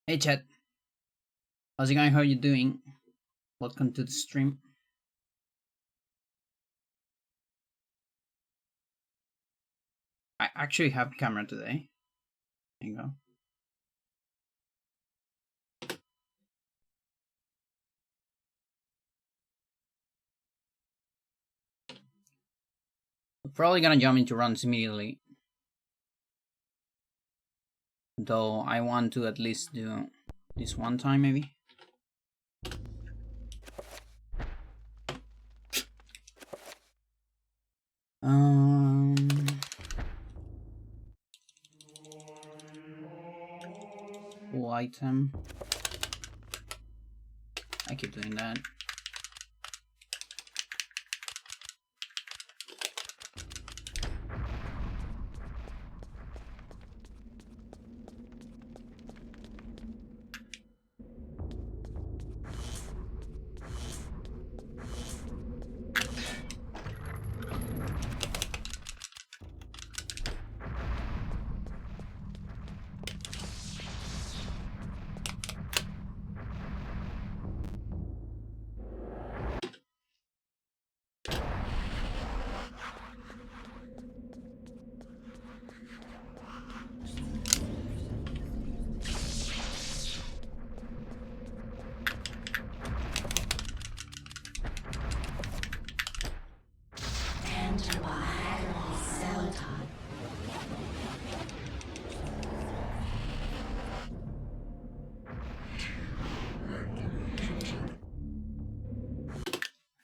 Hey chat, how's it going? How are you doing? Welcome to the stream. I actually have camera today. There you go. We're probably gonna jump into runs immediately. Though I want to at least do this one time maybe. Um Full item. I keep doing that.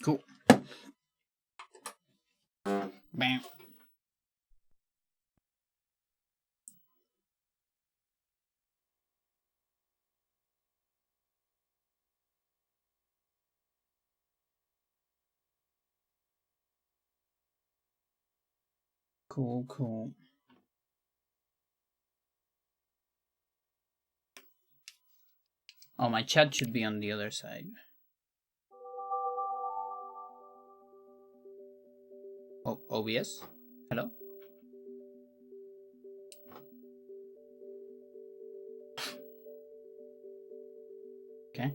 Cool. Bam. Cool. Oh, my chat should be on the other side. Oh, OBS? Hello? Okay.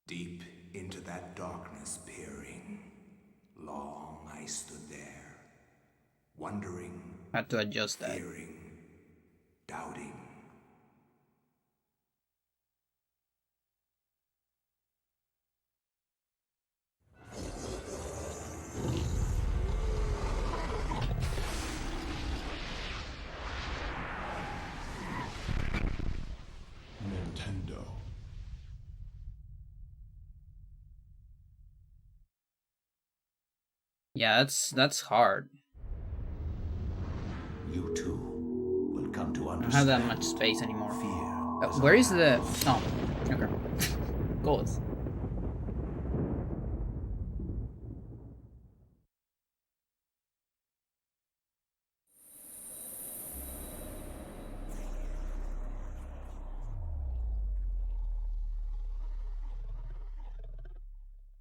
Deep into that darkness peering, long I stood there, wondering, Had to adjust that. fearing, doubting. Nintendo. Yeah, that's hard. You too will come to I don't understand. have that much space anymore. Fear. Where is the... Oh, okay. Goals.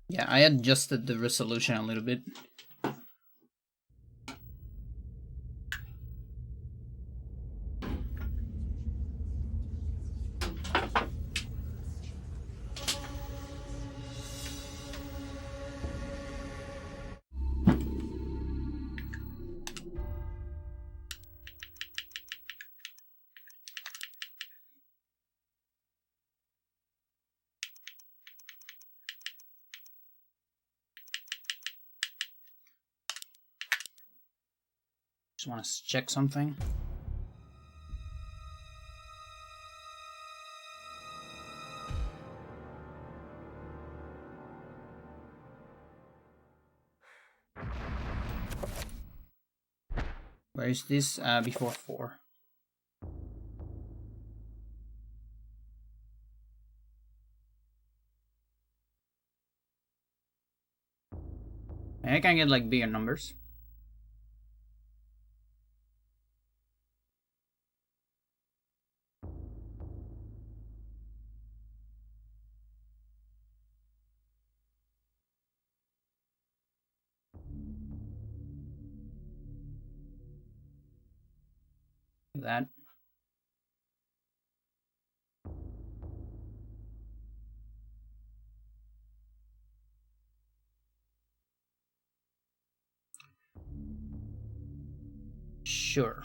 Yeah, I adjusted the resolution a little bit. Just want to check something. Where is this? Before 4. I can get like bigger numbers. That. Sure.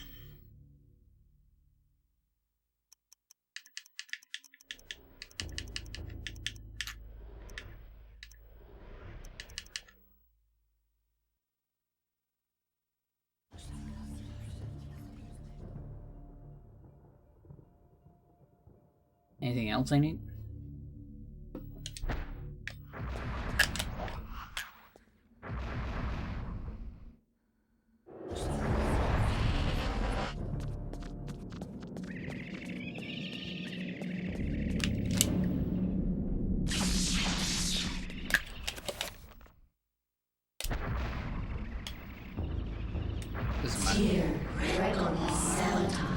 Anything else I need? Doesn't matter. Here, Dragon Celadon.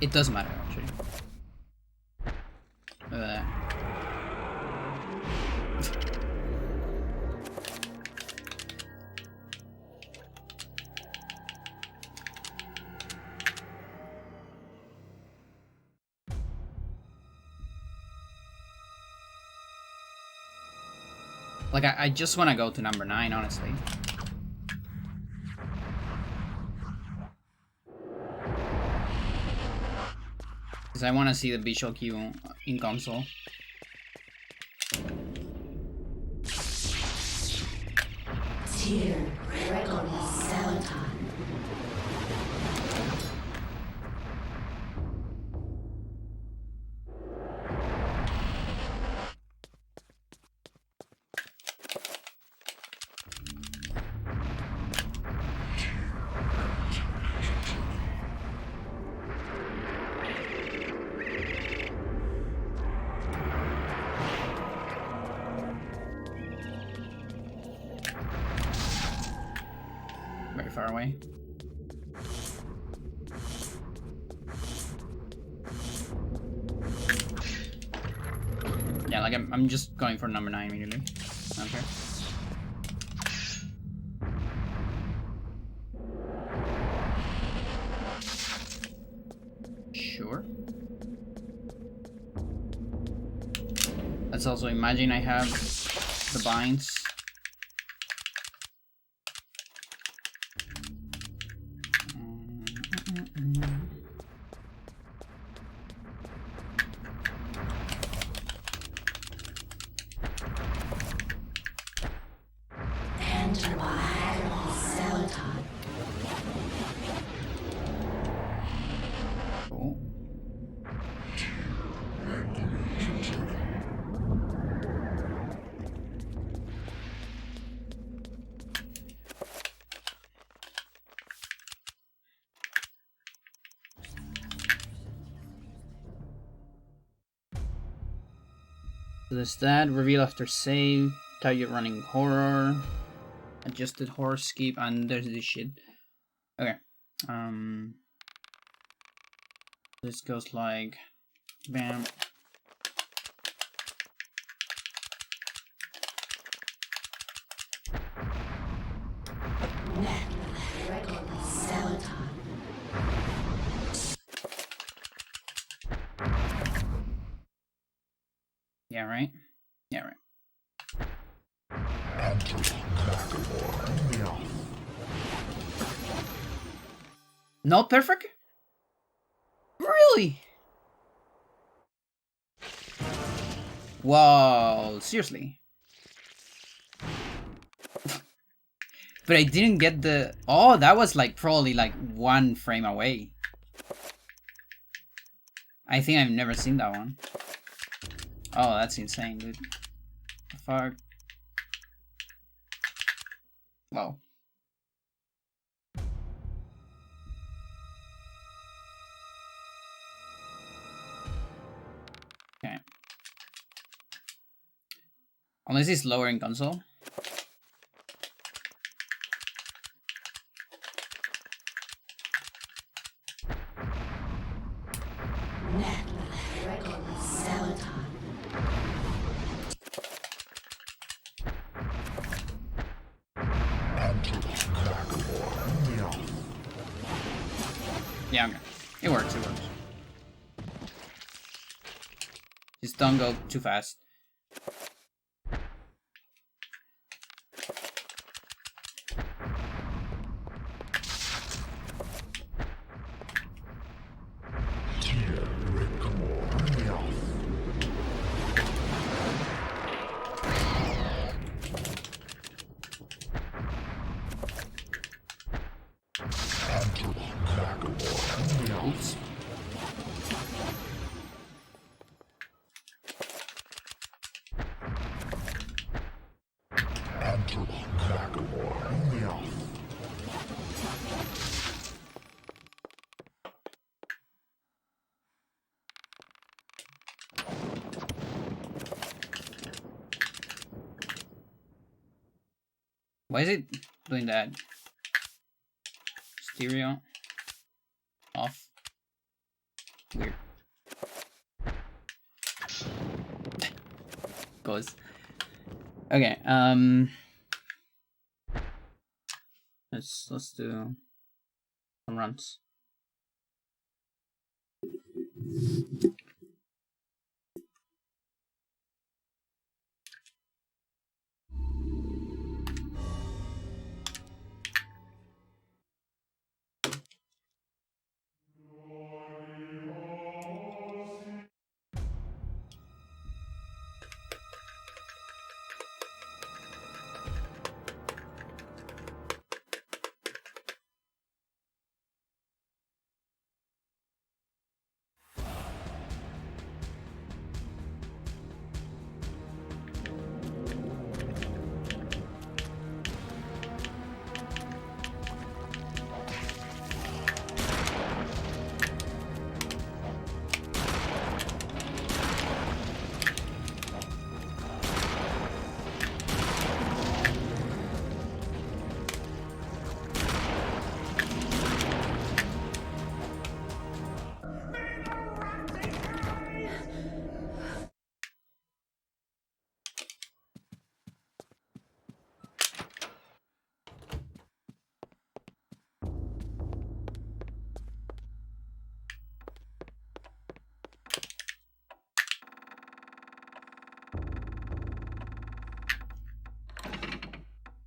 It doesn't matter actually. Look at that. Like, I just want to go to number 9, honestly. Because I want to see the visual cue in console. Here, Dragon Celadon. Very far away. Yeah, like I'm just going for number 9 immediately. Okay. Sure. Let's also imagine I have the binds. Pandora Celadon. Cool. So there's that. Reveal after save. Target running horror. Adjusted horror skip, and there's this shit. Okay. This goes like bam. Dragon Celadon. Yeah, right? Yeah, right. Not perfect? Really? Wow, seriously. But I didn't get the... Oh, that was like probably like 1 frame away. I think I've never seen that one. Oh, that's insane, dude. The fuck? Wow. Okay. Unless it's lower in console. Yeah, okay. It works, it works. Just don't go too fast. Oops. Why is it doing that? Stereo off. Weird. Goes. Okay, let's do some runs.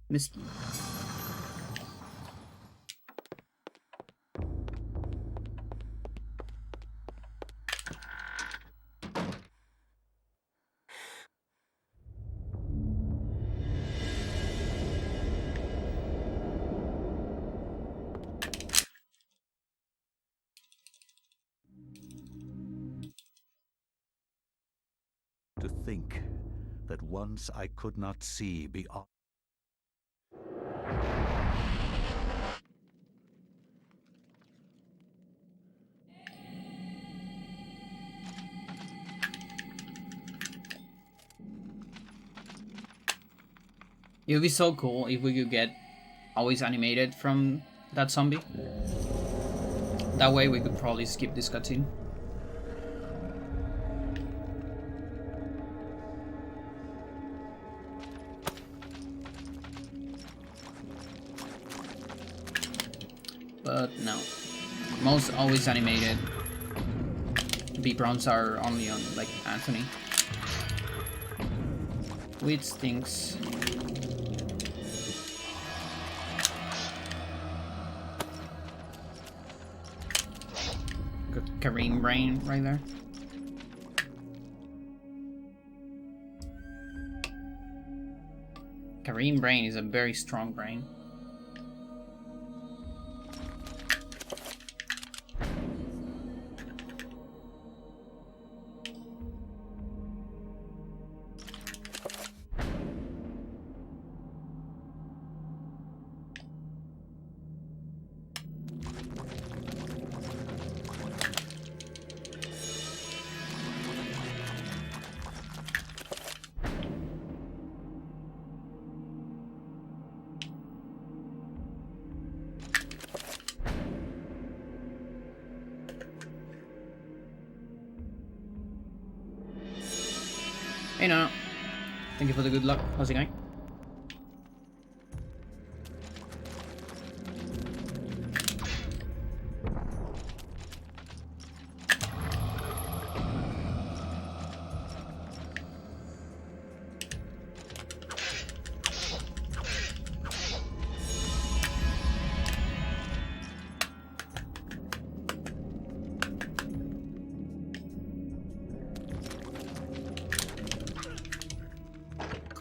Misty. To think that once I could not see beyond. It would be so cool if we could get always animated from that zombie. That way we could probably skip this cutscene. But no. Most always animated. Beep rounds are only on like Anthony. Which stinks. Got Kareem brain right there. Kareem brain is a very strong brain. Hey, no. Thank you for the good luck. How's it going?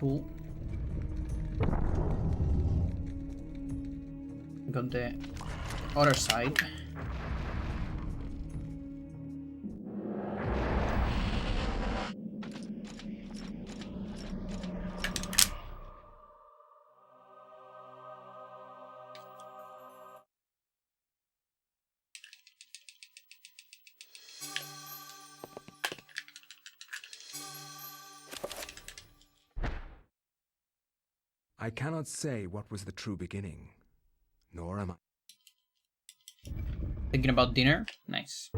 cool. Got the other side. I cannot say what was the true beginning, nor am I. Thinking about dinner? Nice.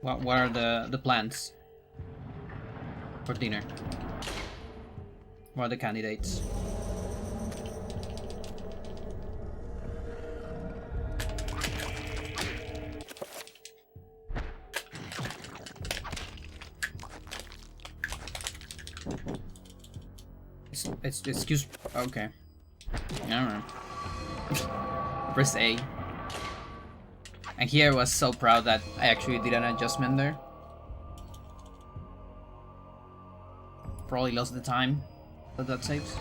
What are the plans for dinner? What are the candidates? It's excuse. Okay. Alright. Press A. And here I was so proud that I actually did an adjustment there. Probably lost the time that saves.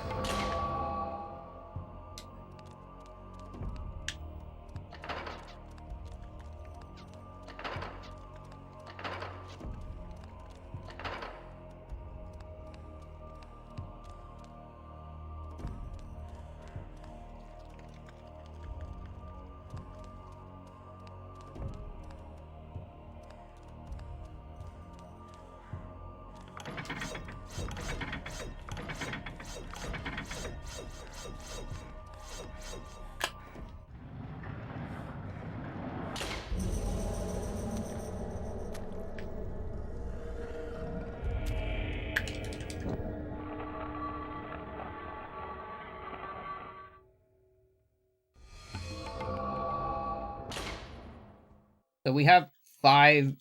So we have 5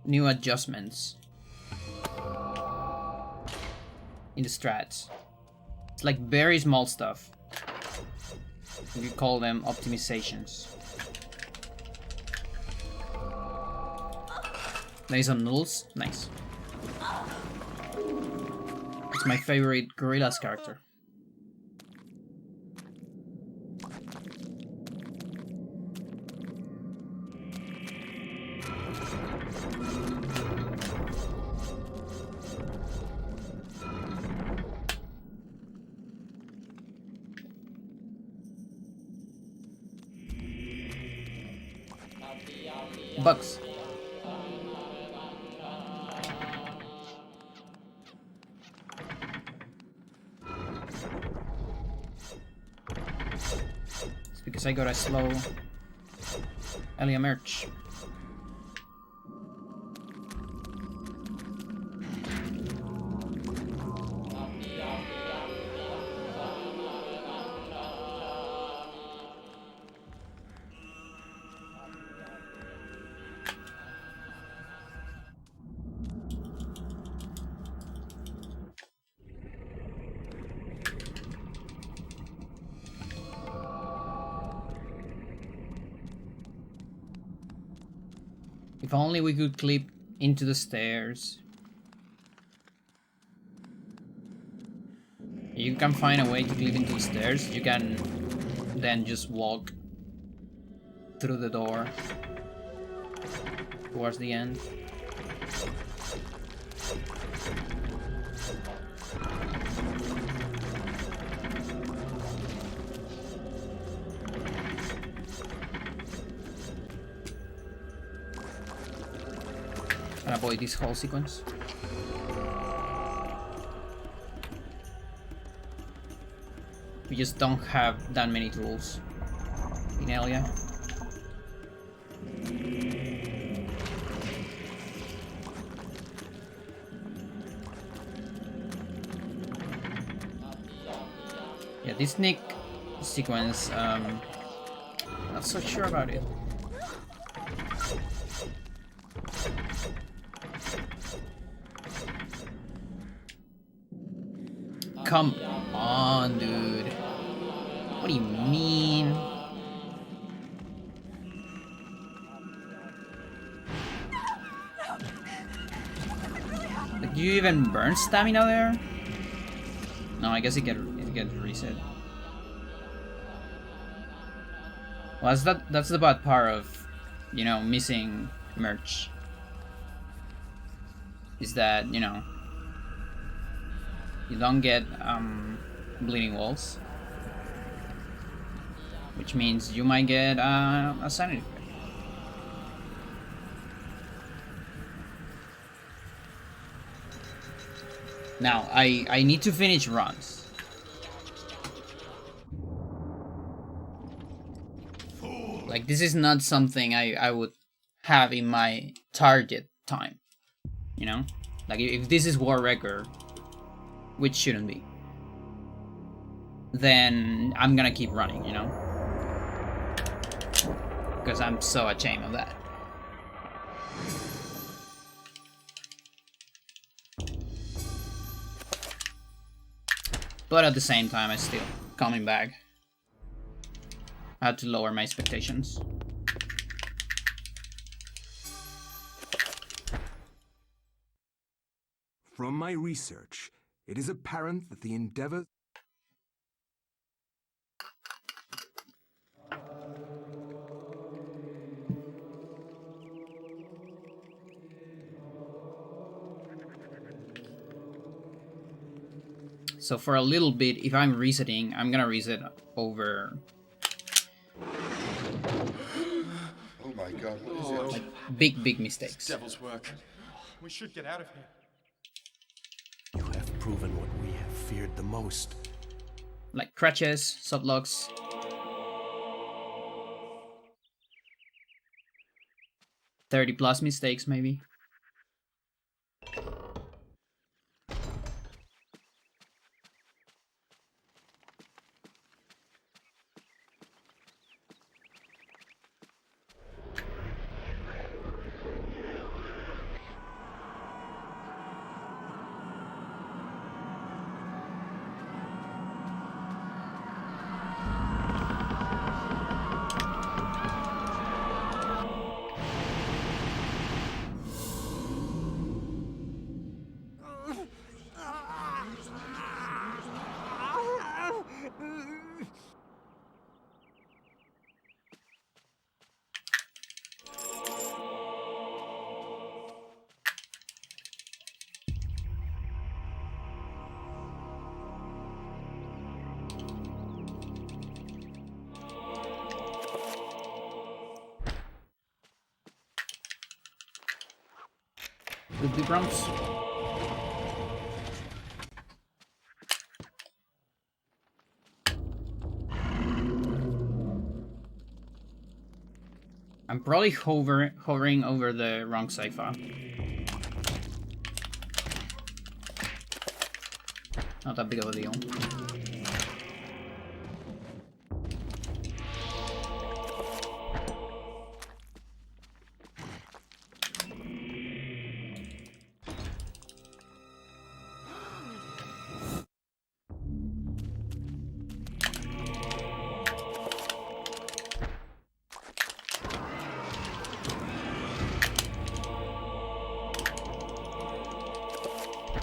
new adjustments in the strats. It's like very small stuff. We call them optimizations. Nice on noodles. Nice. It's my favorite Gorillaz character. Bugs. It's because I got a slow Elia merch. If only we could clip into the stairs. You can find a way to clip into the stairs. You can then just walk through the door towards the end. And avoid this whole sequence. We just don't have that many tools in Elia. Yeah, this Nick sequence, not so sure about it. come on, dude. What do you mean? Like, do you even burn stamina there? No, I guess it get reset. Well, that's the bad part of, you know, missing merch. Is that, you know, you don't get bleeding walls, which means you might get a sanity effect. Now, I need to finish runs. Like, this is not something I would have in my target time, you know? Like, if this is war record, which shouldn't be, then I'm gonna keep running, you know? Because I'm so ashamed of that. But at the same time, I'm still coming back. I had to lower my expectations. From my research, it is apparent that the endeavor... So for a little bit, if I'm resetting, I'm gonna reset over Oh my god, what is it? like big mistakes. Devil's work. We should get out of here. You have proven what we have feared the most. Like crutches, sublocks. +30 mistakes, maybe. With the drums. I'm probably hovering over the wrong cipher. Not that big of a deal.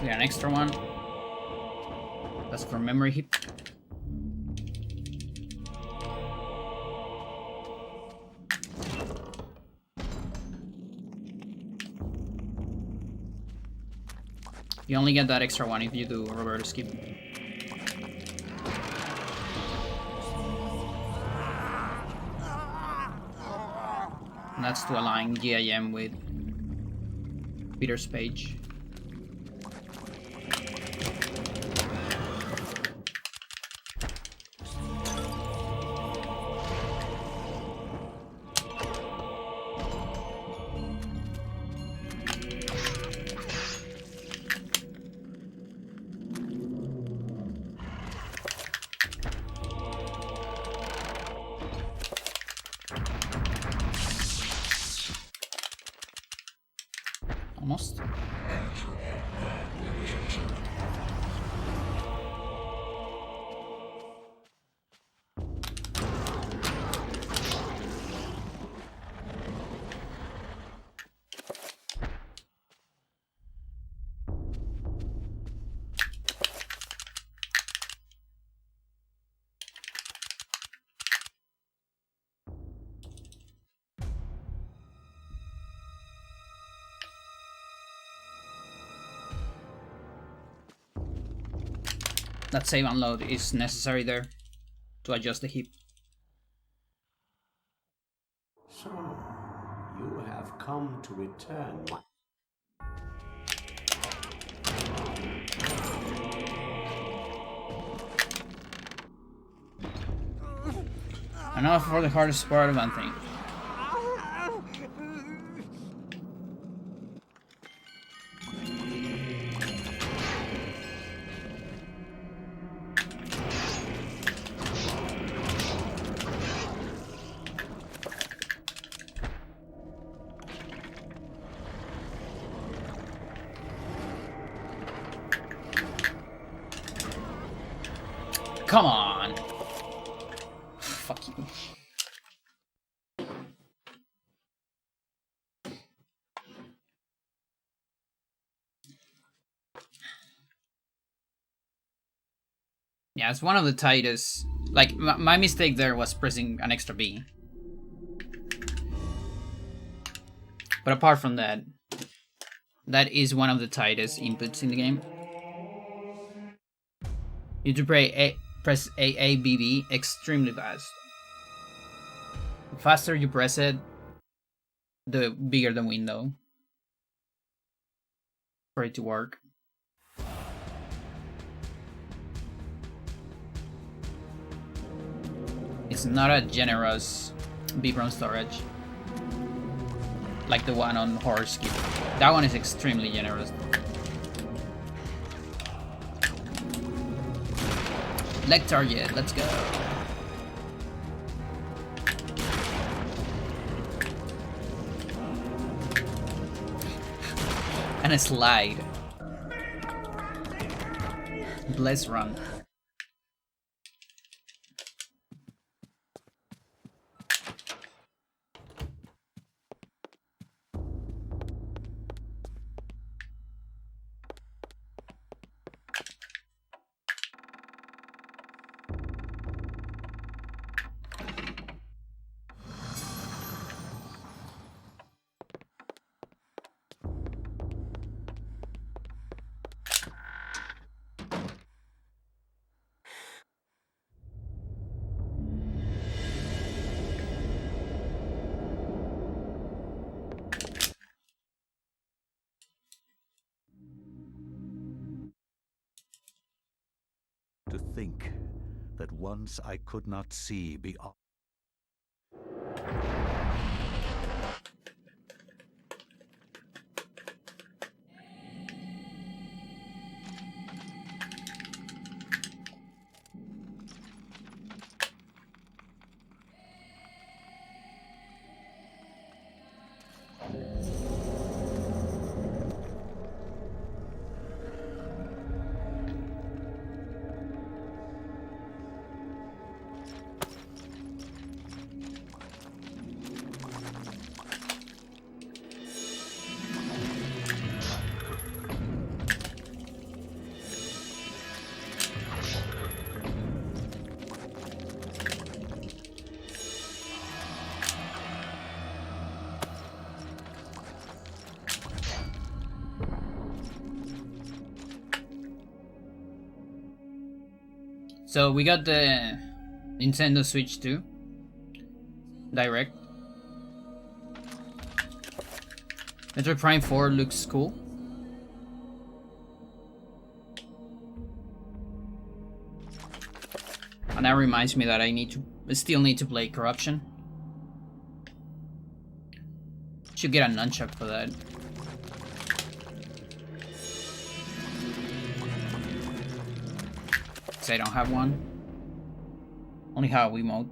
We got an extra one. That's for memory heap. You only get that extra one if you do Roberto skip. And that's to align GIM with Peter's page. Almost. that save and load is necessary there to adjust the heap. So, you have come to return. And now for the hardest part of Anthony. Come on! Fuck you. Yeah, it's one of the tightest. Like, my mistake there was pressing an extra B. But apart from that, that is one of the tightest inputs in the game. You need to press AABB extremely fast. The faster you press it, the bigger the window for it to work. It's not a generous BPROM storage like the one on Horror Skip. That one is extremely generous. Leg target, let's go. And a slide. Bless run. To think that once I could not see beyond. So we got the Nintendo Switch 2 Direct. Metroid Prime 4 looks cool. And that reminds me that I still need to play Corruption. Should get a nunchuck for that. Because I don't have one. Only have a Wiimote.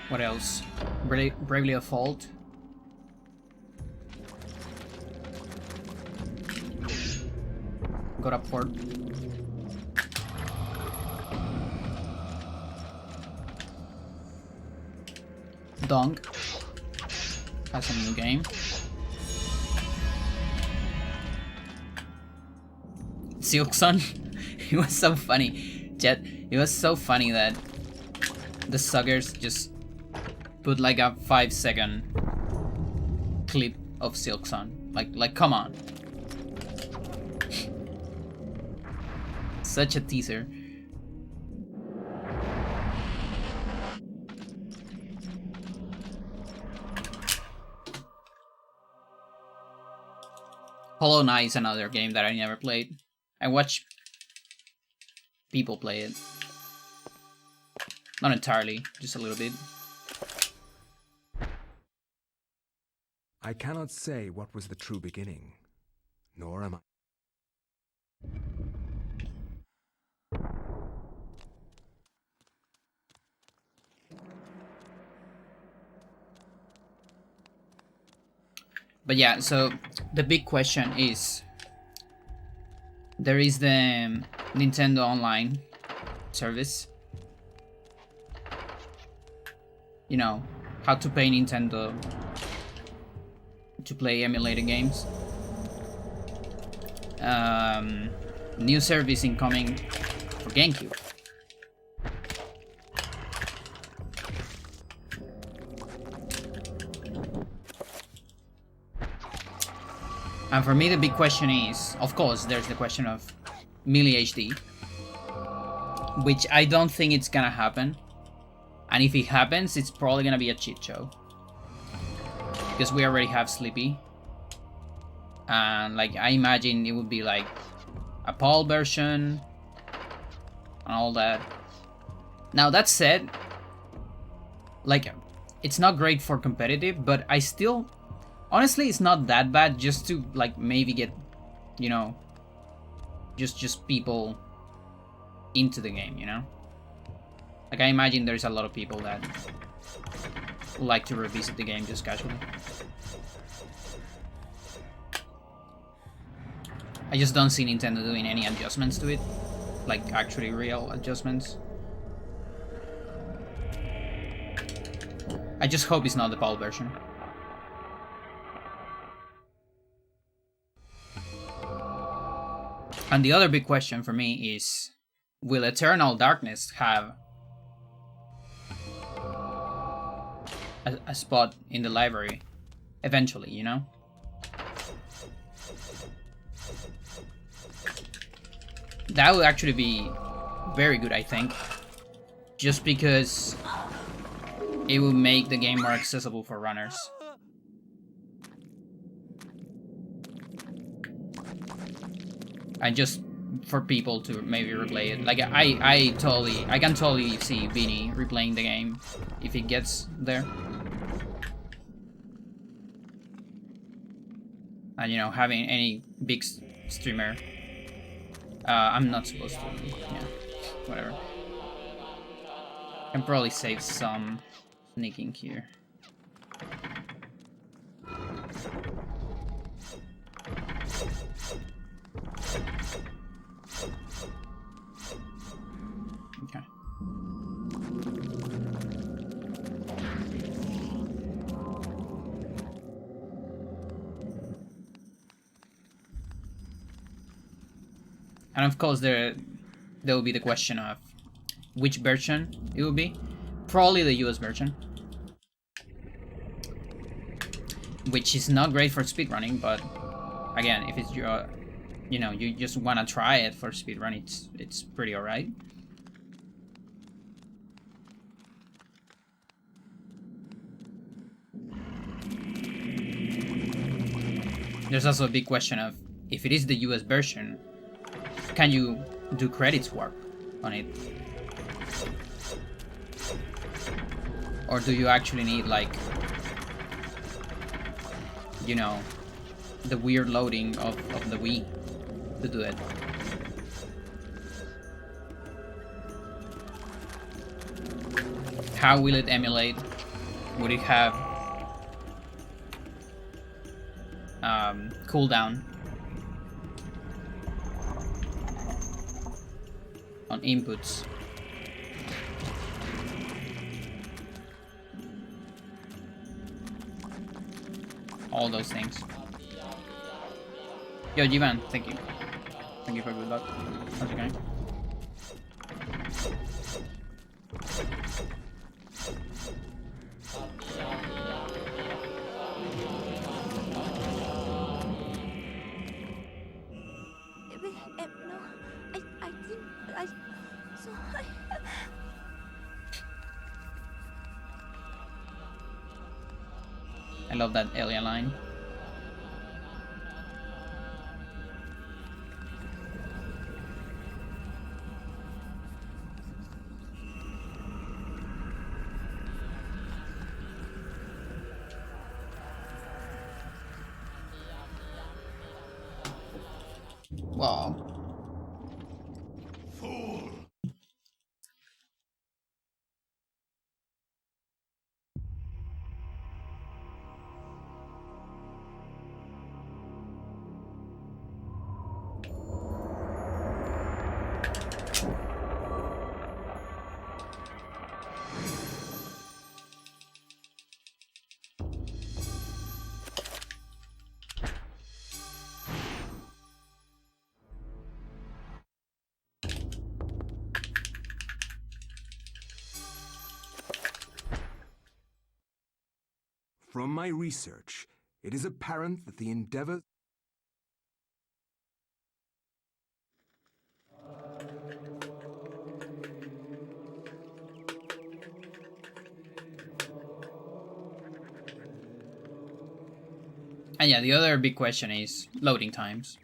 What else? Bravely Default. Got a port. Dunk has a new game. Silk Sun. It was so funny, Jet. It was so funny that the suckers just put like a 5-second clip of Silk Sun. Like come on. Such a teaser. Hollow Knight is another game that I never played. I watch people play it. Not entirely, just a little bit. I cannot say what was the true beginning, nor am I. But yeah, so the big question is, there is the Nintendo Online service. You know, how to pay Nintendo to play emulated games. New service incoming for GameCube. And for me the big question is, of course, there's the question of Melee HD, which I don't think it's gonna happen. And if it happens, it's probably gonna be a cheat show. Because we already have Sleepy. And like, I imagine it would be like a PAL version and all that. Now that said, like, it's not great for competitive, but I still, honestly, it's not that bad just to like maybe get, you know, just people into the game, you know? Like, I imagine there's a lot of people that like to revisit the game just casually. I just don't see Nintendo doing any adjustments to it. Like, actually real adjustments. I just hope it's not the PAL version. And the other big question for me is, will Eternal Darkness have a spot in the library eventually, you know? That would actually be very good, I think. Just because it would make the game more accessible for runners. And just for people to maybe replay it. Like, I can totally see Vinny replaying the game if it gets there. And, you know, having any big streamer. I'm not supposed to. Yeah, whatever. Can probably save some sneaking here. Okay. And of course there will be the question of which version it will be. Probably the US version. Which is not great for speedrunning, but again, if it's your, you know, you just want to try it for speedrun, it's pretty alright. There's also a big question of, if it is the US version, can you do credits warp on it? Or do you actually need, like, you know, the weird loading of the Wii to do it? How will it emulate? Would it have cooldown on inputs? All those things. Yo, Jivan, thank you. Thank you for good luck. How's it going? I love that alien line. Wow. From my research, it is apparent that the endeavors... And yeah, the other big question is loading times.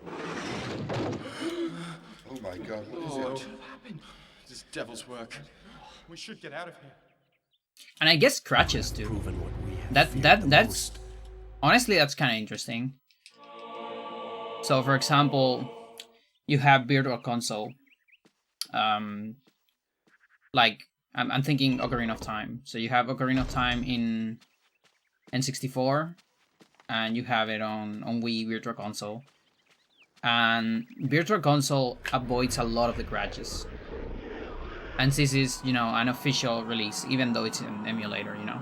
Oh my god, what is What it? happened? This devil's work. We should get out of here. And I guess scratches too. Proven what we have feared the That's most. honestly, that's kind of interesting. So, for example, you have Virtual Console. Like I'm thinking Ocarina of Time. So you have Ocarina of Time in N64, and you have it on Wii Virtual Console. And Virtual Console avoids a lot of the crashes. And this is, you know, an official release, even though it's an emulator, you know.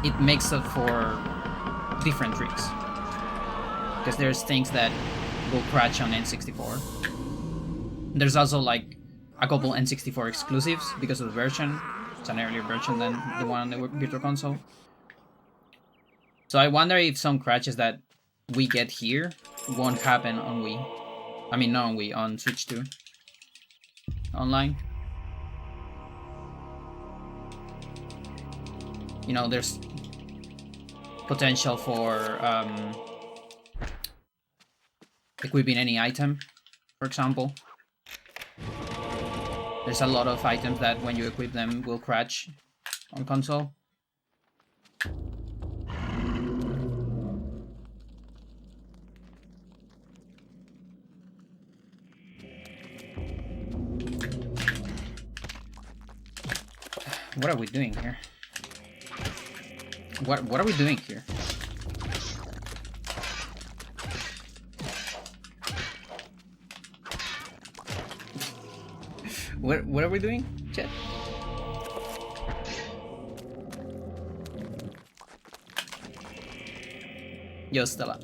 It makes up for different tricks. Because there's things that will crash on N64. There's also like a couple N64 exclusives because of the version. It's an earlier version than the one on the Virtual Console. So I wonder if some crashes that we get here won't happen on Wii. I mean, not on Wii, on Switch 2. Online. You know, there's potential for equipping any item, for example. There's a lot of items that when you equip them will crash on console. What are we doing here? What are we doing here? What are we doing, chat? Yo, Stella.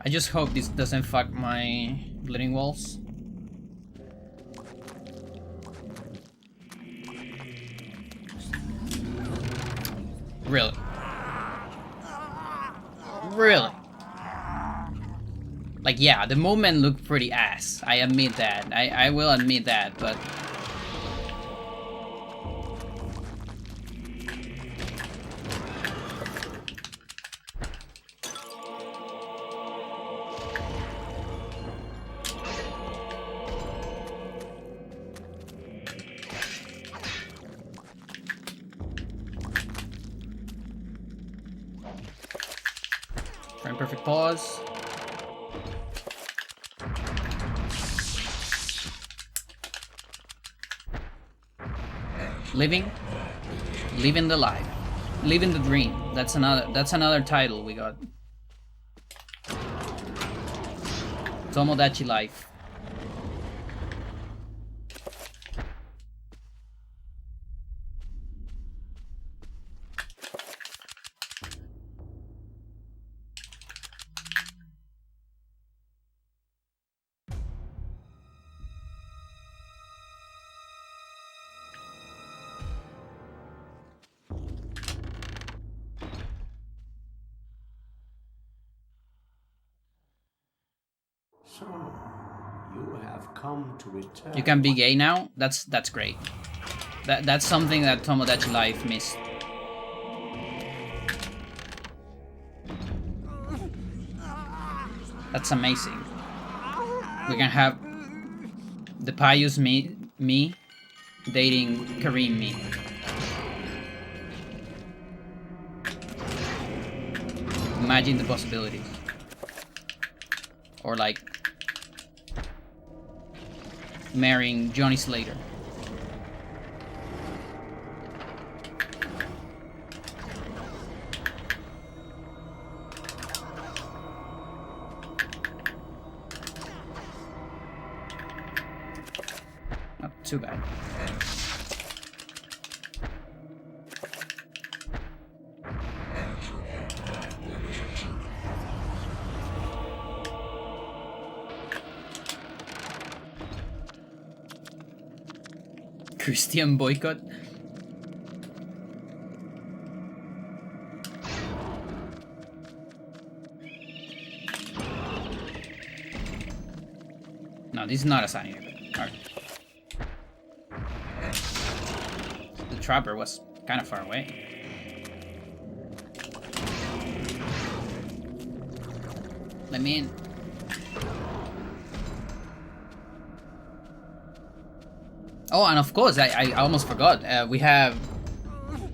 I just hope this doesn't fuck my bleeding walls. Really? Really? Like, yeah, the movement looked pretty ass. I admit that. I will admit that, but... Frame perfect pause. Living the life. Living the dream. That's another title we got. Tomodachi Life. So, you have come to return. You can be gay now? That's great. That's something that Tomodachi Life missed. That's amazing. We can have the pious me dating Kareem me. Imagine the possibilities. Or like marrying Johnny Slater. Not too bad. Christian boycott. No, this is not a sign here. Alright. The trapper was kind of far away. Let me in. Oh, and of course, I almost forgot. We have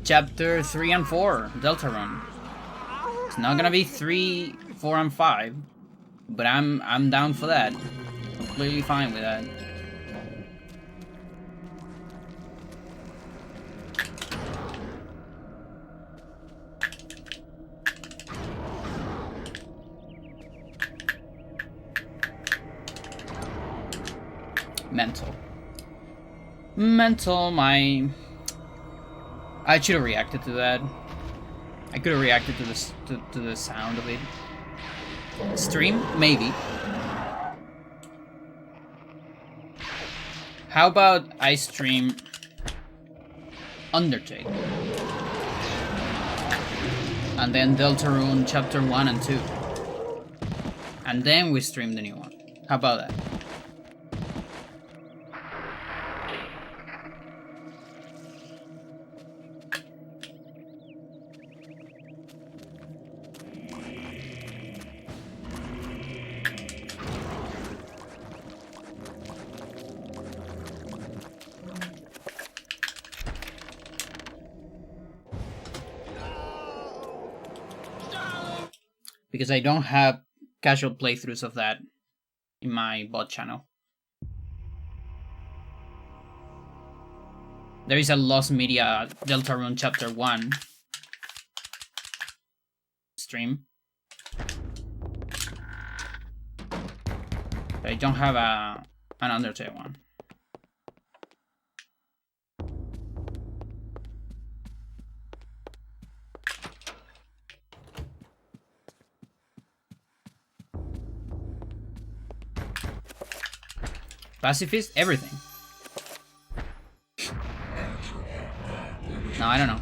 chapter 3 and 4, Deltarune. It's not gonna be 3, 4, and 5, but I'm down for that. Completely fine with that. Mental, I should have reacted to that. I could have reacted to this to the sound of it. Stream? Maybe. How about I stream Undertale? And then Deltarune chapter 1 and 2. And then we stream the new one. How about that? Because I don't have casual playthroughs of that in my bot channel. There is a Lost Media Deltarune chapter 1 stream. But I don't have an Undertale one. Pacifist? Everything. No, I don't know.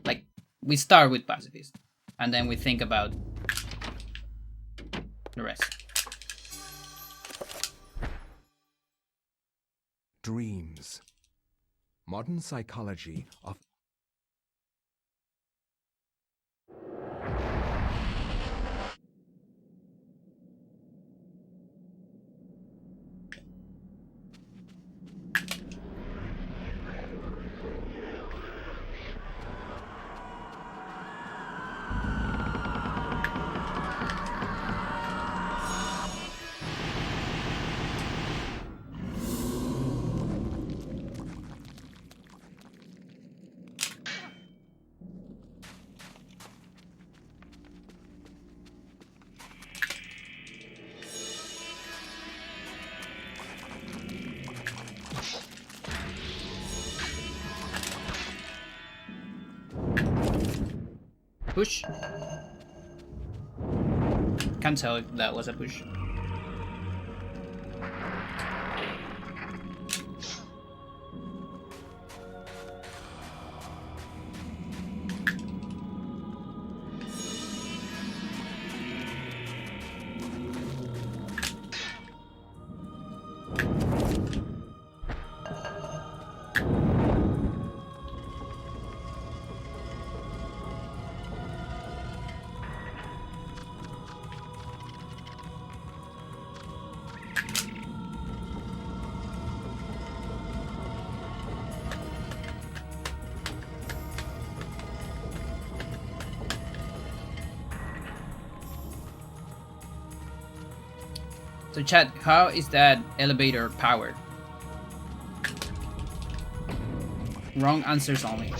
Like, we start with pacifist, and then we think about the rest. Dreams. Modern psychology of push. Can't tell if that was a push. So chat, how is that elevator powered? Wrong answers only.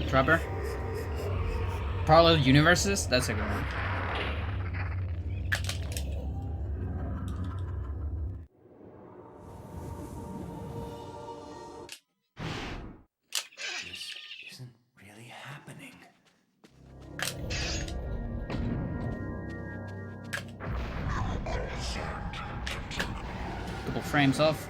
Trapper? Parallel universes? That's a good one. This isn't really happening. Couple frames off.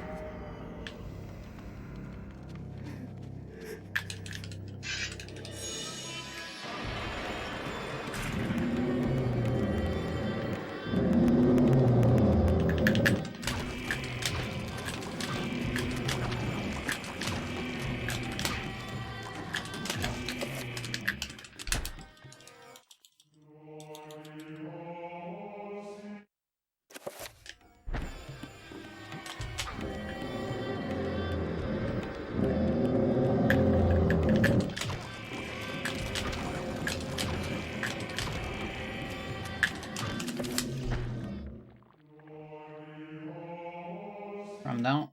From down.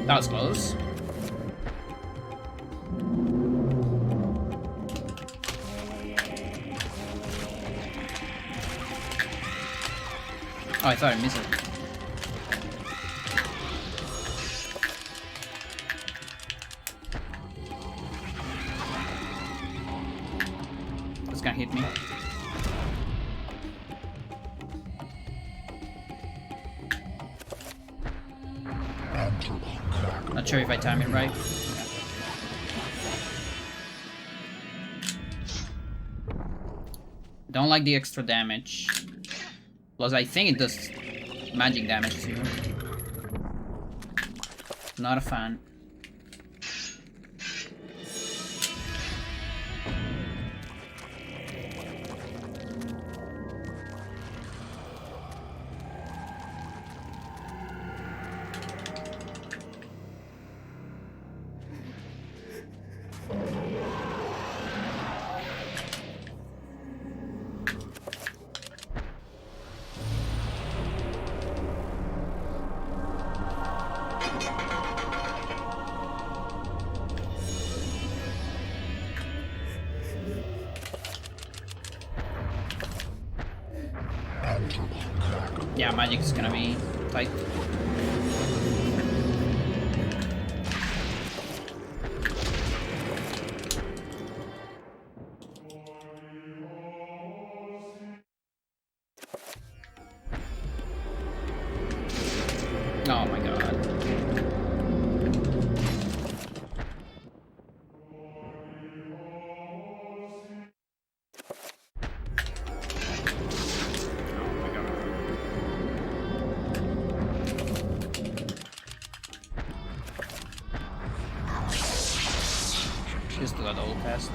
That was close. Oh, I thought I missed it. That's gonna hit me. Not sure if I time it right. Don't like the extra damage. Plus, I think it does magic damage too. Not a fan. Yeah, magic is gonna be tight. Oh my god. Just do that old cast.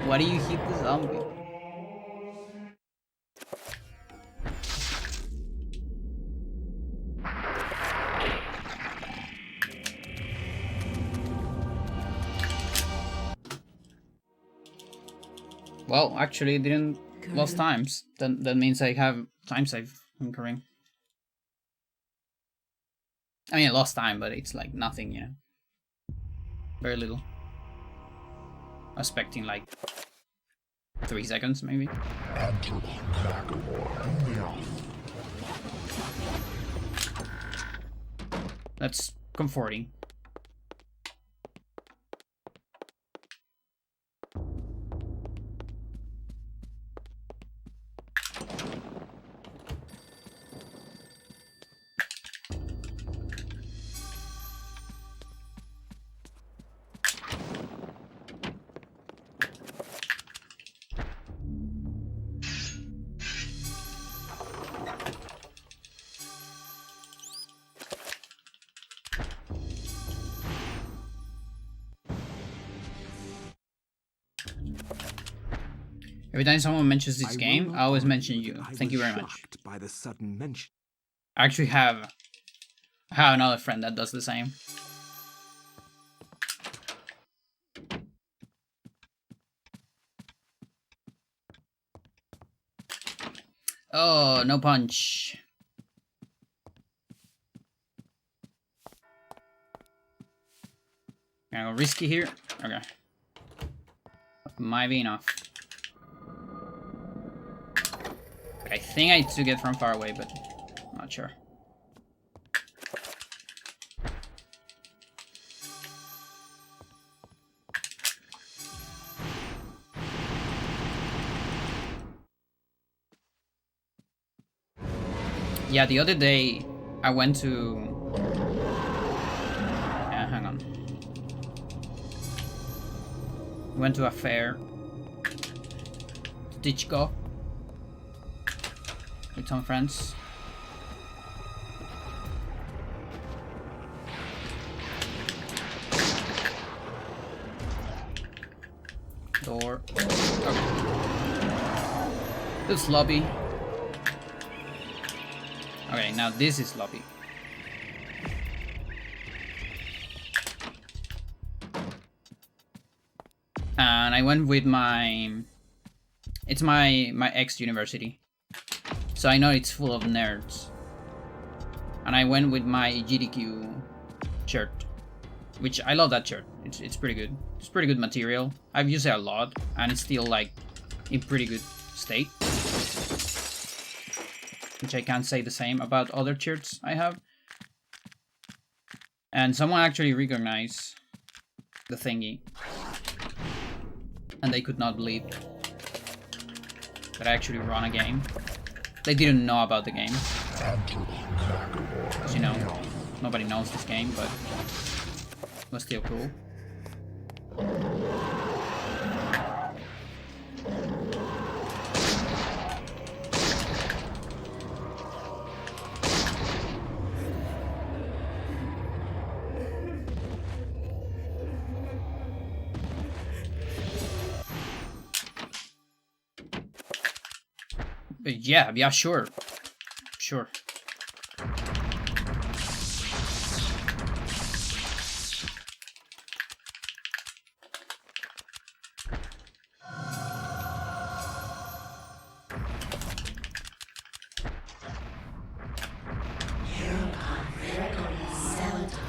Why do you hit the zombie? Well, actually, it didn't lost times. That means I have time save incurring. I mean, I lost time, but it's like nothing, you know. Very little. I was expecting like 3 seconds, maybe. That's comforting. Every time someone mentions this game, I always mention you. Thank you very much. By the sudden mention. I actually have another friend that does the same. Oh, no punch. Gonna go risky here. Okay. Might be enough. I think I took it from far away, but I'm not sure. Yeah, the other day I went to... Yeah, hang on. Went to a fair. Ditchko. With some friends. Door. Okay. This lobby. Okay, now this is lobby. And I went with my... It's my ex-university. So I know it's full of nerds. And I went with my GDQ shirt. Which, I love that shirt. It's pretty good. It's pretty good material. I've used it a lot. And it's still, like, in pretty good state. Which I can't say the same about other shirts I have. And someone actually recognized the thingy. And they could not believe that I actually run a game. They didn't know about the game. As you know, nobody knows this game, but it was still cool. Yeah, sure. Sure.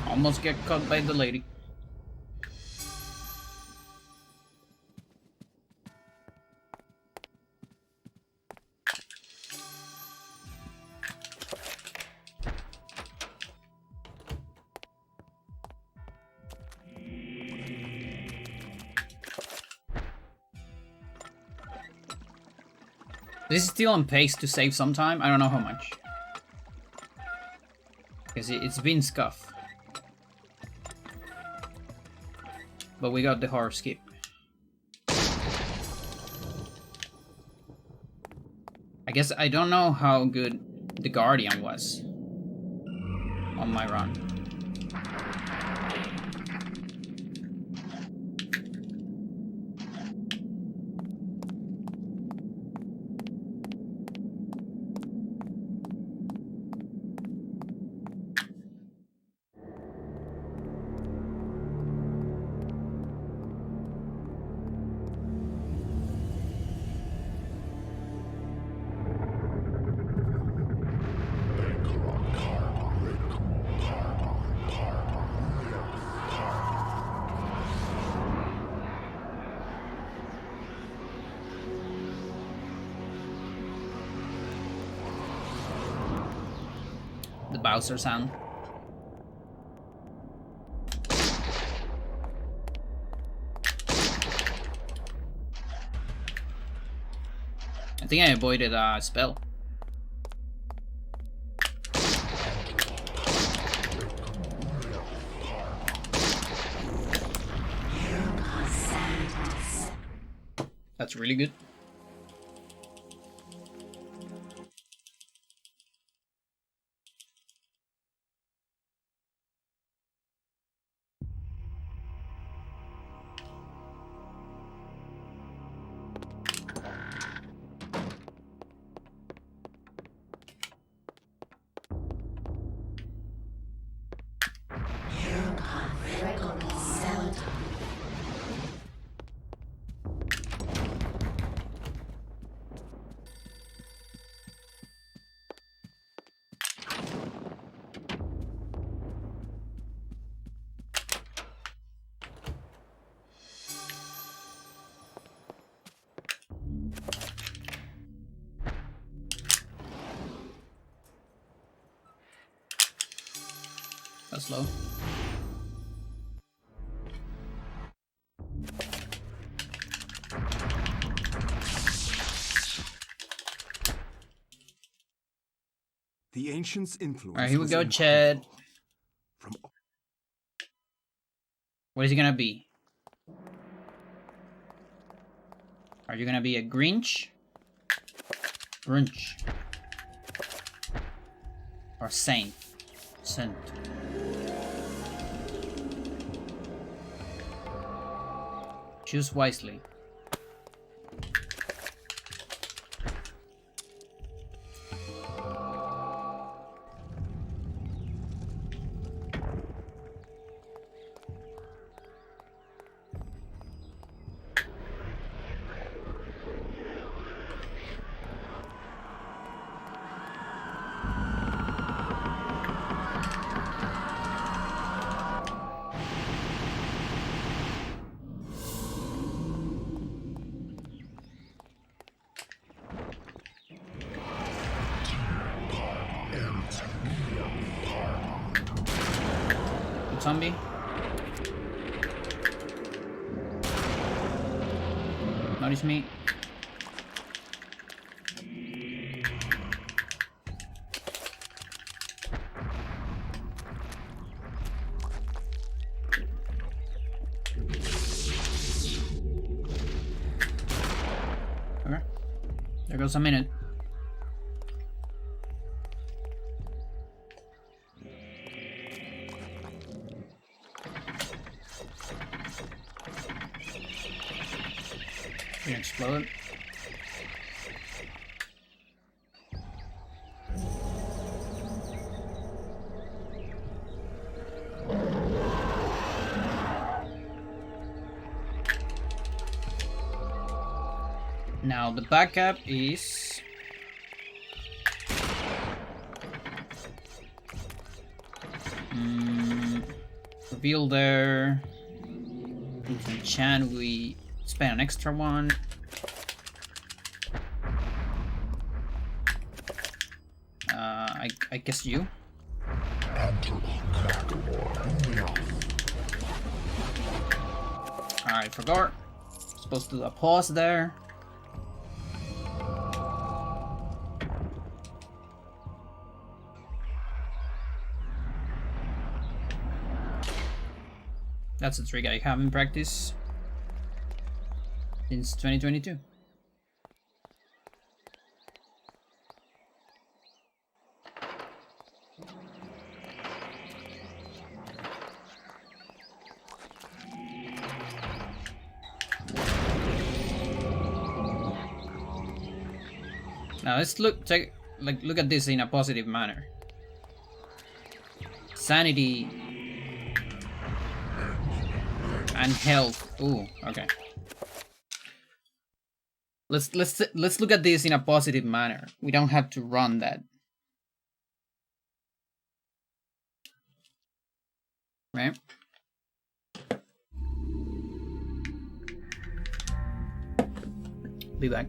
Almost get caught by the lady. This is still on pace to save some time. I don't know how much. Because it's been scuffed. But we got the horror skip. I guess I don't know how good the Guardian was on my run. Bowser sound. I think I avoided a spell. That's really good. That's low. The ancients' influence. Alright, here we was go, Chad. From What is he gonna be? Are you gonna be a Grinch? Grinch. Or Saint? Saint. Choose wisely. Zombie. Notice me. Okay. There goes a minute. Explode. Now the backup is reveal there. Enchant, we spend an extra one. I guess you. I forgot. Supposed to do a pause there. That's a trick I haven't practiced since 2022. Now let's look at this in a positive manner. Sanity and health. Ooh, okay. Let's look at this in a positive manner. We don't have to run that. Right? Be back.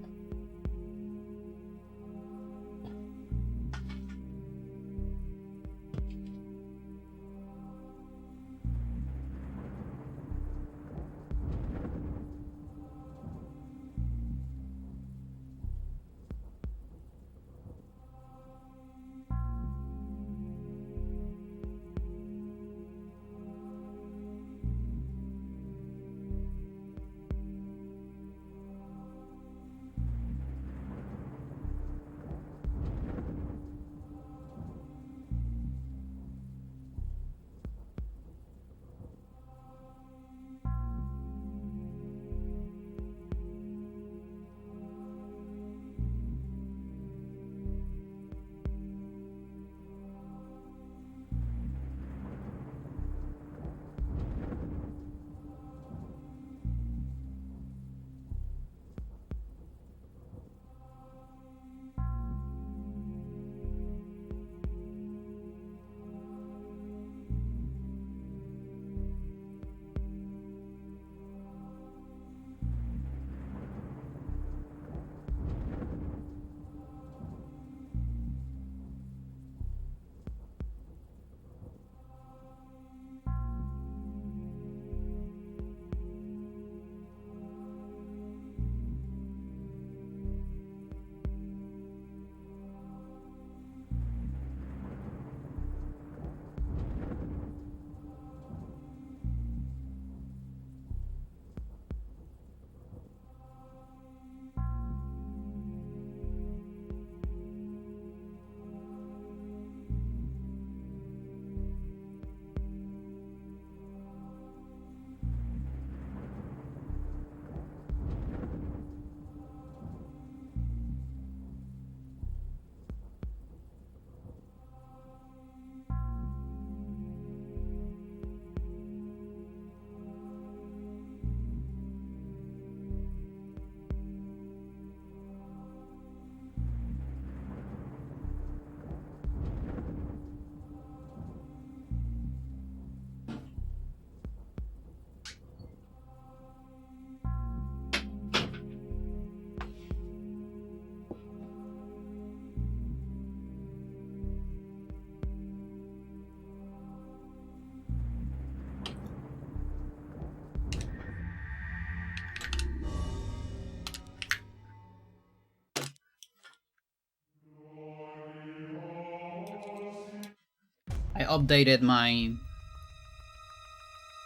updated my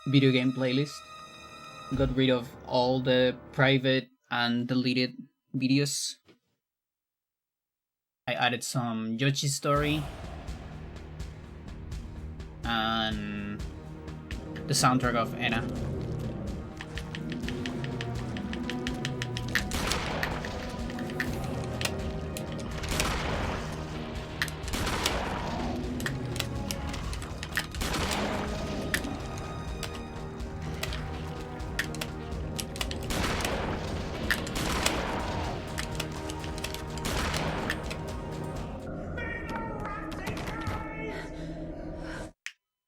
video game playlist. Got rid of all the private and deleted videos. I added some Yoshi Story and the soundtrack of Enna.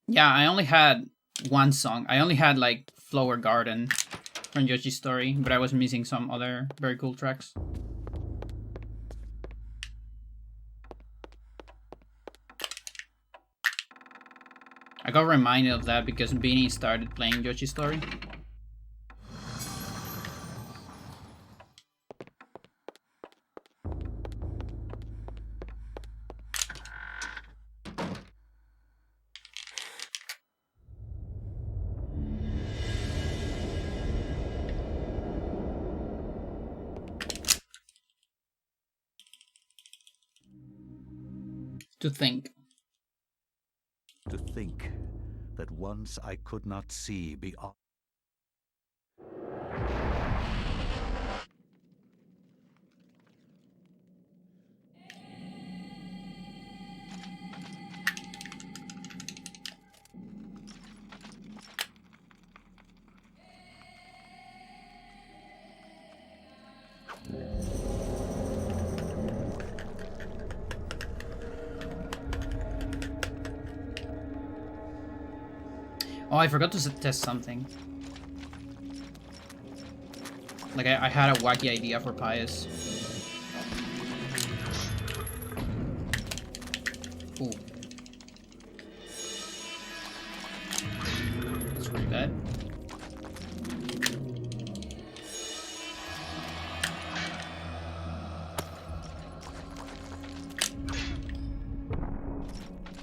Yeah, I only had one song. I only had like Flower Garden from Yoshi's Story, but I was missing some other very cool tracks. I got reminded of that because Beanie started playing Yoshi's Story. To think. To think that once I could not see beyond. Oh, I forgot to test something. Like, I had a wacky idea for Pius. Ooh. That's pretty bad.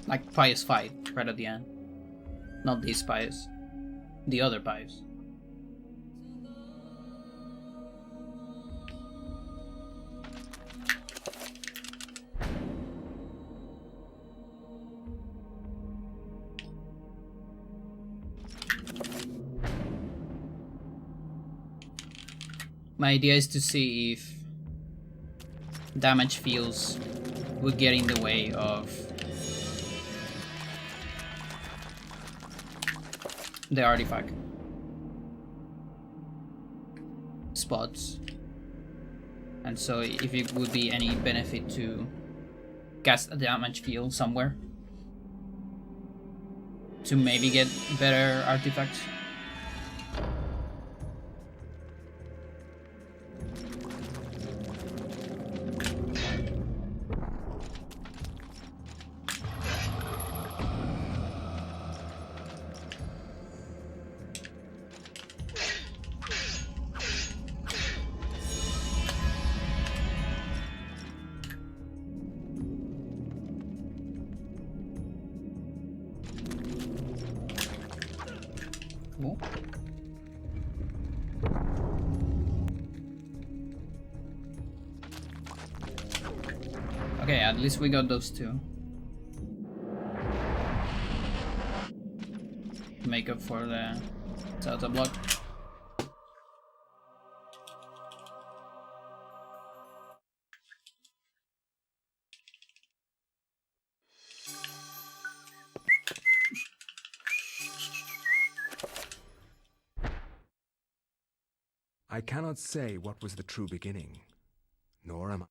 Like Pius fight right at the end. Not these Pius. The other Pius. My idea is to see if damage fields would get in the way of the artifact spots, and so if it would be any benefit to cast a damage field somewhere to maybe get better artifacts. Cool. Okay, at least we got those two. Make up for the Zelda block. I cannot say what was the true beginning, nor am I.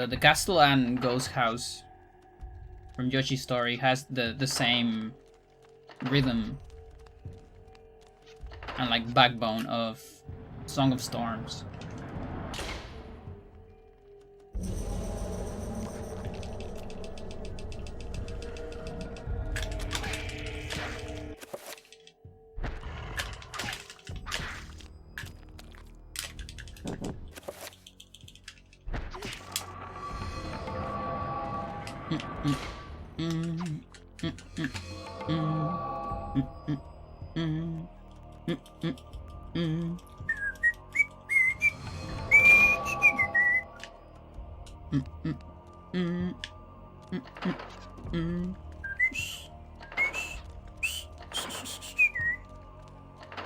The castle and ghost house from Yoshi's Story has the same rhythm and like backbone of Song of Storms. It's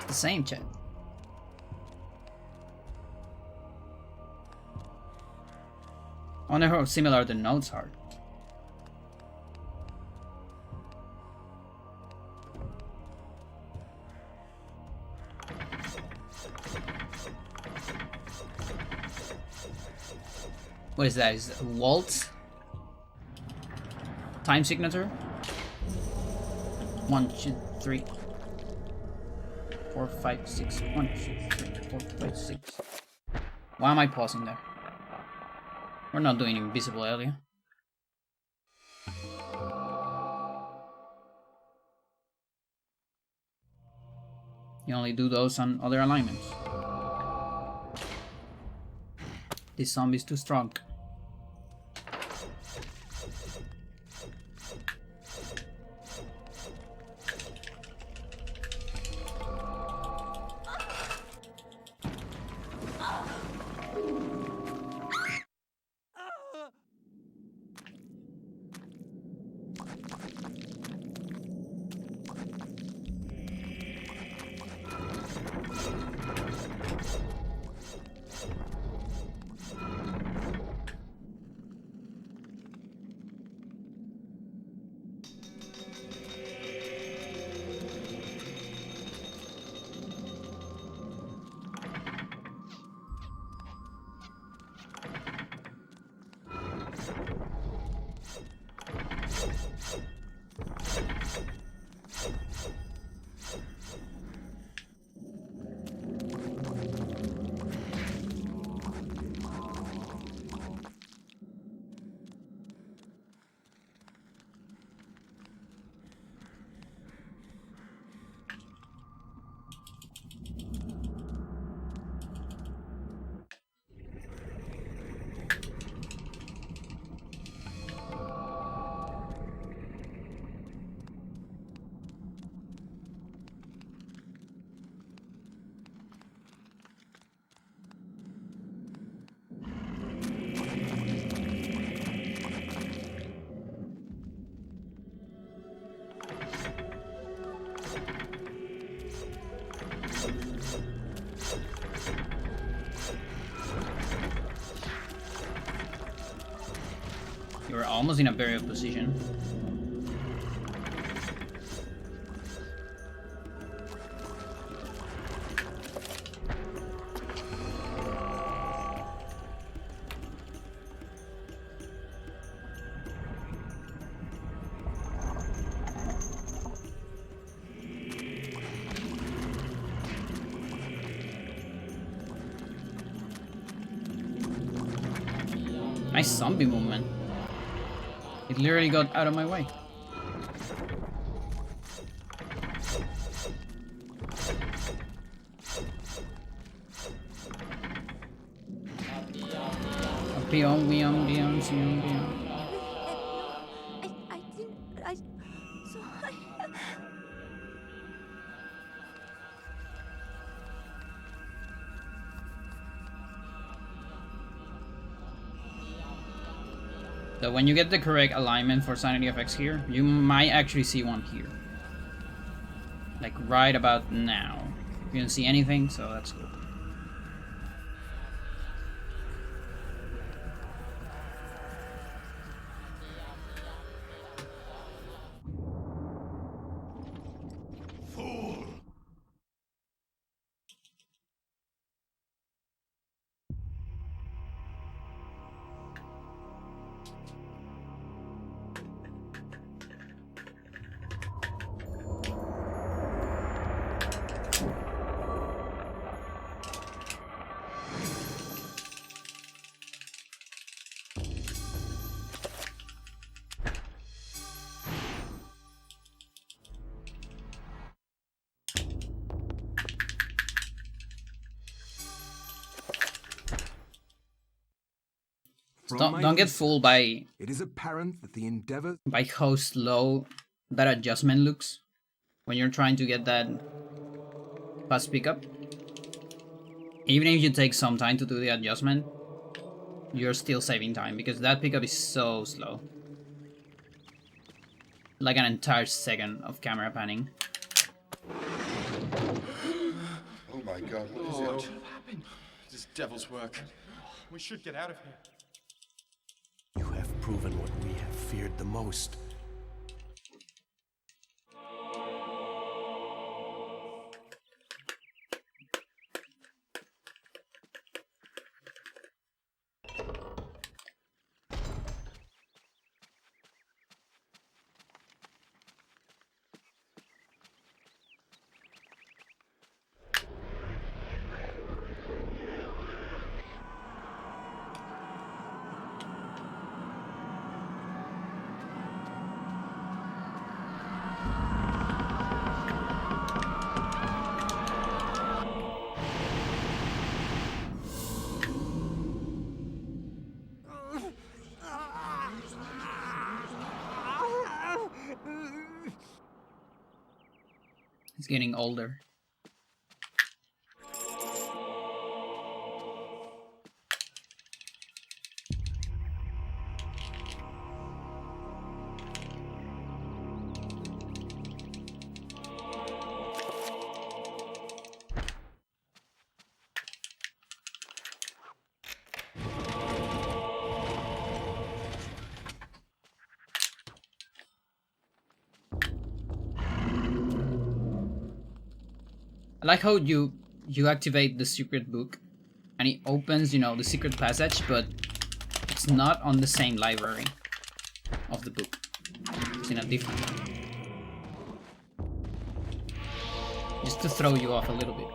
the same, chat. I wonder how similar the notes are. What is that? Is it waltz? Time signature? 1, 2, 3, 4, 5, 6. 1, 2, 3, 4, 5, 6. Why am I pausing there? We're not doing invisible area. You only do those on other alignments. This zombie's too strong. You're almost in a burial position. Nice zombie movement. It literally got out of my way. Beyond, beyond, beyond, beyond, beyond. I didn't. So So when you get the correct alignment for sanity effects here, you might actually see one here. Like right about now. You don't see anything, so that's cool. From my Don't get research, fooled by it is apparent that the endeavors how slow that adjustment looks when you're trying to get that fast pickup. Even if you take some time to do the adjustment, you're still saving time because that pickup is so slow. Like an entire second of camera panning. Oh my god, what is What it? happened? This devil's work. We should get out of here. You have proven what we have feared the most. It's getting older. I like how you activate the secret book and it opens, you know, the secret passage, but it's not on the same library of the book. It's in a different one. Just to throw you off a little bit.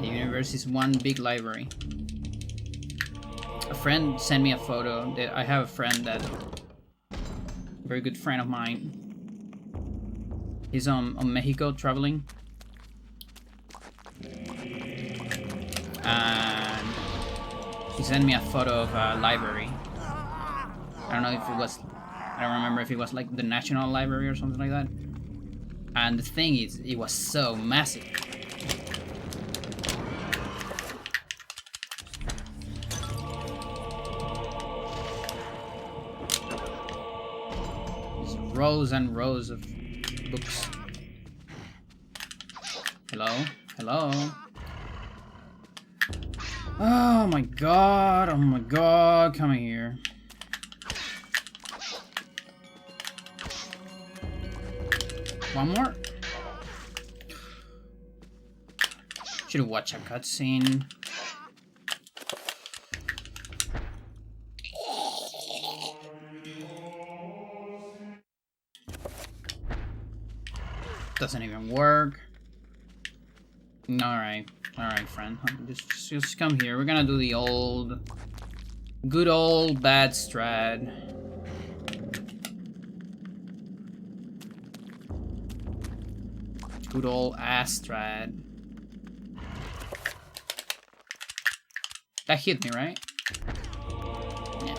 The universe is one big library. A friend sent me a photo. That I have a friend that, a very good friend of mine. He's on Mexico traveling, and he sent me a photo of a library. I don't know if it was, I don't remember if it was like the National Library or something like that. And the thing is, it was so massive. Rows and rows of books. Hello? Hello? Oh my god, come here. One more? Should've watched a cutscene. Doesn't even work. Alright, friend. Just come here. We're gonna do the good old bad strat. Good old ass strat. That hit me, right? Yeah.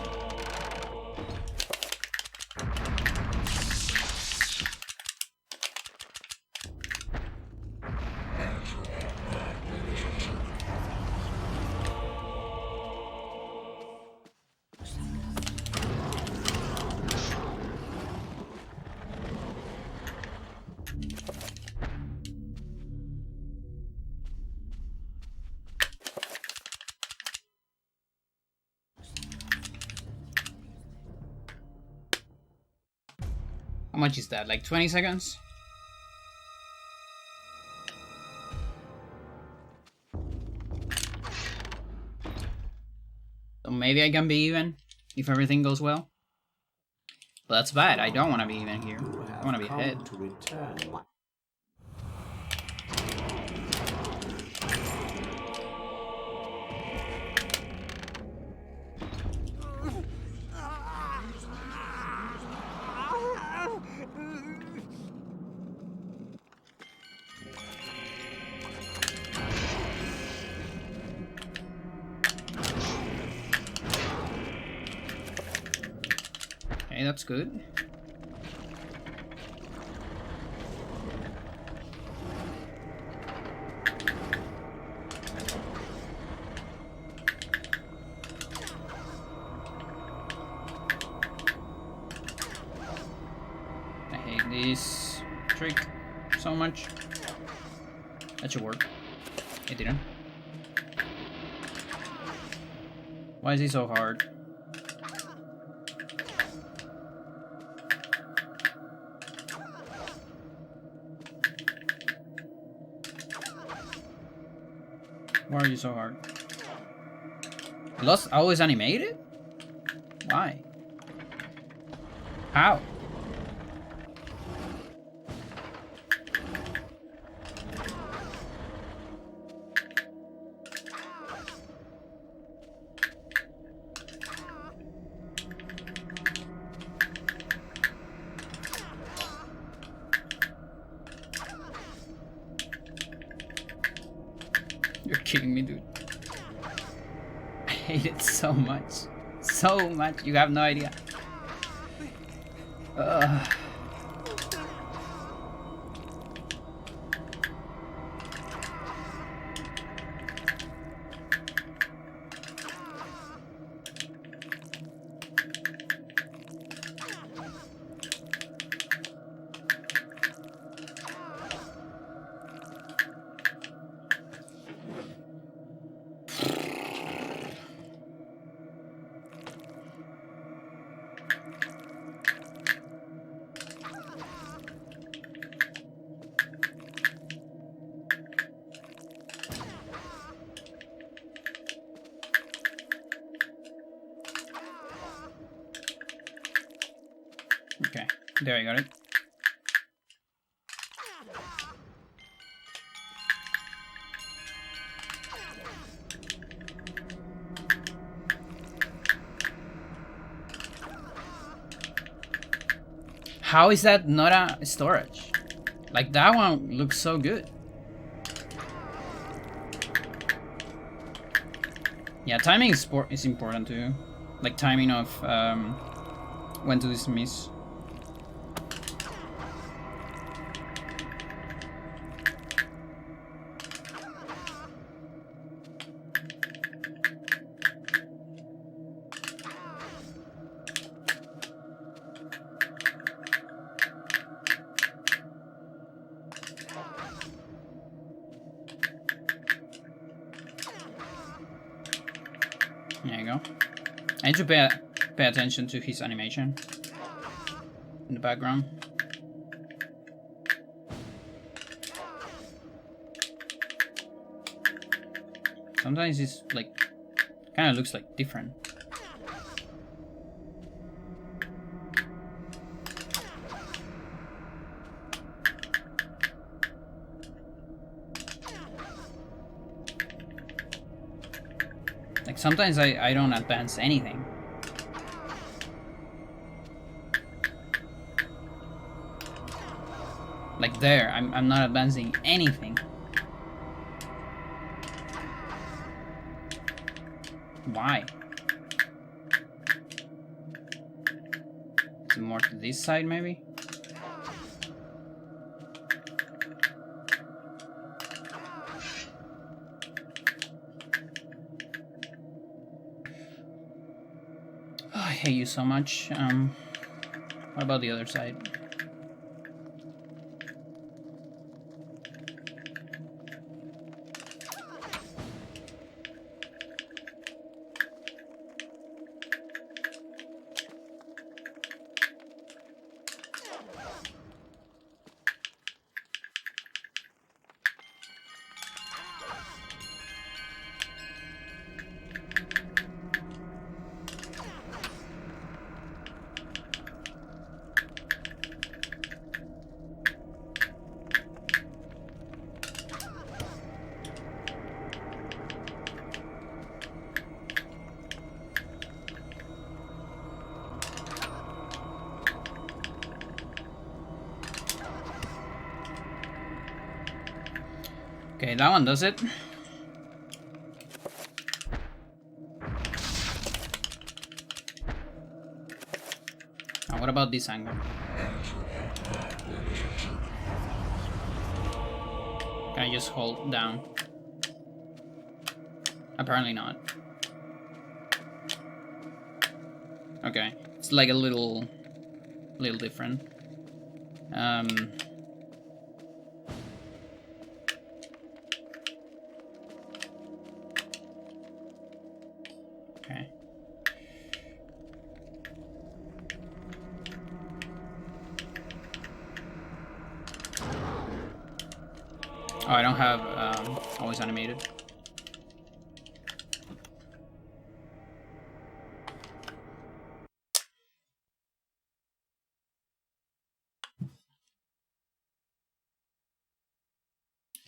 How much is that? Like 20 seconds? So maybe I can be even if everything goes well. But that's bad. I don't want to be even here. I want to be ahead. Okay, that's good. I hate this trick so much. That should work. It didn't. Why is he so hard? Why are you so hard? Lost always animated? Why? How? You're kidding me, dude. I hate it so much. So much. You have no idea. Ugh. Okay, there I got it. How is that not a storage? Like, that one looks so good. Yeah, timing is important too. Like, timing of when to dismiss. There you go. I need to pay attention to his animation in the background. Sometimes it's like kind of looks like different. Like, sometimes I don't advance anything. Like there, I'm not advancing anything. Why? Is it more to this side, maybe? Oh, I hate you so much. What about the other side? Okay, that one does it. That about this angle? Can I just hold down? Apparently not. Okay, it's like a little different. Okay. Oh, I don't have always animated.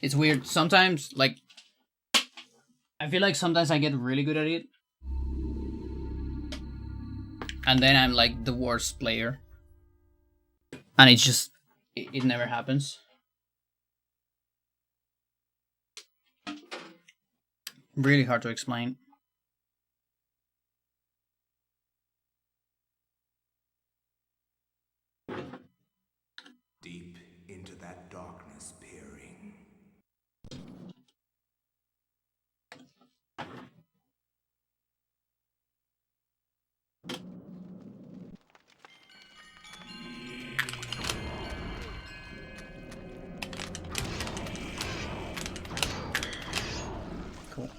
It's weird. Sometimes, like, I feel like sometimes I get really good at it. And then I'm like the worst player. And it's just, it never happens. Really hard to explain. Deep into that darkness peering. Cool.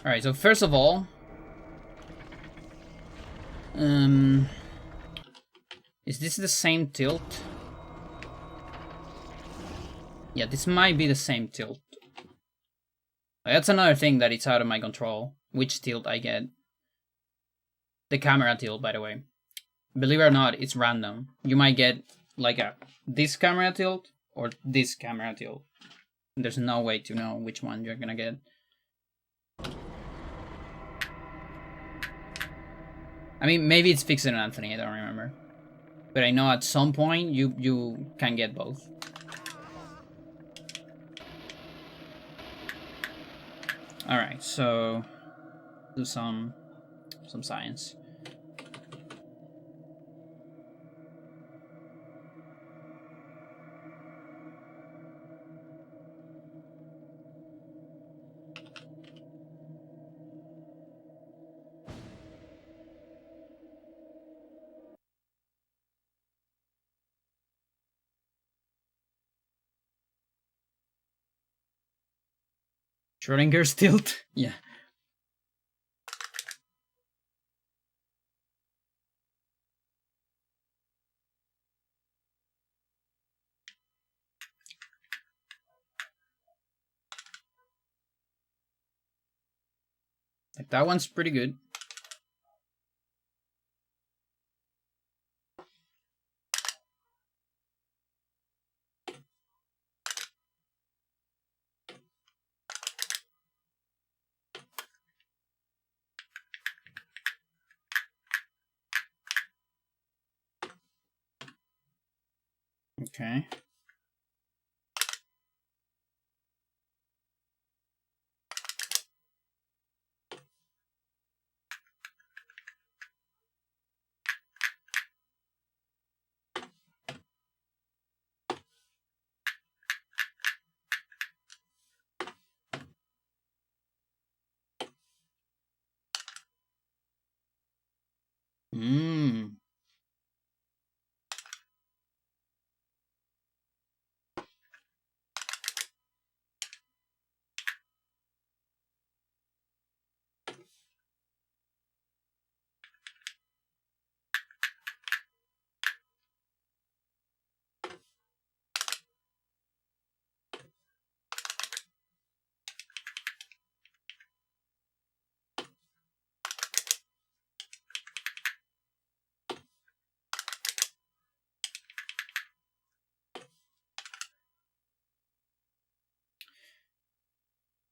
Alright, so first of all, is this the same tilt? Yeah, this might be the same tilt. That's another thing that it's out of my control, which tilt I get. The camera tilt, by the way. Believe it or not, it's random. You might get like this camera tilt or this camera tilt. There's no way to know which one you're gonna get. I mean, maybe it's fixed in Anthony, I don't remember. But I know at some point you can get both. Alright, so do some science. Schrodinger's tilt? Yeah. Like, that one's pretty good. Okay. Mmm.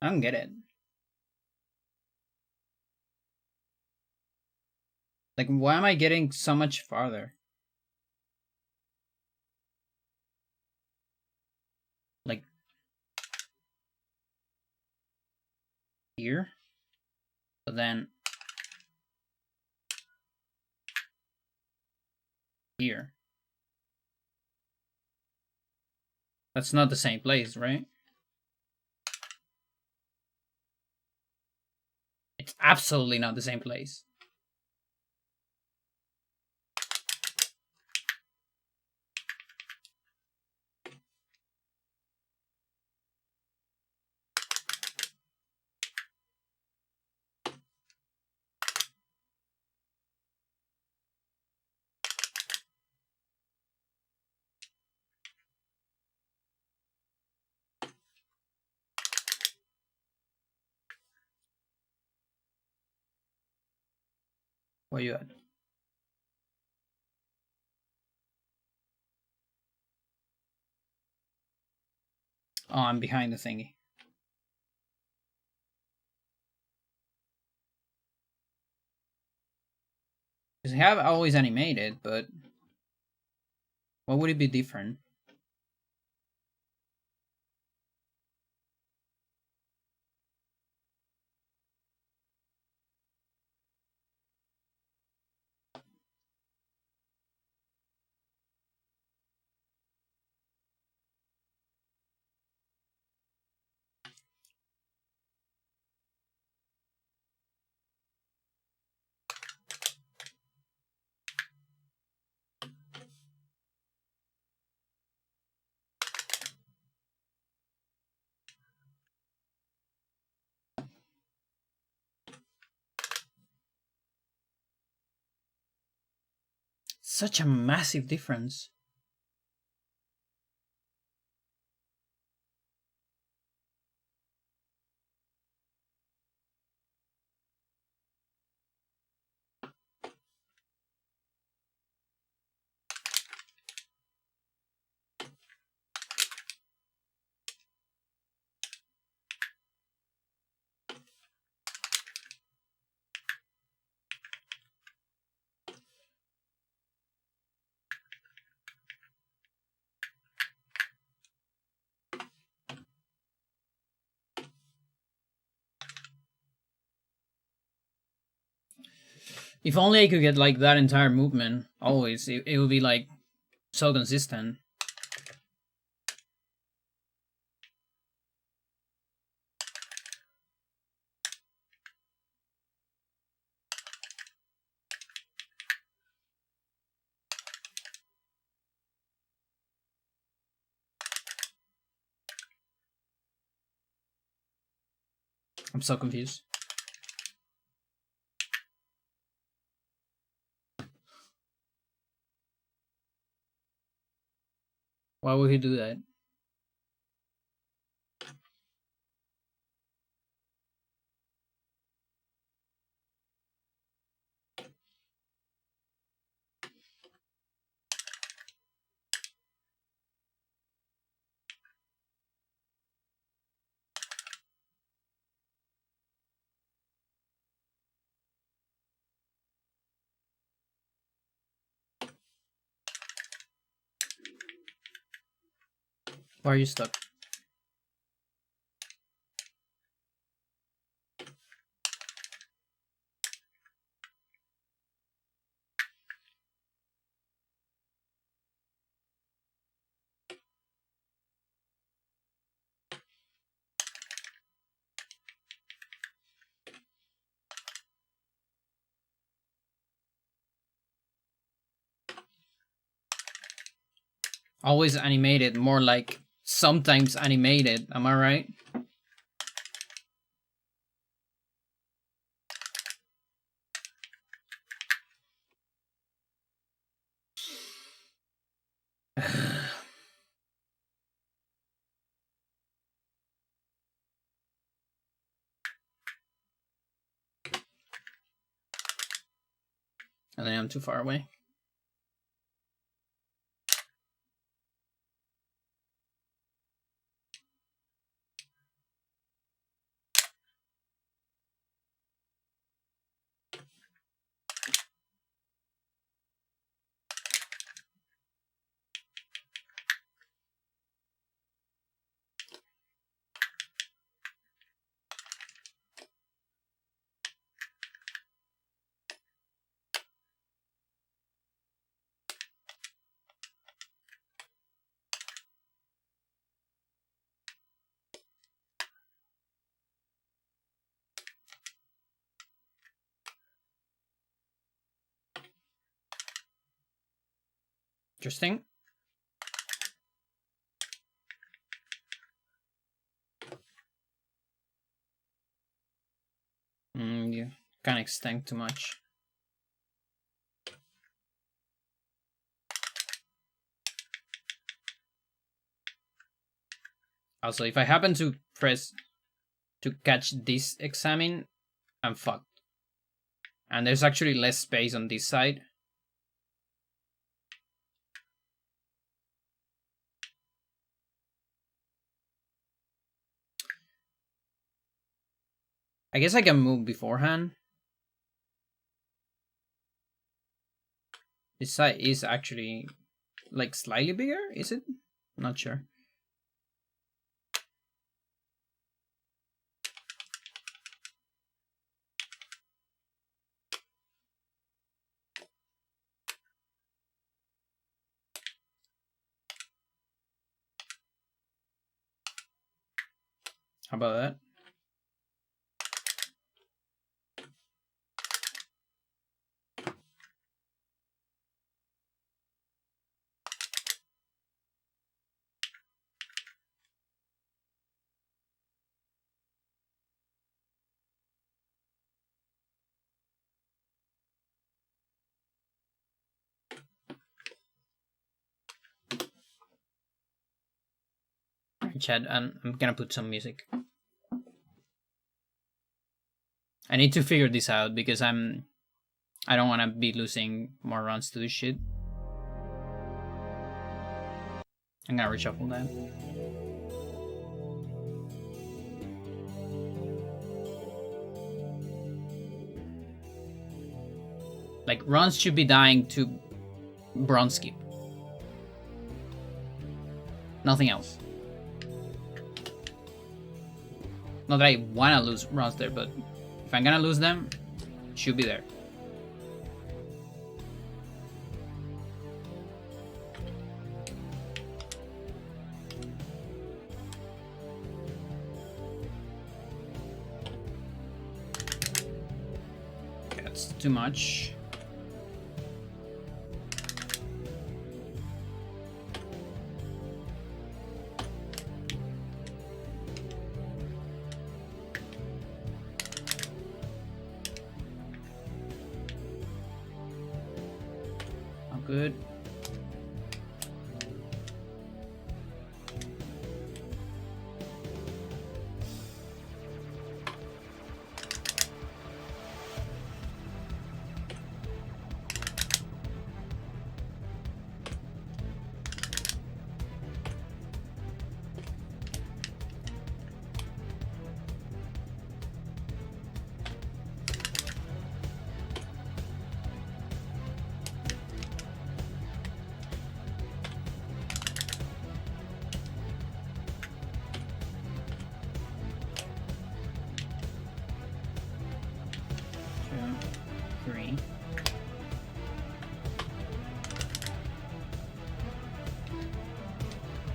I don't get it. Like, why am I getting so much farther? Like, here. But then here. That's not the same place, right? It's absolutely not the same place. Where you at? Oh, I'm behind the thingy. Because I have always animated, but what would it be different? Such a massive difference. If only I could get like that entire movement, always, it would be like so consistent. I'm so confused. Why would he do that? Why are you stuck? Always animated, more like sometimes animated, am I right? And then I'm too far away. Interesting. You can't extend too much. Also, if I happen to press to catch this examine, I'm fucked. And there's actually less space on this side. I guess I can move beforehand. This side is actually like slightly bigger, is it? Not sure. How about that? Chat, and I'm gonna put some music. I need to figure this out because I don't want to be losing more runs to this shit. I'm gonna reshuffle that. Like, runs should be dying to bronze skip. Nothing else. Not that I wanna lose runs there, but if I'm gonna lose them, it should be there. Okay, that's too much. Good.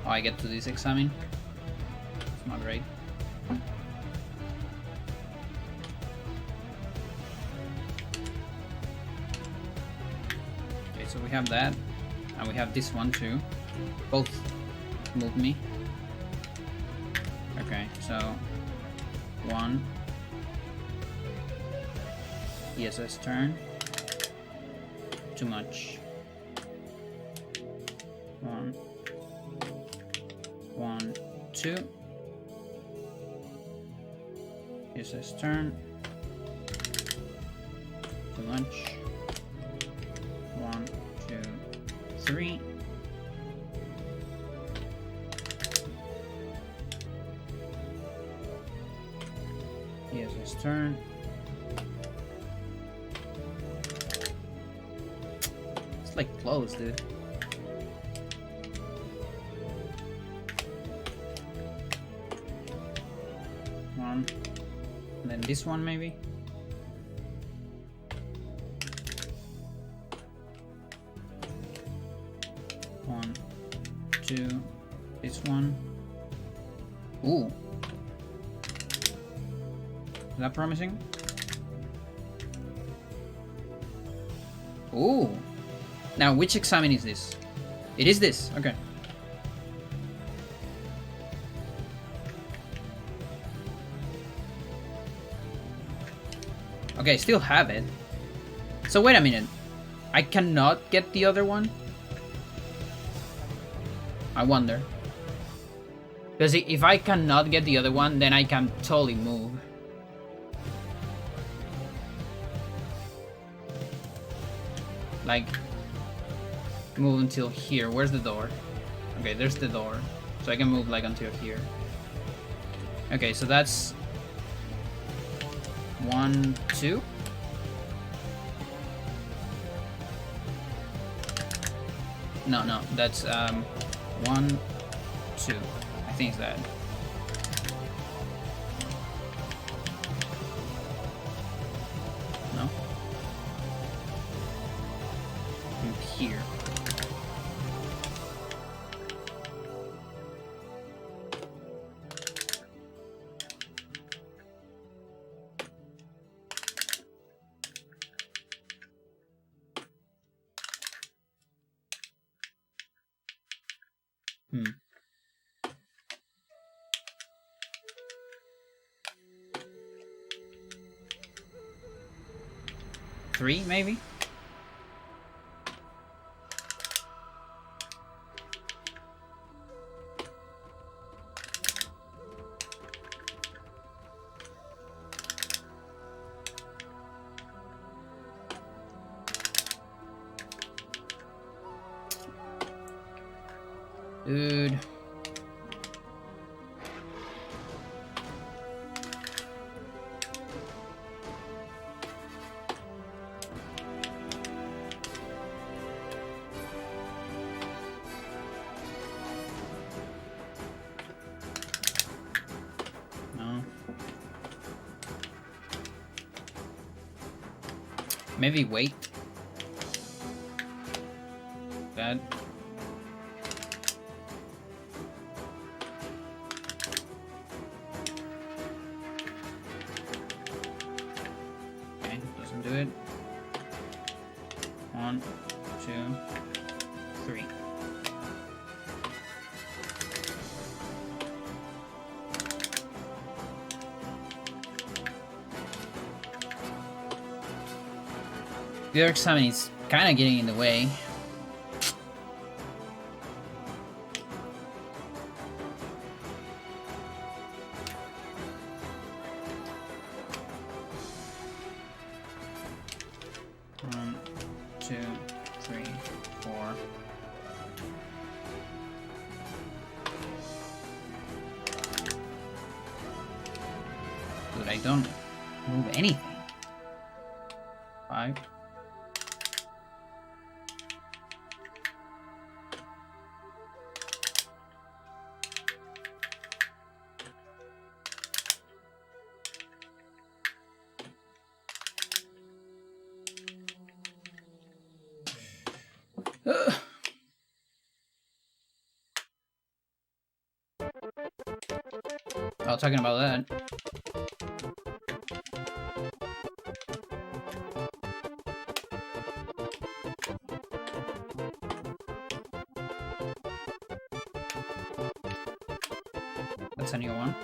Oh, I get to this examine. It's not great. Okay, so we have that, and we have this one too. Both move me. Okay, so one ESS turn. Too much. One, two. ESS turn. Too much. 1, 2, 3. ESS turn. It's like close, dude. One. And then this one maybe. One, two, this one. Ooh. Is that promising? Ooh. Now, which examine is this? It is this. Okay. Okay, I still have it. So wait a minute. I cannot get the other one? I wonder. Because if I cannot get the other one, then I can totally move. Like, move until here. Where's the door? Okay, there's the door. So I can move like until here. Okay, so that's 1, 2. No, that's 1, 2. I think it's that. No? From here. Hmm. Three, maybe? Dude. No. Maybe wait. That. Okay, doesn't do it. 1, 2, 3. The other summon is kind of getting in the way. One, 2, 3, 4. Dude, I don't move anything. 5. Oh, talking about that. That's a new one.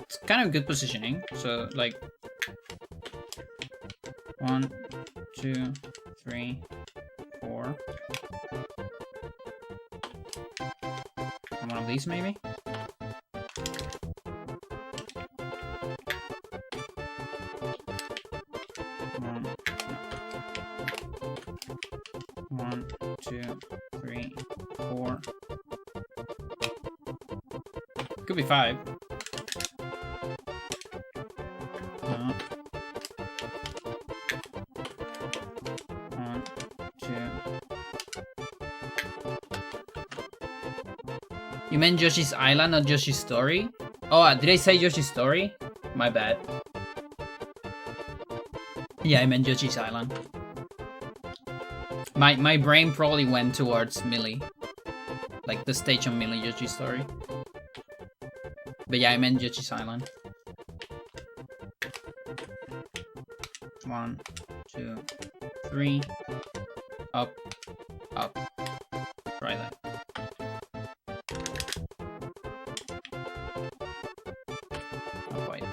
It's kind of good positioning. So like 1, 2, 3, 4. And one of these maybe. One, 2, 3, 4. Could be 5. No. 1, 2. You meant Yoshi's Island, not Yoshi's Story? Oh, did I say Yoshi's Story? My bad. Yeah, I meant Yoshi's Island. My brain probably went towards Millie. Like the stage on Millie Yoshi Story. But yeah, I meant Yoshi's Island. 1, 2, 3. Up. Up. Try that. Not quite.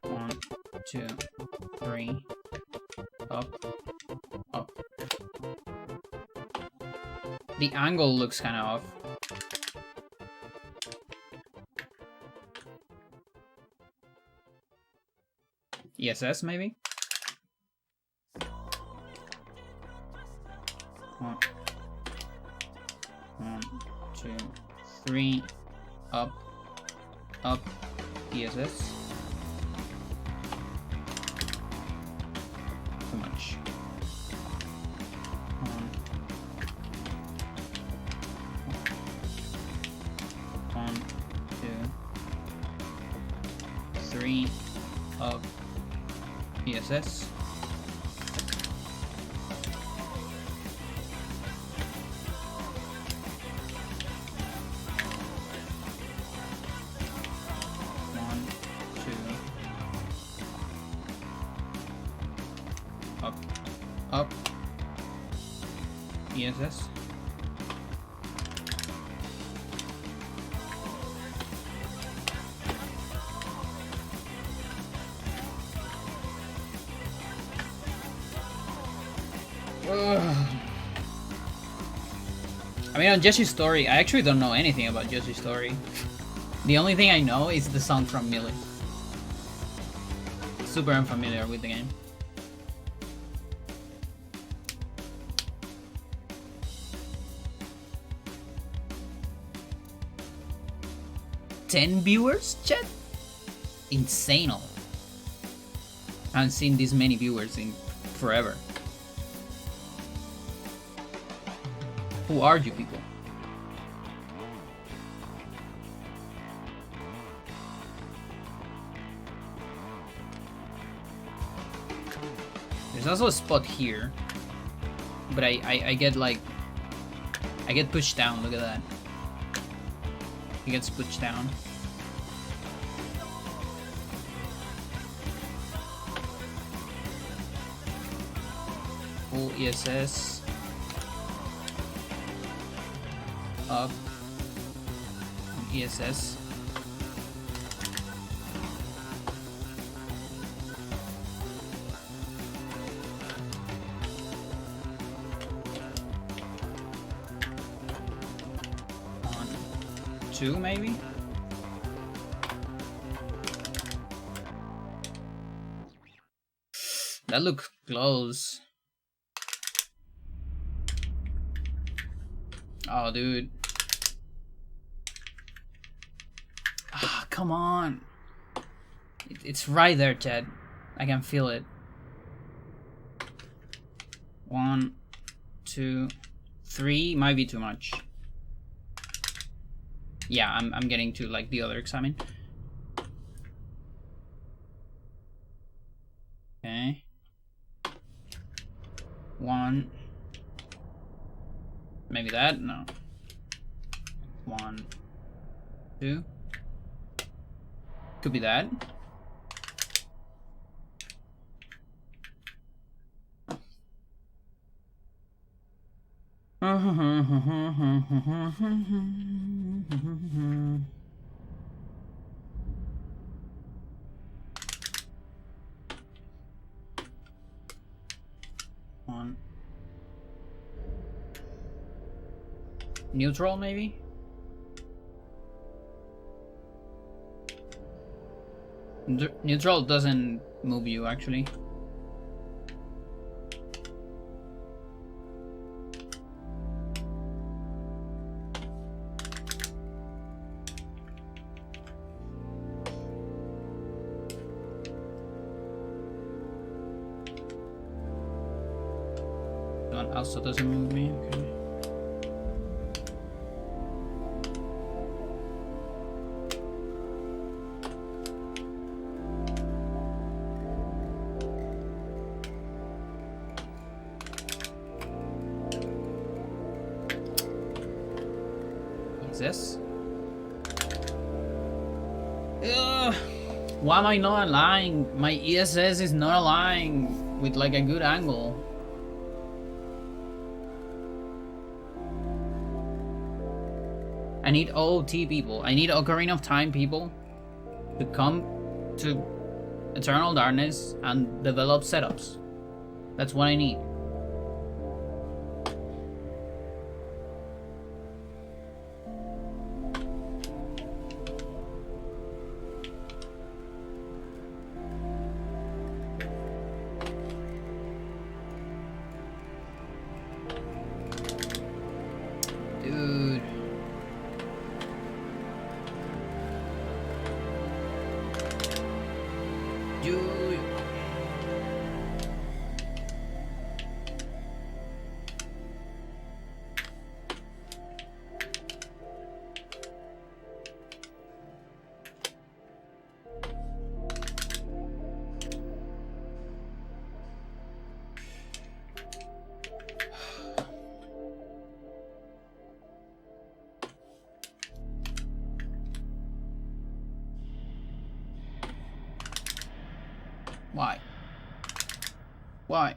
One, 2, 3. Up. Up. The angle looks kind of off. ESS maybe? 1, 2, 3. Up. Up. ESS. Too much. 1, 2, 3. Up. ESS. One, 2. Up. Up. ESS. I mean, on Yoshi's Story, I actually don't know anything about Yoshi's Story. The only thing I know is the song from Millie. Super unfamiliar with the game. $10 viewers, chat? Insane. I haven't seen this many viewers in forever. Who are you people? There's also a spot here, but I get like, I get pushed down. Look at that. He gets pushed down. Full ESS. Up. ESS. On 2 maybe? That looks close. Oh, dude. Ah, come on. It's right there, Ted. I can feel it. 1, 2, 3 might be too much. Yeah, I'm getting to like the other examine. Okay. 1. Maybe that? No. 1, 2. Could be that. One. Neutral, maybe? Neutral doesn't move you, actually. That one also doesn't move me, okay. Is this? Ugh. Why am I not aligning? My ESS is not aligning with like a good angle. I need OOT people. I need Ocarina of Time people to come to Eternal Darkness and develop setups. That's what I need. Dude. Dude. Why? Why?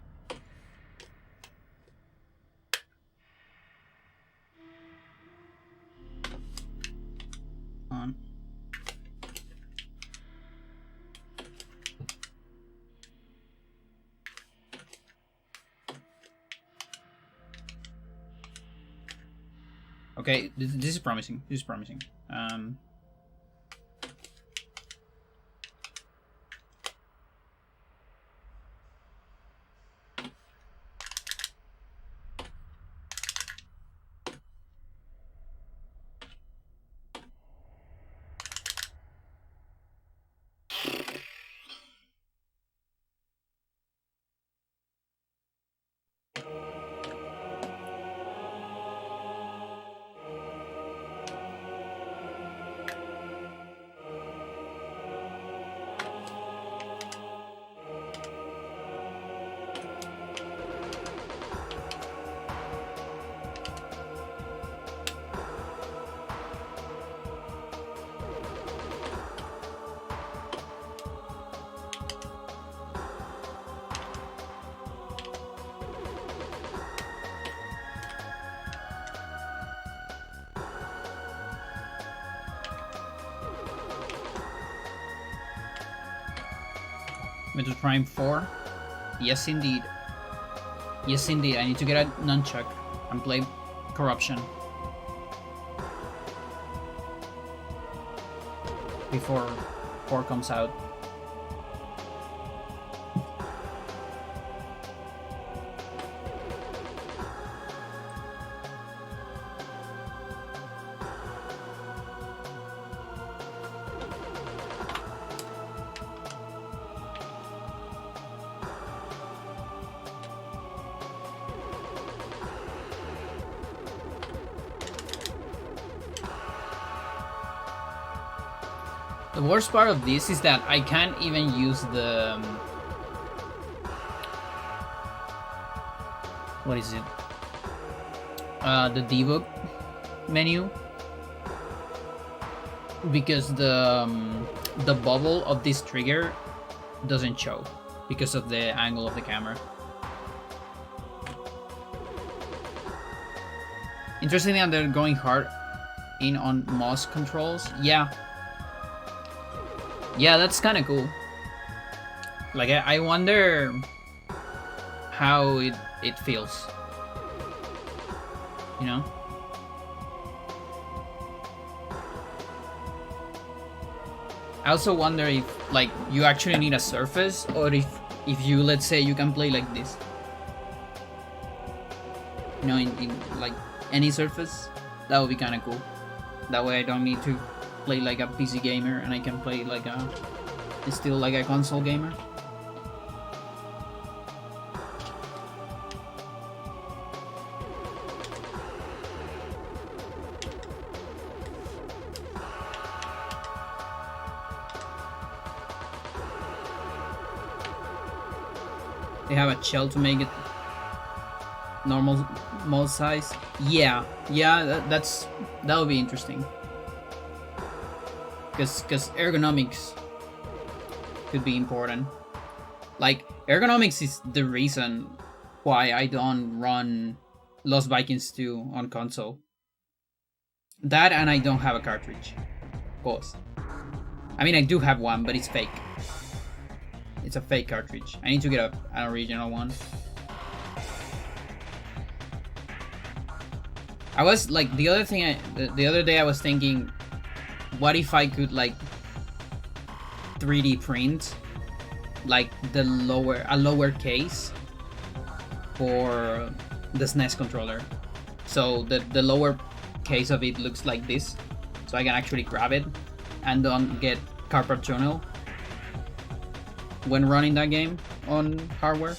On. Okay, this is promising. This is promising. Metroid Prime 4? Yes, indeed. Yes, indeed. I need to get a nunchuck and play Corruption before 4 comes out. The worst part of this is that I can't even use the... what is it? The debug menu. Because the bubble of this trigger doesn't show. Because of the angle of the camera. Interestingly, they're going hard in on mouse controls. Yeah. Yeah, that's kind of cool. Like, I wonder how it feels. You know? I also wonder if, like, you actually need a surface, or if you, let's say, you can play like this. You know, in like, any surface. That would be kind of cool. That way I don't need to play like a PC gamer, and I can play like still like a console gamer. They have a shell to make it normal mold size. Yeah, that would be interesting. Because ergonomics could be important. Like, ergonomics is the reason why I don't run Lost Vikings 2 on console. That, and I don't have a cartridge. Both. I mean, I do have one, but it's fake. It's a fake cartridge. I need to get an original one. I was like, the other day I was thinking, what if I could like 3D print like a lower case for the SNES controller, so the lower case of it looks like this, so I can actually grab it and don't get carpal tunnel when running that game on hardware.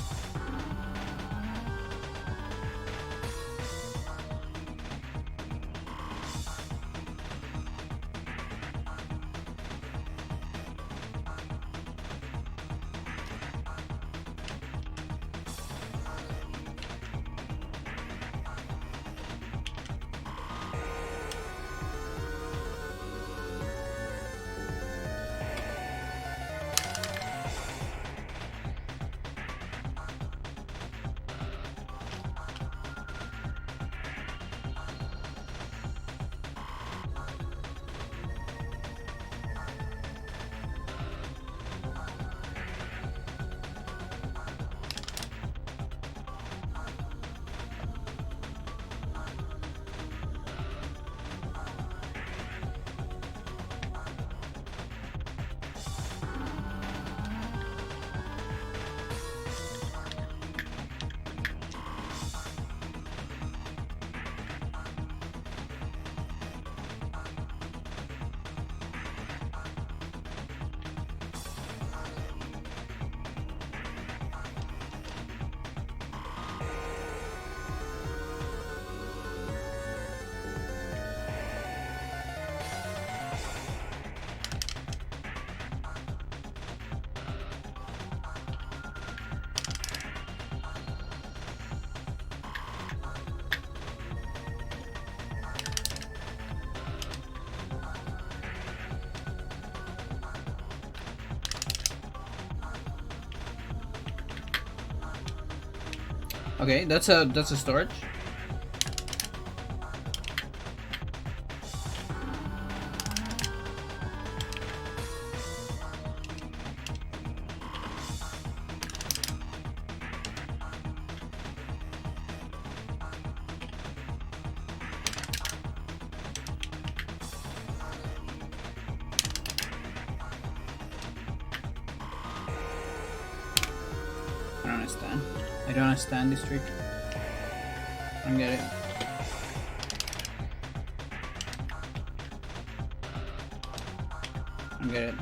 Okay, that's a storage. I don't understand this trick. I don't get it. I don't get it.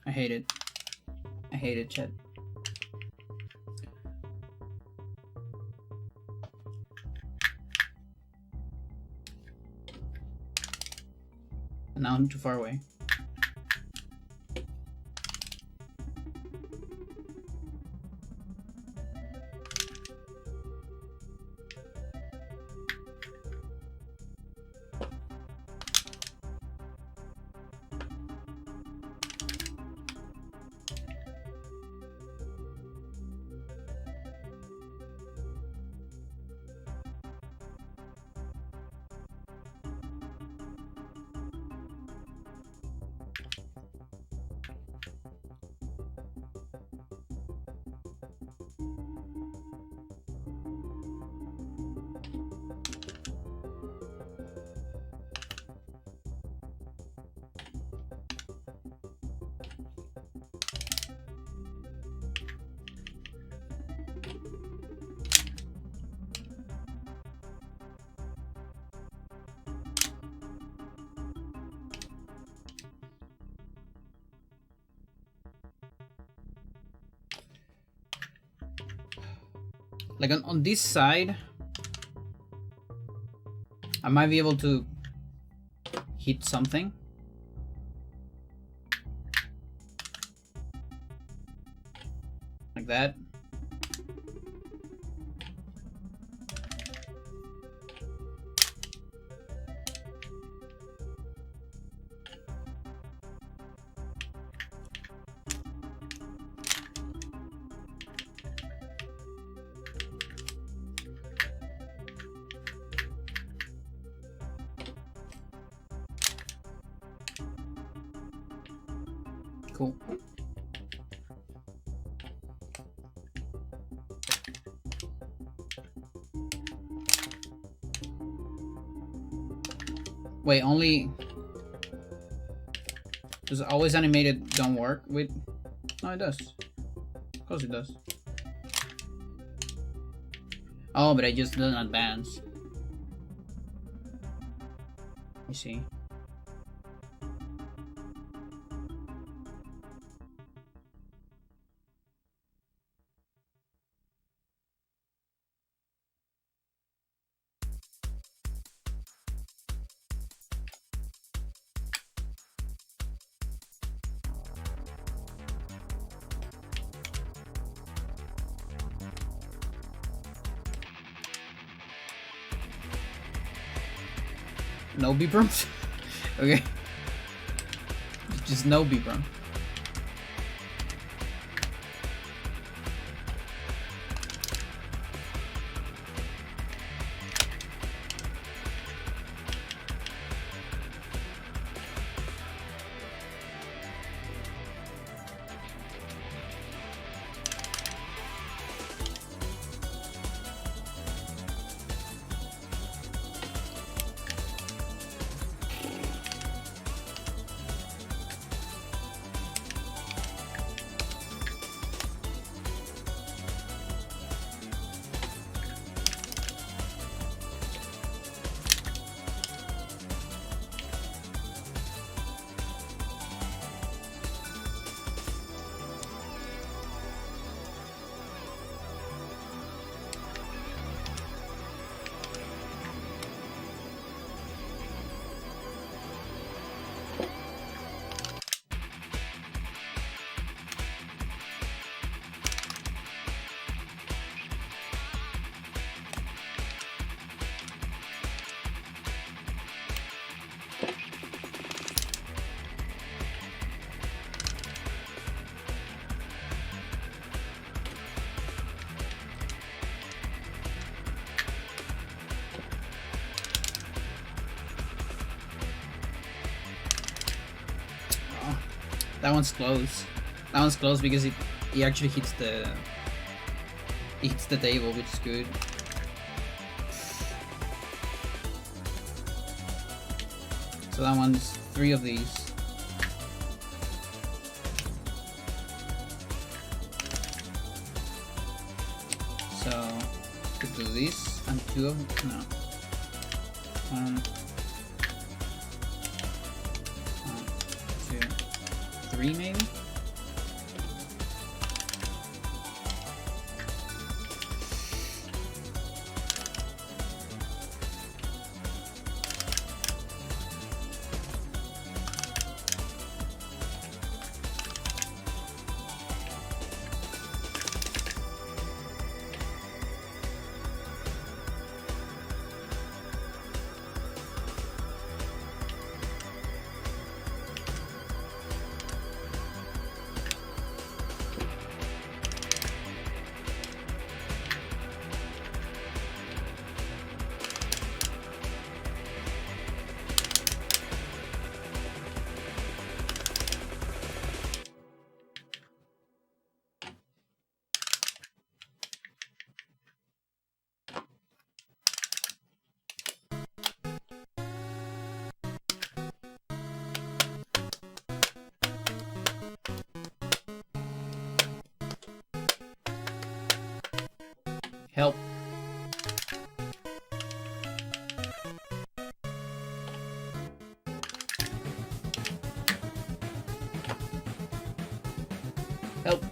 I hate it. I hate it, chat. And now I'm too far away. Like on this side, I might be able to hit something. Like that. Cool. Wait, only... Does always animated don't work with... No, it does. Of course it does. Oh, but I just didn't advance. You see. No beeprums? Okay. Just no beeprum. That one's close. That one's close because he actually hits the table, which is good. So that one's 3 of these. So could do this and 2 of them. No. 1, 2, 3 maybe? Help. Help.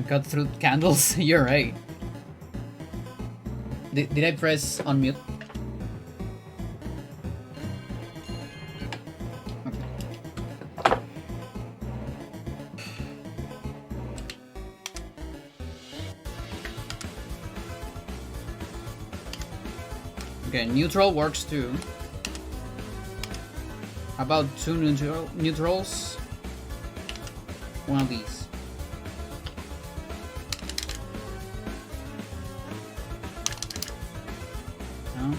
And cut through candles. You're right. Did I press unmute? Okay, neutral works too. How about two neutrals? One of these. No.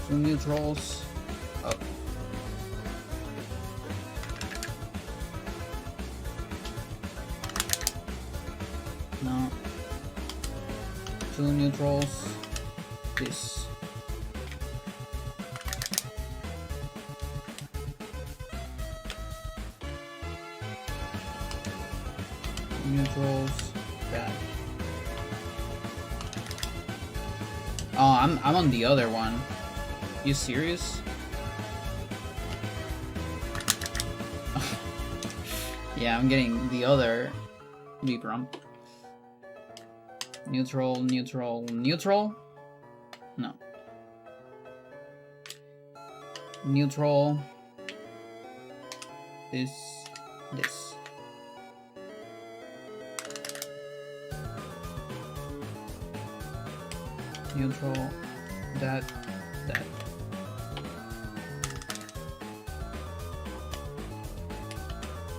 Two neutrals. Up. No. Two neutrals. This. Neutrals. That. Oh, I'm on the other one. You serious? Yeah, I'm getting the other Vibram. Neutral, neutral, neutral? No. Neutral. This. Neutral. That.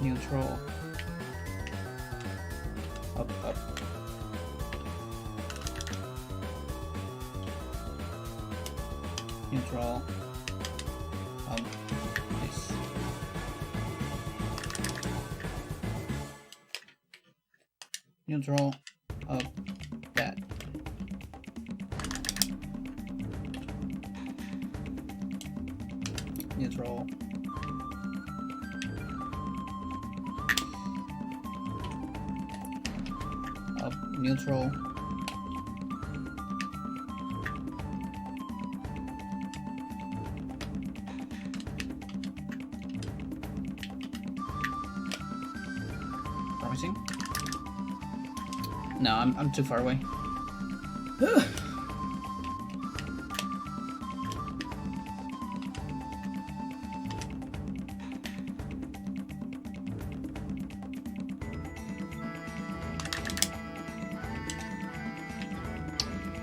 Neutral. Up. Neutral. This. Neutral. Up. That. Neutral. Up. Neutral. Promising? No, I'm too far away.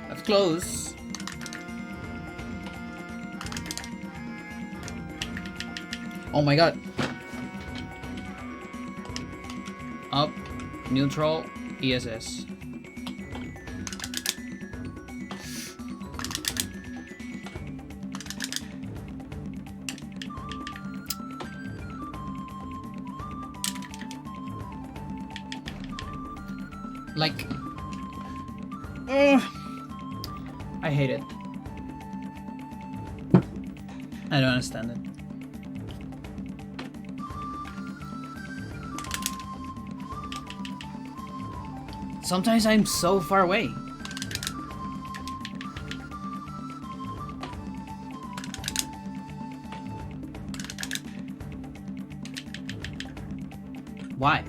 That's close. Oh my god. Up, neutral, ESS. Like, I hate it. I don't understand it. Sometimes I'm so far away. Why?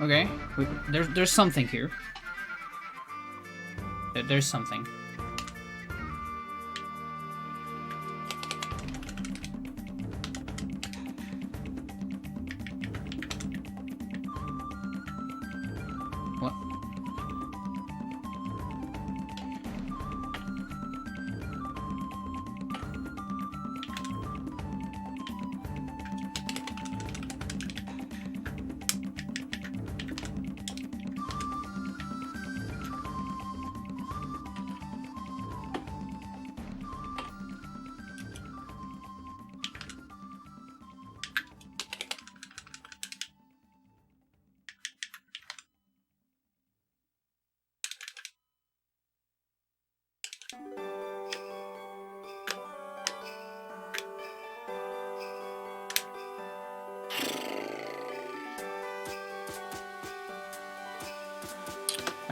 Okay. There's something here. There's something. What?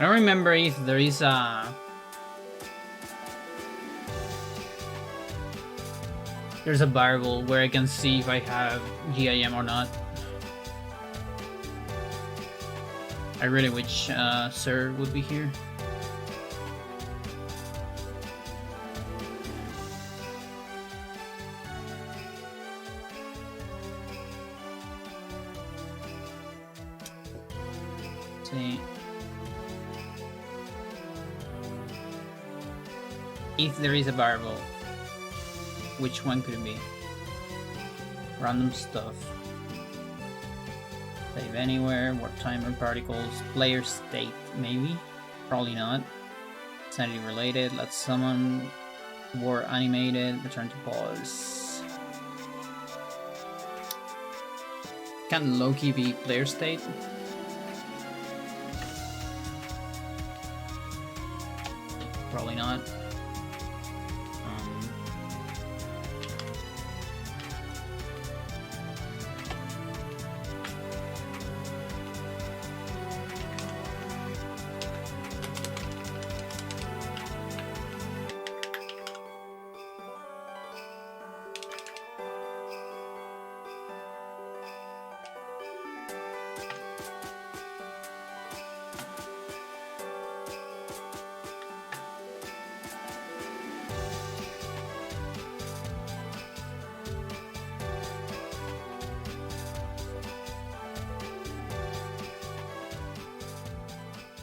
don't remember if there is a... There's a variable where I can see if I have GIM or not. I really wish Sir would be here. See. If there is a variable, which one could it be? Random stuff. Save anywhere, warp timer, particles, player state, maybe? Probably not. Sanity related, let's summon, war animated, return to pause. Can Loki be player state? Probably not.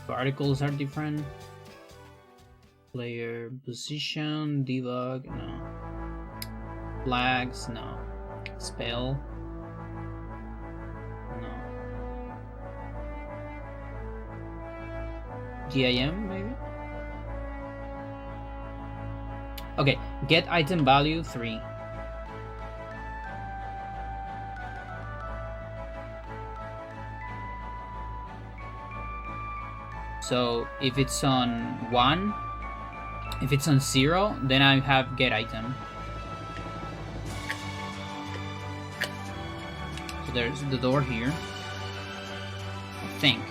Particles are different. Player position, debug, no. Flags, no. Spell, no. GIM, maybe? Okay, get item value 3. So if it's on 1, if it's on 0, then I have get item. So there's the door here, I think.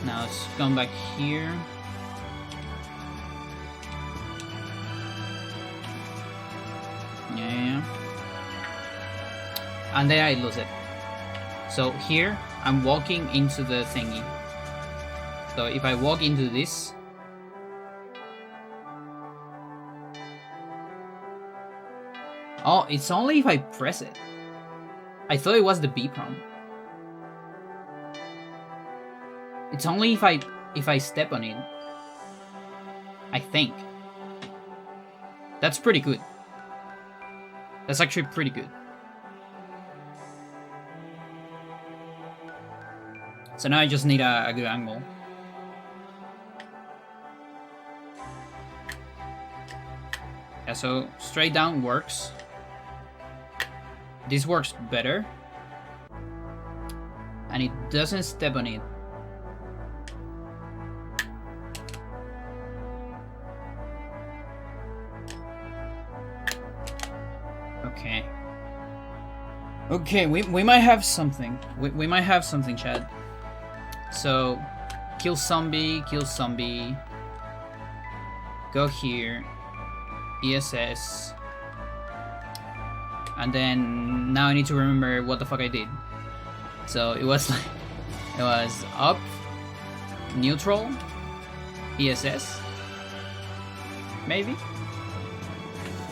Now let's come back here. Yeah. And then I lose it. So here, I'm walking into the thingy. So if I walk into this, oh, it's only if I press it. I thought it was the B prompt. It's only if I step on it. I think. That's pretty good. That's actually pretty good. So now I just need a good angle. Yeah, so straight down works. This works better. And it doesn't step on it. Okay. Okay, we might have something. We might have something, Chad. So, kill zombie, go here, ESS, and then now I need to remember what the fuck I did. So it was like, it was up, neutral, ESS, maybe?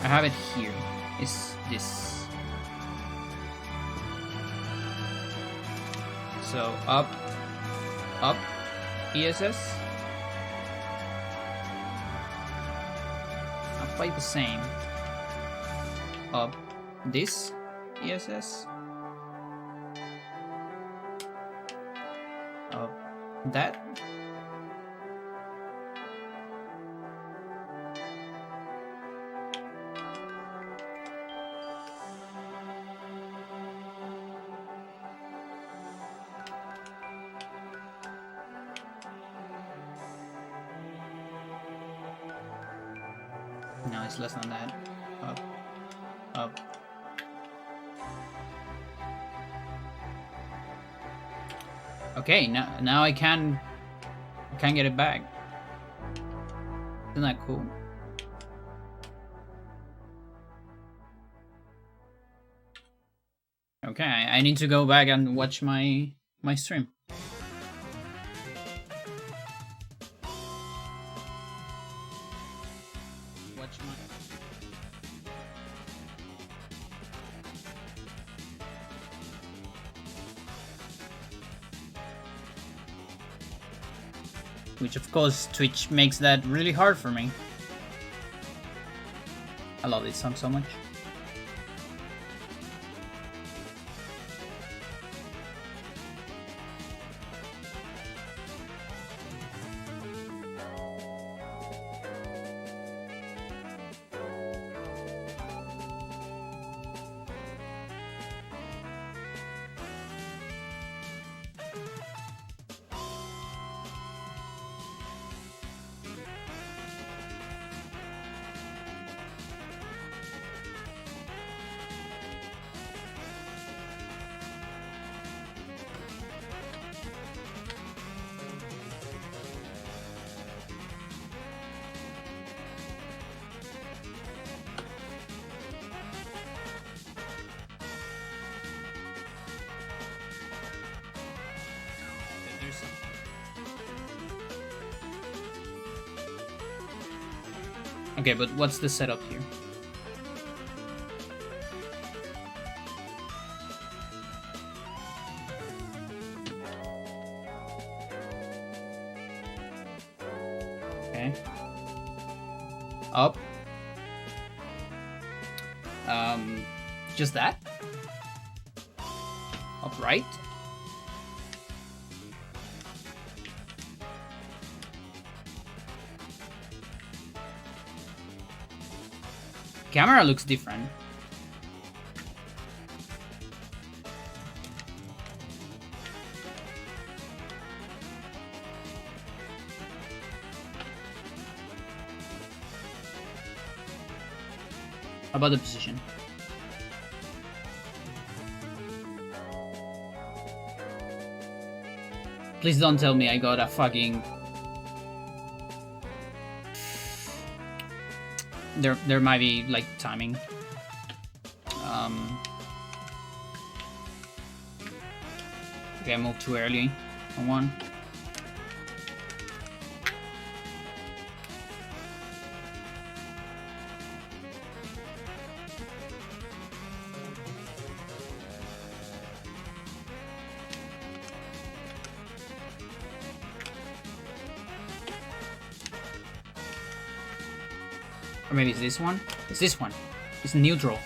I have it here, it's this. So up, ESS. Apply the same. Up, this, ESS. Up, that. No, it's less than that. Up. Okay, now I can I can't get it back. Isn't that cool? Okay, I need to go back and watch my stream. Watch my... Which of course Twitch makes that really hard for me. I love this song so much. Okay, but what's the setup here? Okay. Up. Just that? Upright? Camera looks different. How about the position? Please don't tell me I got a fucking... There might be like timing. Okay, I moved too early on one. Or maybe it's this one? It's this one. It's neutral.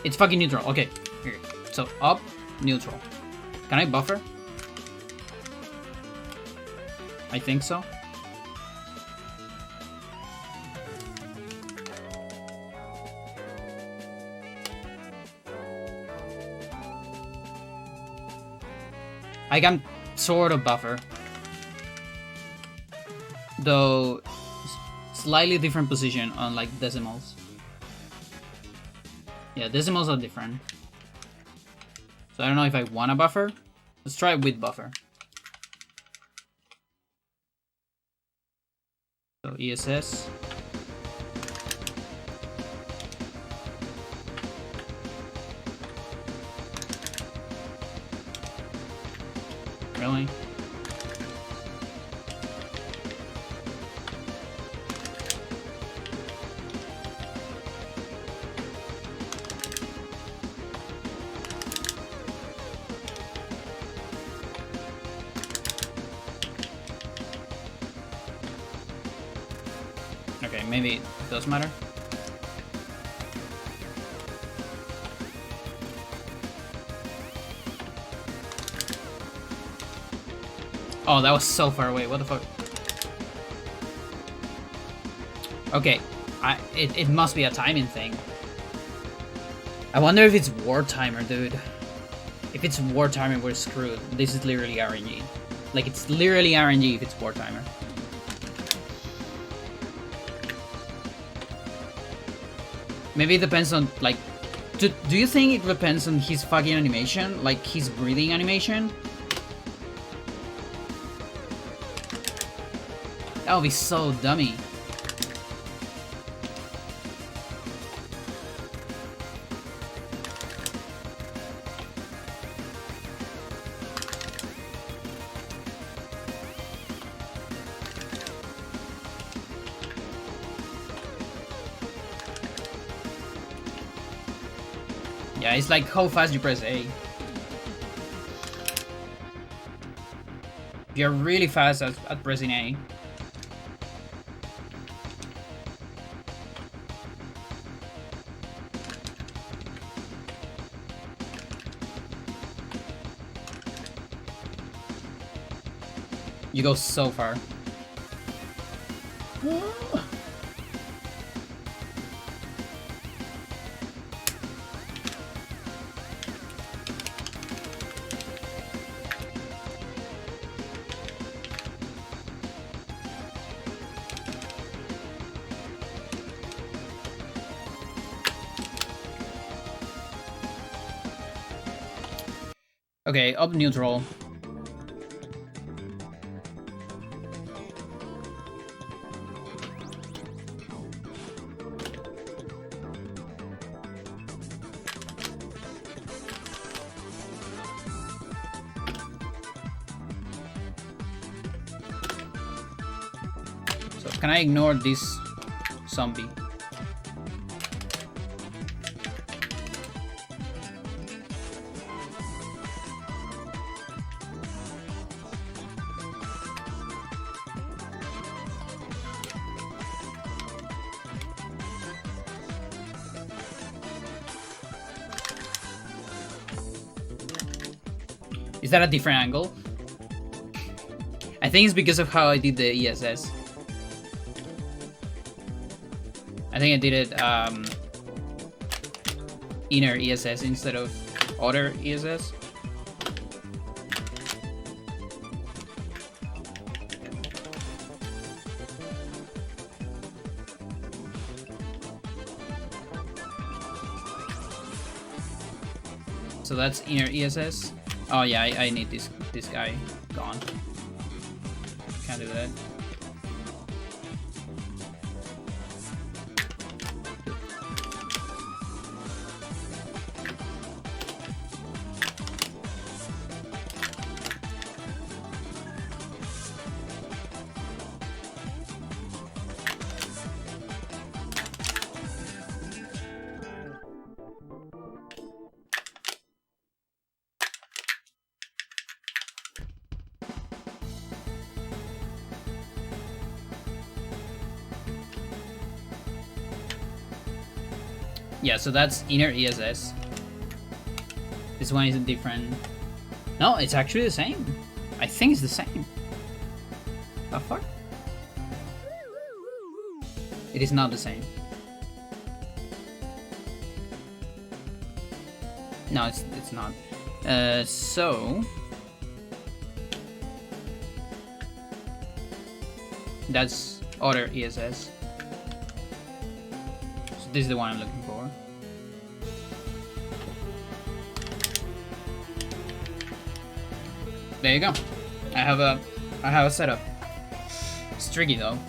It's fucking neutral. Okay, here. So up, neutral. Can I buffer? I think so. I can sort of buffer. Though slightly different position on like decimals. Yeah, decimals are different. So I don't know if I want a buffer. Let's try it with buffer. So ESS. Really? Okay, maybe it does matter. Oh, that was so far away. What the fuck? Okay, it must be a timing thing. I wonder if it's war timer, dude. If it's war timer, we're screwed. This is literally RNG. Like, it's literally RNG if it's war timer. Maybe it depends on, like... Do you think it depends on his fucking animation? Like, his breathing animation? That would be so dummy. Yeah, it's like how fast you press A. You're really fast at pressing A. You go so far. Okay, up neutral. So can I ignore this zombie? Is that a different angle? I think it's because of how I did the ESS. I think I did it inner ESS instead of outer ESS. So that's inner ESS. Oh yeah, I need this guy gone. Can't do that. Yeah, so that's inner ESS. This one is different. No, it's actually the same. I think it's the same. The fuck? It is not the same. No, it's not. So that's other ESS. So this is the one I'm looking for. There you go. I have a setup. It's tricky though.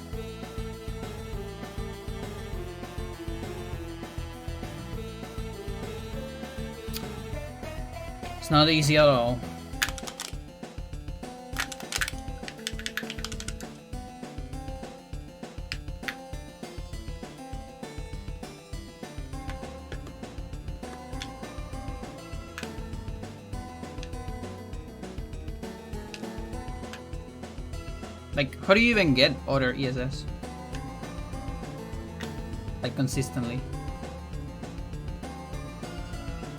It's not easy at all. Like, how do you even get other ESS? Like, consistently?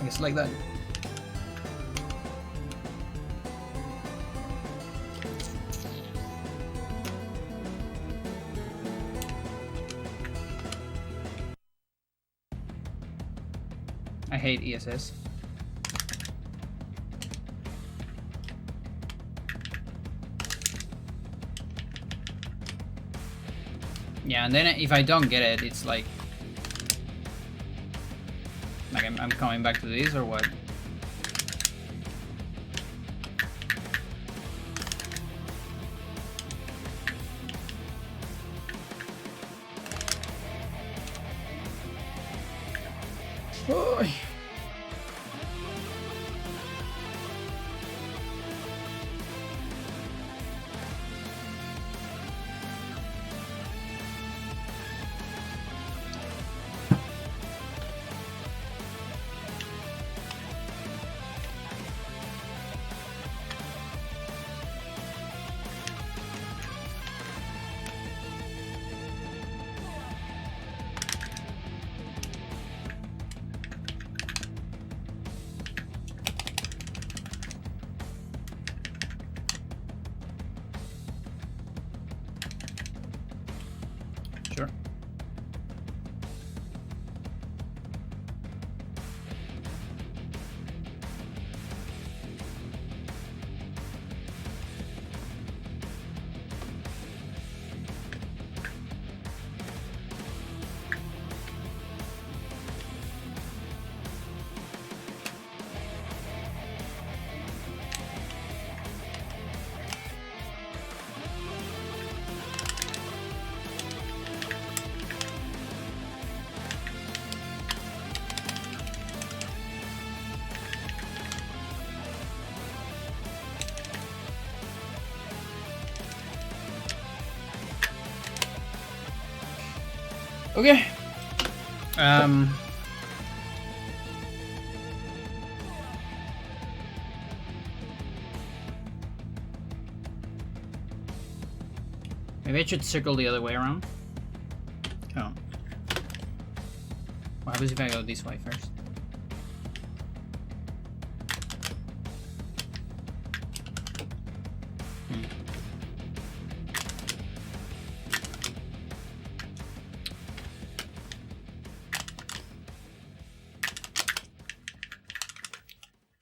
I guess like that. I hate ESS. Yeah, and then if I don't get it, it's like I'm coming back to this or what? Oy. Sure. Okay. Maybe I should circle the other way around. Oh. What happens if I go this way first?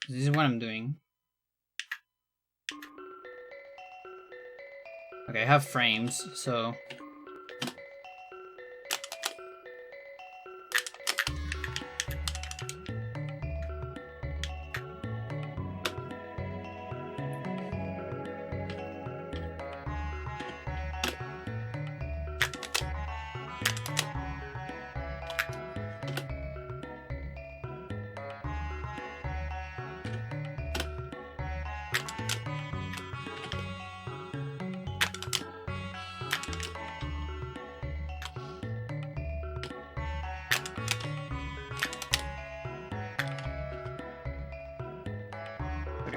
This is what I'm doing. Okay, I have frames, so...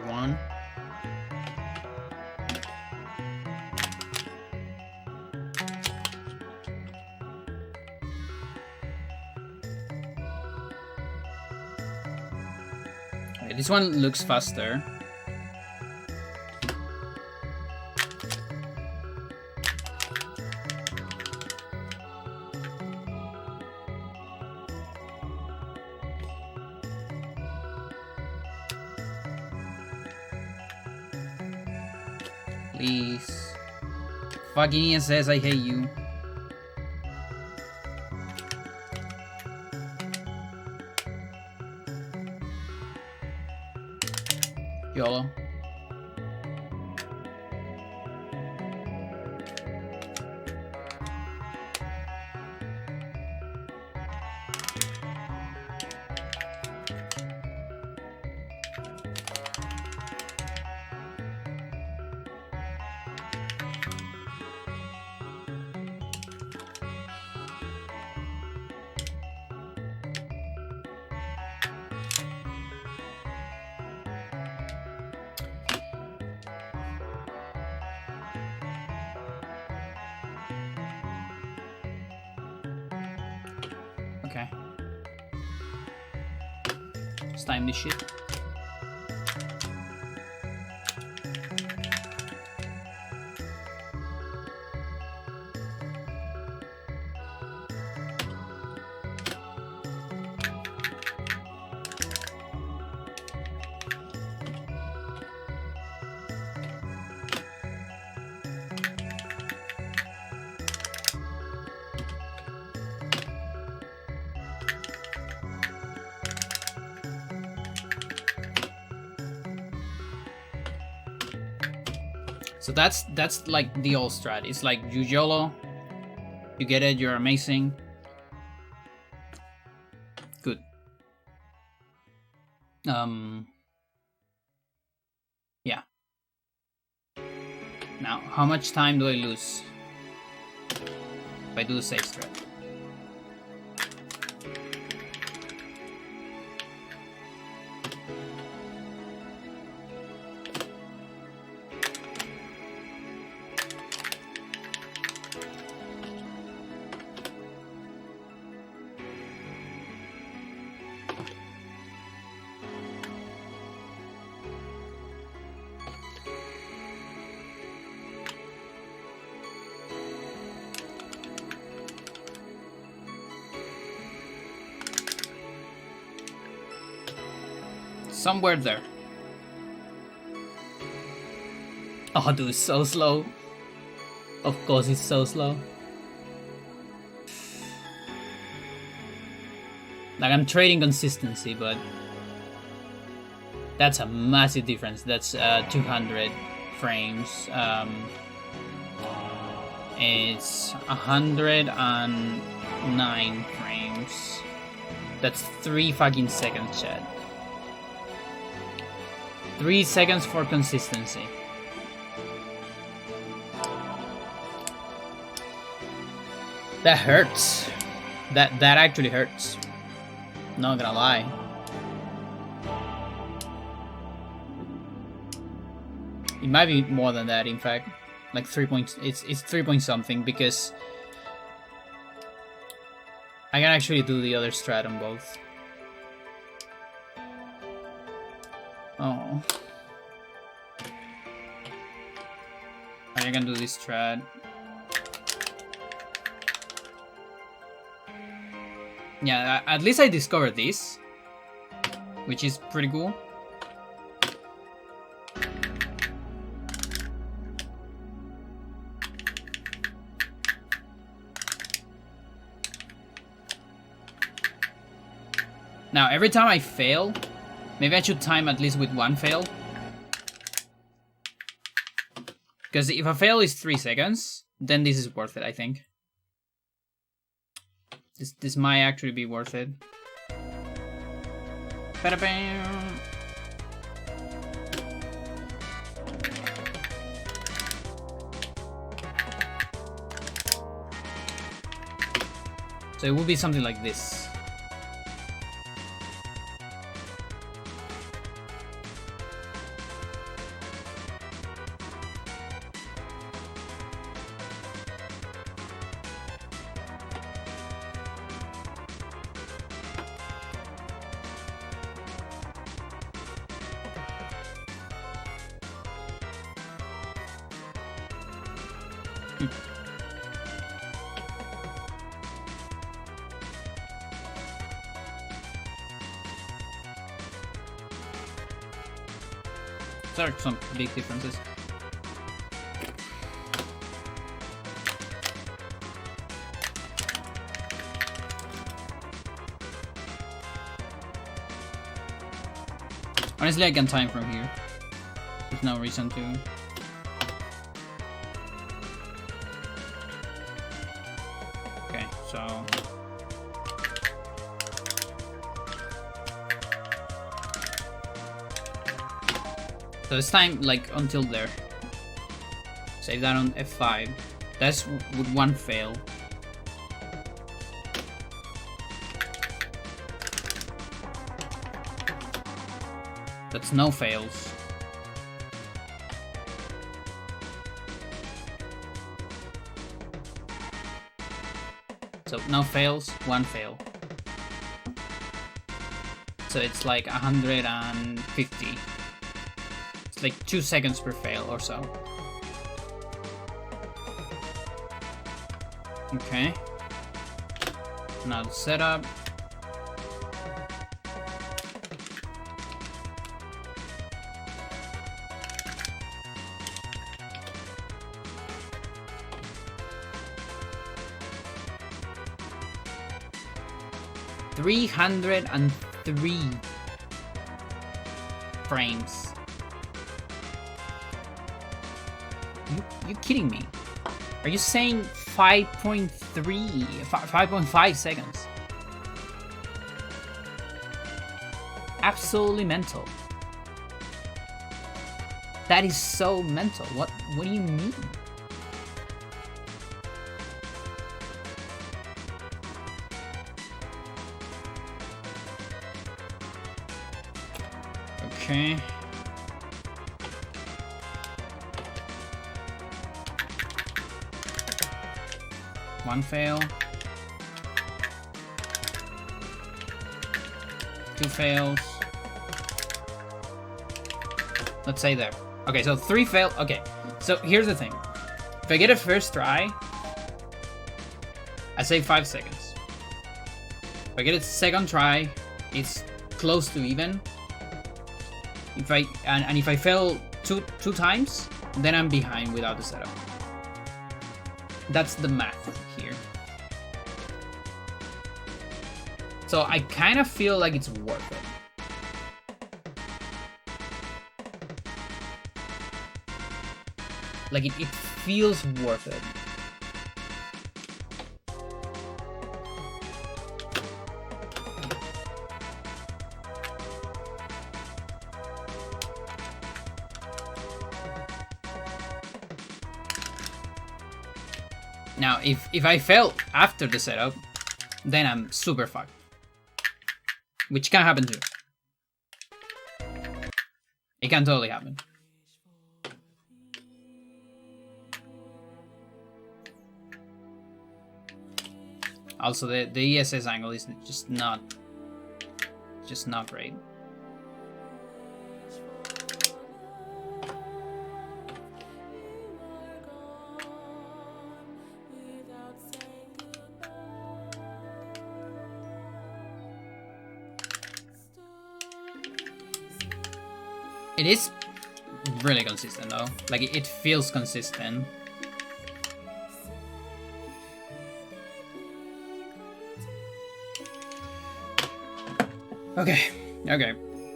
One. Okay, this one looks faster. Please. Fucking ESS, I hate you. YOLO. Okay. Let's time this shit. So that's like the old strat. It's like you YOLO, you get it, you're amazing. Good. Yeah. Now, how much time do I lose if I do the safe strat? Somewhere there. Oh, dude, it's so slow. Of course, it's so slow. Like, I'm trading consistency, but that's a massive difference. That's 200 frames. It's 109 frames. That's 3 fucking seconds, chat. 3 seconds for consistency. That hurts. That actually hurts. Not gonna lie. It might be more than that, in fact. Like 3 points. It's 3 point something, because I can actually do the other strat on both. Oh. I can do this strat. Yeah, at least I discovered this, which is pretty cool. Now, every time I fail, maybe I should time at least with 1 fail. Because if a fail is 3 seconds, then this is worth it, I think. This might actually be worth it. Ba-da-bam. So it will be something like this. There are some big differences. Honestly, I can time from here. There's no reason to. Okay, so. So it's time, like, until there. Save that on F5. That's with 1 fail. That's no fails. So no fails, 1 fail. So it's like 150. It's like 2 seconds per fail or so. Okay. Now the setup. $303 frames. You kidding me? Are you saying 5.3, 5.5 seconds? absolutely mental. That is so mental. What do you mean? Okay. One fail. Two fails. Let's say there. Okay, so 3 fail. Okay, so here's the thing. If I get a first try, I save 5 seconds. If I get a second try, it's close to even. If I and if I fail two times, then I'm behind without the setup. That's the math here. So I kind of feel like it's worth it. Like it feels worth it. Now, if I fail after the setup, then I'm super fucked. Which can happen too. It can totally happen. Also, the ESS angle is just not great. It is really consistent though. Like it feels consistent. Okay,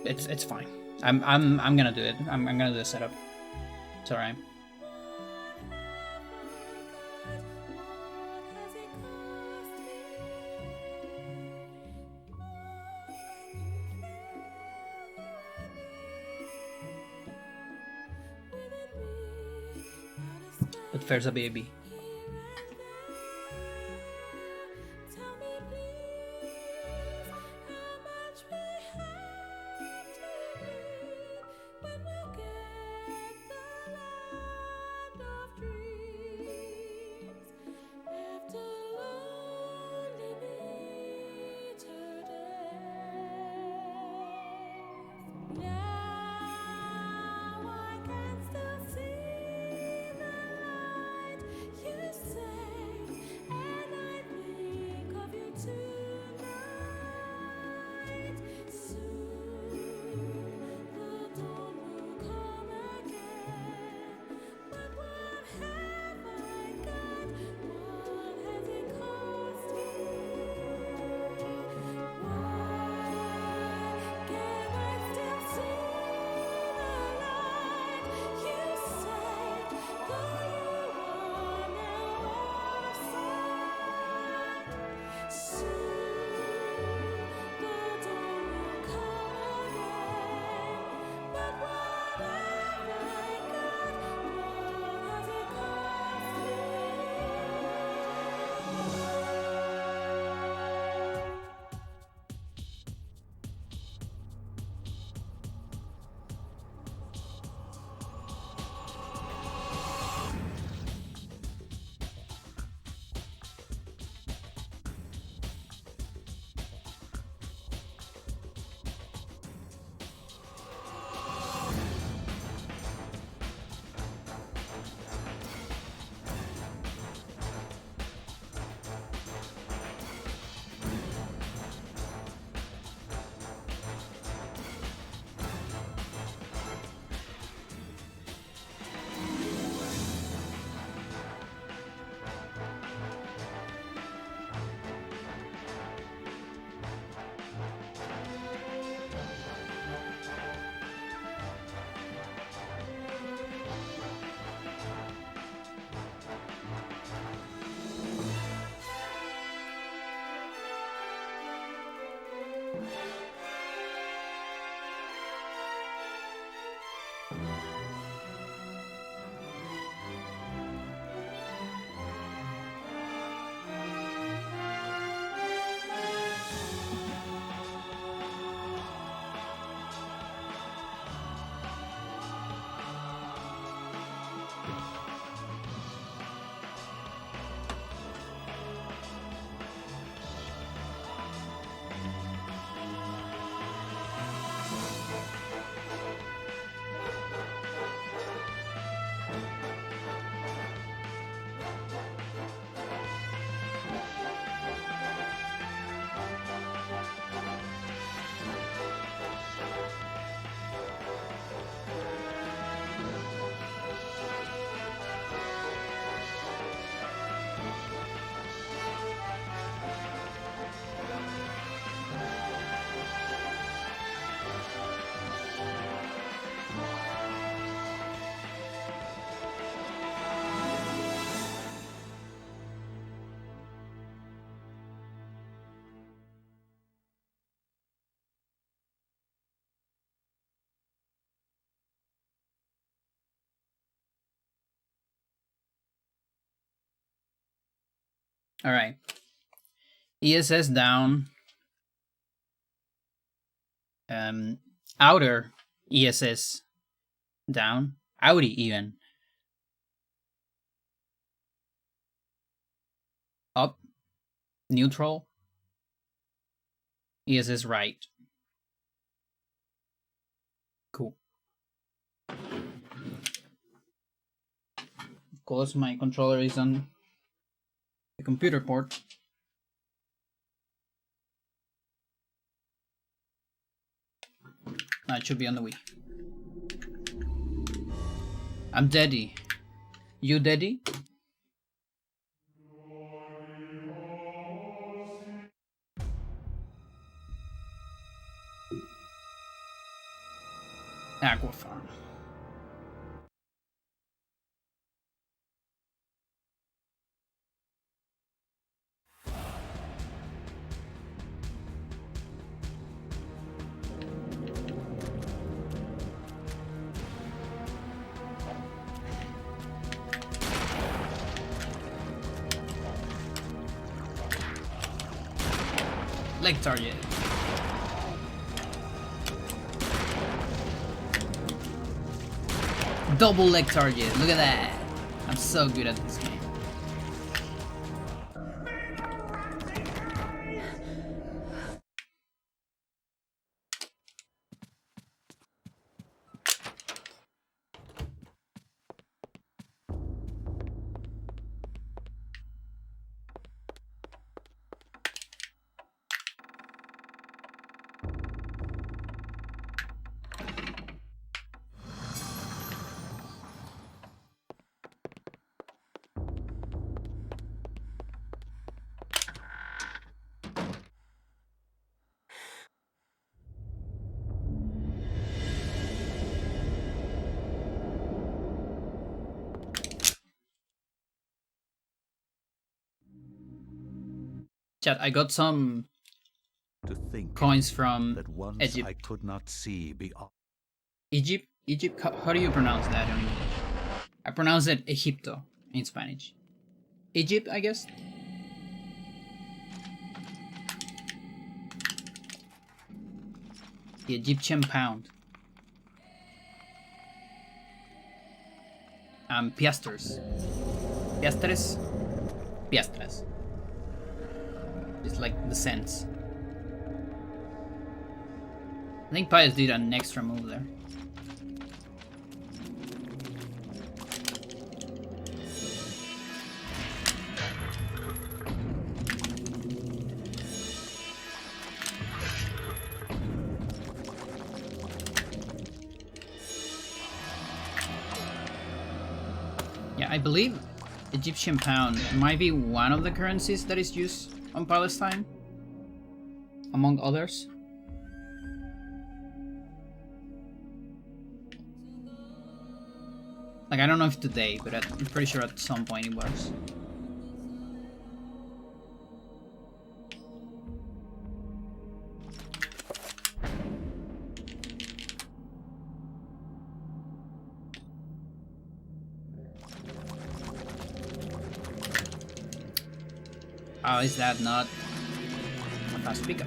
it's fine. I'm gonna do it. I'm gonna do the setup. It's alright. But fair's a baby. All right. ESS down. Outer ESS down. Audi even. Up. Neutral. ESS right. Cool. Of course, my controller is on the computer port. It should be on the Wii. I'm Daddy. You Daddy? Aquafarm. Leg target. Double leg target. Look at that. I'm so good at this game. Chat, I got some To think coins from that once Egypt. I could not see beyond. Egypt? Egypt? How do you pronounce that? I pronounce it Egipto in Spanish. Egypt, I guess? The Egyptian pound. Piastres. Piastres? Piastres. It's like the cents. I think Pius did an extra move there. Yeah, I believe Egyptian pound might be one of the currencies that is used on Palestine, among others. Like, I don't know if today, but I'm pretty sure at some point it was. Oh, is that not a fast pickup?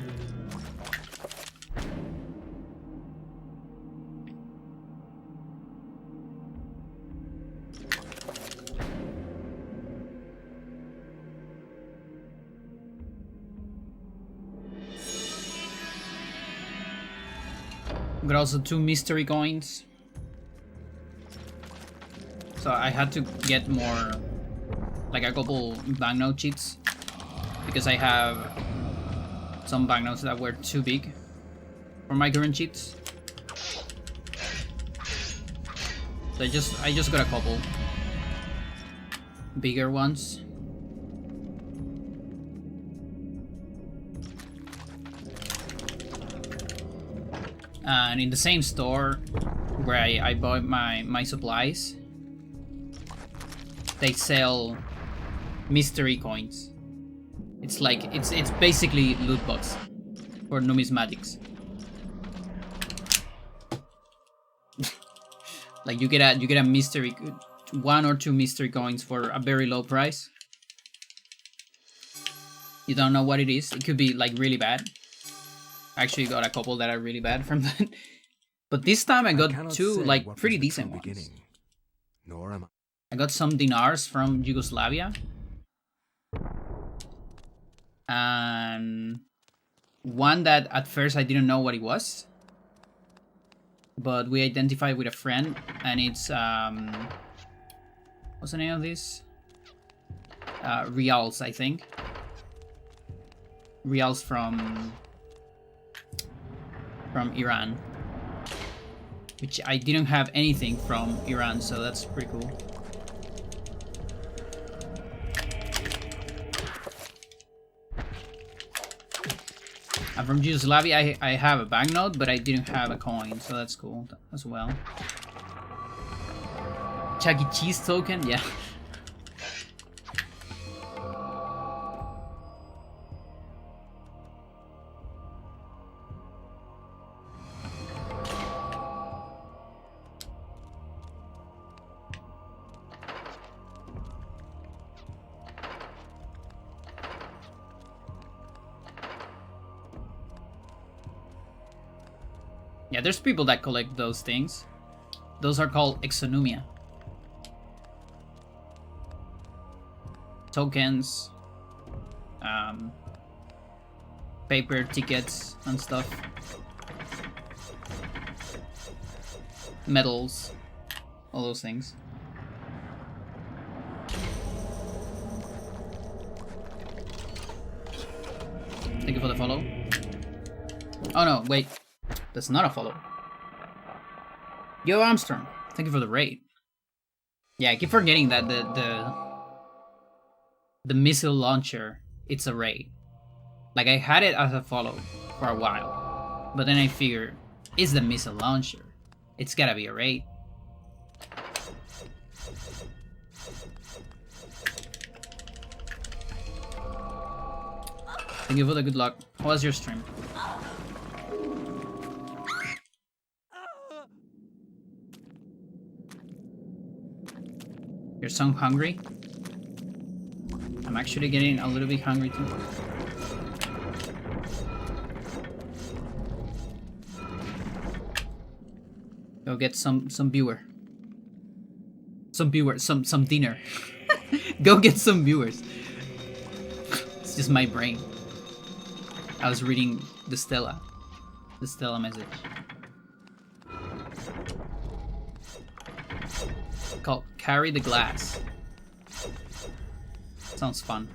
Got also 2 mystery coins. So I had to get more, like a couple banknote cheats, because I have some banknotes that were too big for my current cheats. So I just got a couple bigger ones. And in the same store where I bought my supplies, they sell mystery coins. It's like it's basically loot box for numismatics. Like you get a mystery, 1 or 2 mystery coins for a very low price. You don't know what it is. It could be like really bad. I actually got a couple that are really bad from that. But this time I got cannot two say like what pretty was the decent true ones. beginning, nor am I. I got some dinars from Yugoslavia. And one that at first I didn't know what it was. But we identified with a friend, and it's what's the name of this? Rials, I think. Rials from Iran, which I didn't have anything from Iran, so that's pretty cool. And from Yugoslavia, I have a banknote, but I didn't have a coin, so that's cool as well. Chuck E. Cheese token, yeah. Yeah, there's people that collect those things. Those are called exonumia. Tokens, paper tickets and stuff. Medals, all those things. Thank you for the follow. Oh no, wait. That's not a follow. Yo, Armstrong, thank you for the raid. Yeah, I keep forgetting that the missile launcher, it's a raid. Like, I had it as a follow for a while, but then I figured, it's the missile launcher. It's gotta be a raid. Thank you for the good luck. How was your stream? Your son hungry? I'm actually getting a little bit hungry too. Go get some viewer. Some dinner. Go get some viewers. It's just my brain. I was reading the Stella message. Called Carry the Glass. Sounds fun.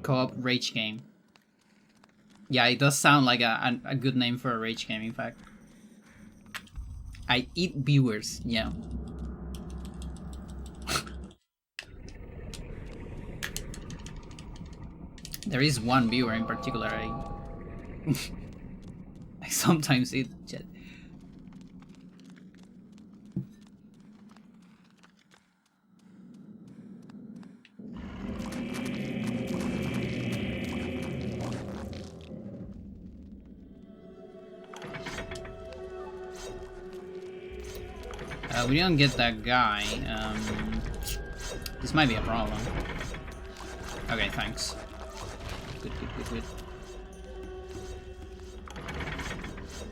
Co-op rage game. Yeah, it does sound like a good name for a rage game, in fact. I eat viewers, yeah. There is one viewer in particular I sometimes eat chat. We didn't get that guy. This might be a problem. Okay, thanks. Good.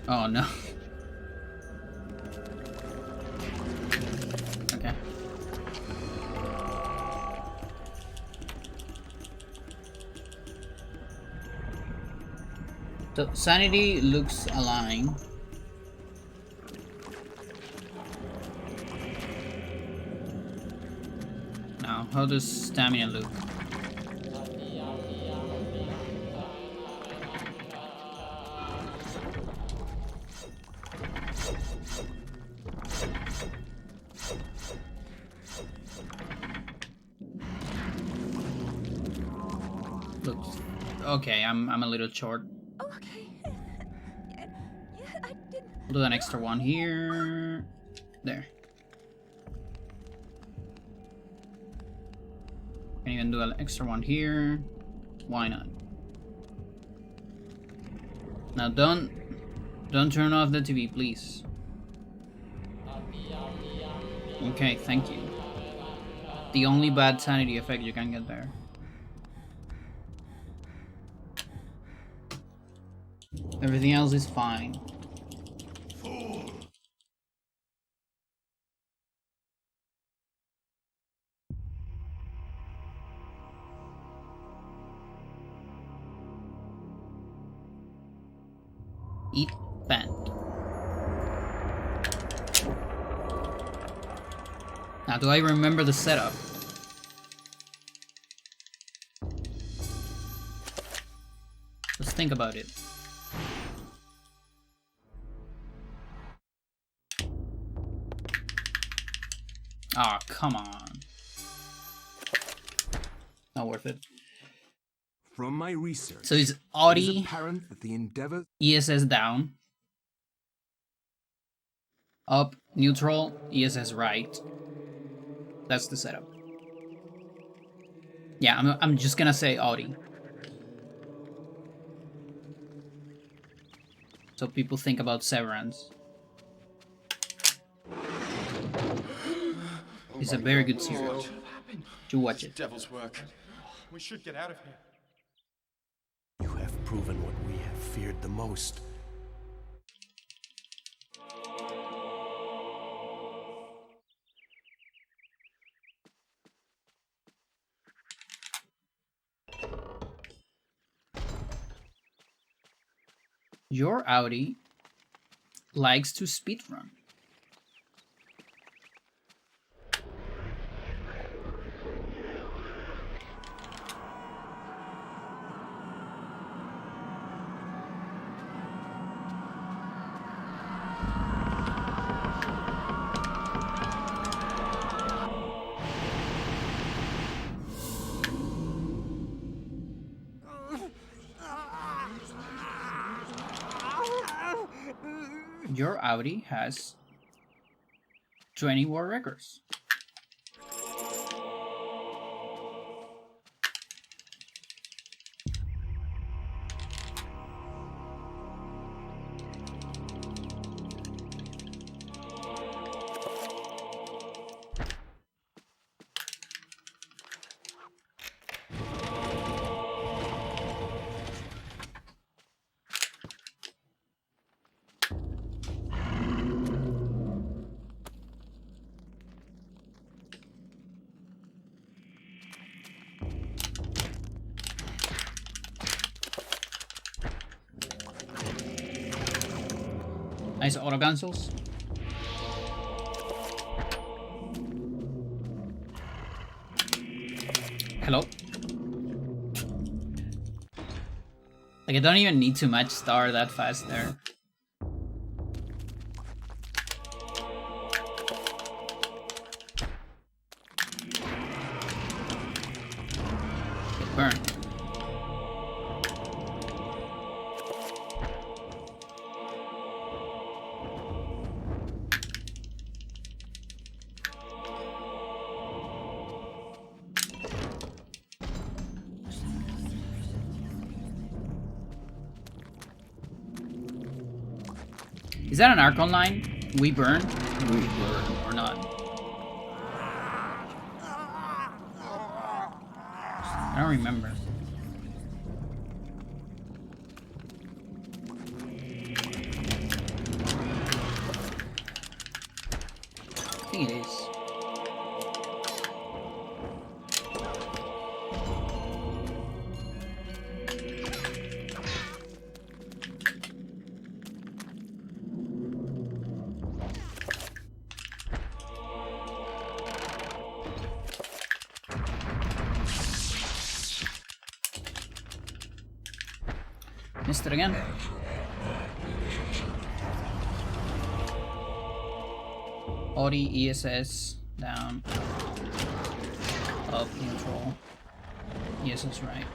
Oh no. Okay. So sanity looks aligned. Now, how does stamina look? Looks okay. I'm a little short. Oh, okay. Yeah, I didn't. We'll do an extra one here. There. Can even do an extra one here. Why not? Now don't turn off the TV, please. Okay, thank you. The only bad sanity effect you can get there. Everything else is fine. Eat band. Now, do I remember the setup? Let's think about it. Ah, oh, come on. Not worth it. From my research, So it's it is Audi, apparent that the endeavor ESS down, up, neutral, ESS right. That's the setup. Yeah, I'm just gonna say Audi. So people think about Severance. It's a very good series. What happened? To watch This it. devil's work. We should get out of here. You have proven what we have feared the most. Your Audi likes to speedrun. Your Audi has 20 war records. Nice auto cancels. Hello. Like I don't even need to match star that fast there. Get burned. Is that an Archon line? We burn? We burn or not? I don't remember. I think it is. Missed it again. Audi, ESS, down, up, neutral, ESS right.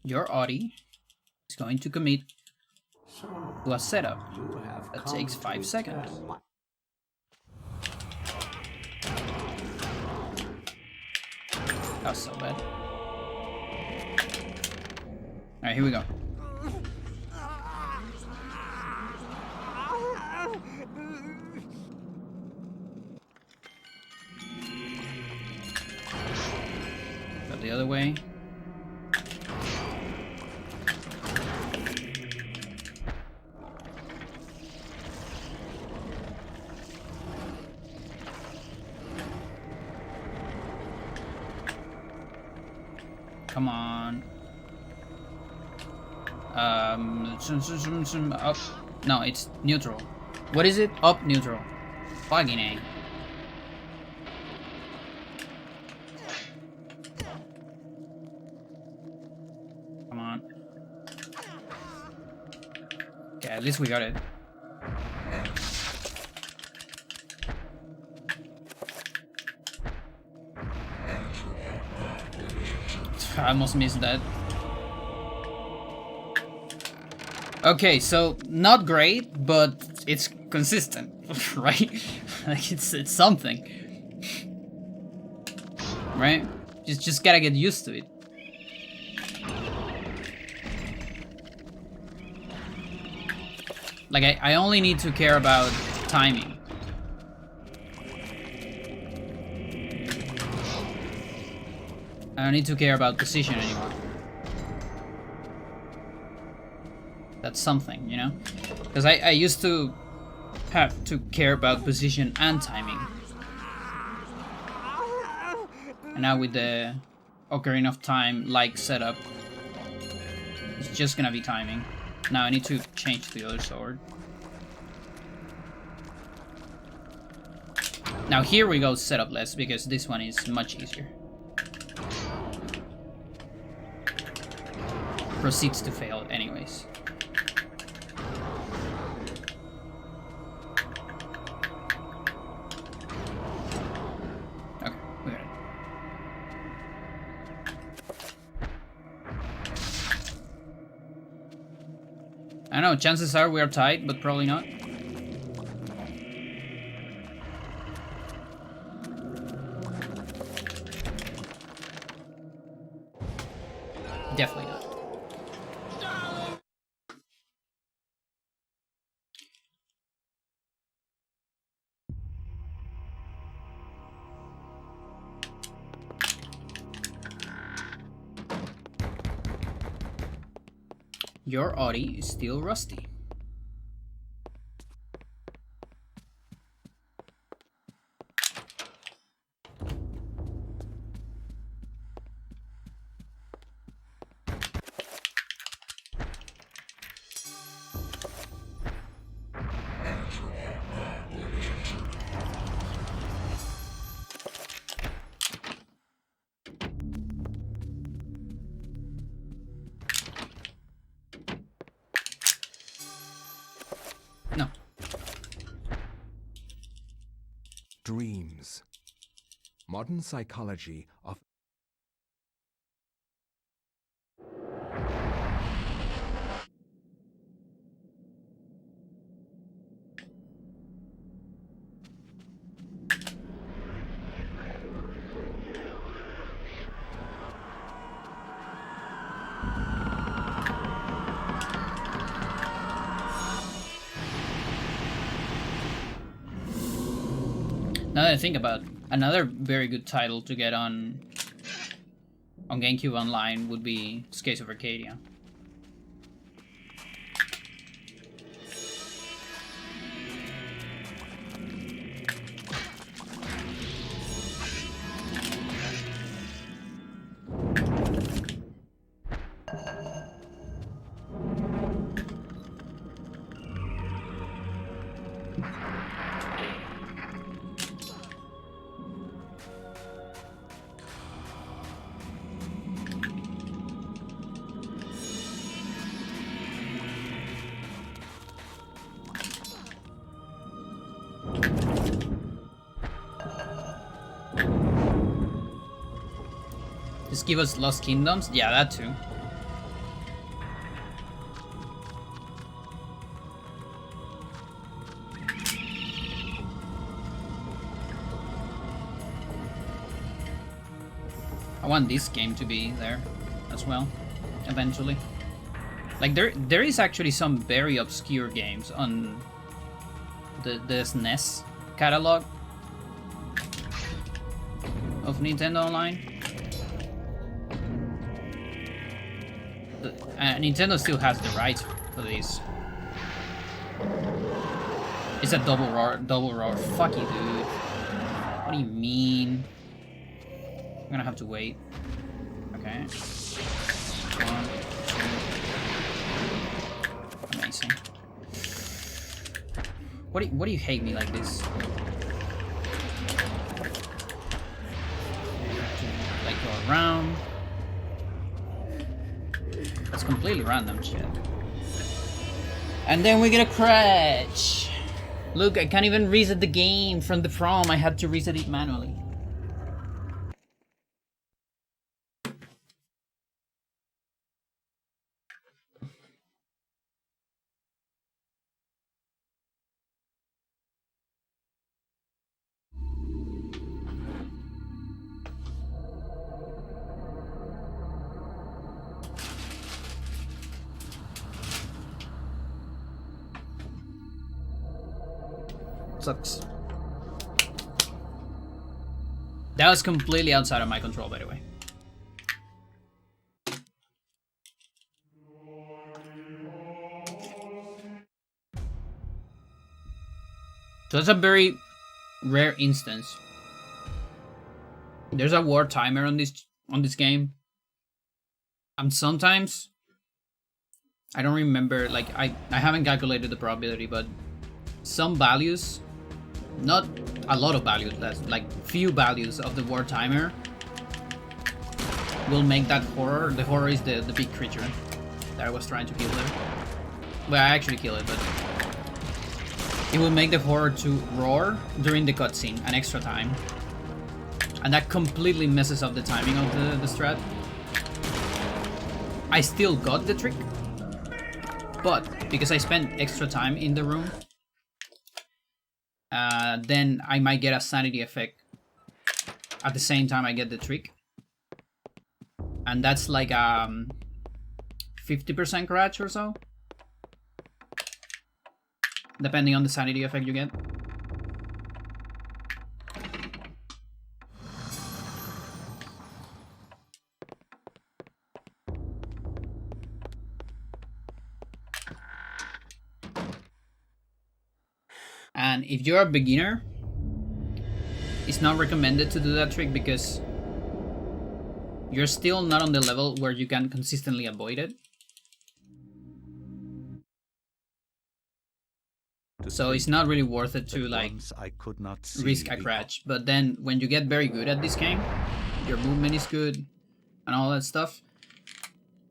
Your Audi is going to commit to a setup that takes 5 seconds. That's so bad. Alright, here we go. Go the other way. Come on. Up. No, it's neutral. What is it? Up, neutral. Fucking A. Come on. Okay, at least we got it. I almost missed that. Okay, so not great, but it's consistent, right? Like it's something, right? Just gotta get used to it. Like I only need to care about timing. I don't need to care about position anymore. That's something, you know? Because I used to have to care about position and timing. And now with the Ocarina of Time like setup, it's just gonna be timing. Now I need to change to the other sword. Now here we go setup less because this one is much easier. Proceeds to fail anyways. Okay, we got it. I know, chances are we are tied, but probably not. Definitely not. Your Audi is still rusty. No. Dreams. Modern psychology of Now that I think about it, another very good title to get on GameCube Online would be Skies of Arcadia. Just give us Lost Kingdoms? Yeah, that too. want this game to be there as well, eventually. Like there is actually some very obscure games on the SNES catalog of Nintendo Online. Nintendo still has the rights for these. It's a double roar. Fuck you, dude. What do you mean? I'm gonna have to wait. Okay. 1, 2. Amazing. What do you hate me like this? Like go around. That's completely random shit. And then we get a crash. Look, I can't even reset the game from the prom. I had to reset it manually. Sucks. That was completely outside of my control, by the way. So that's a very rare instance. There's a war timer on this game. And sometimes I don't remember, like I haven't calculated the probability, but some values, not a lot of values, like few values of the war timer will make that horror. The horror is the big creature that I was trying to kill there. Well, I actually kill it, but it will make the horror to roar during the cutscene an extra time. And that completely messes up the timing of the strat. I still got the trick, but because I spent extra time in the room, then I might get a sanity effect at the same time I get the trick. And that's like 50% crash or so, depending on the sanity effect you get. And if you're a beginner, it's not recommended to do that trick because you're still not on the level where you can consistently avoid it. So it's not really worth it to like risk a crash. But then when you get very good at this game, your movement is good and all that stuff,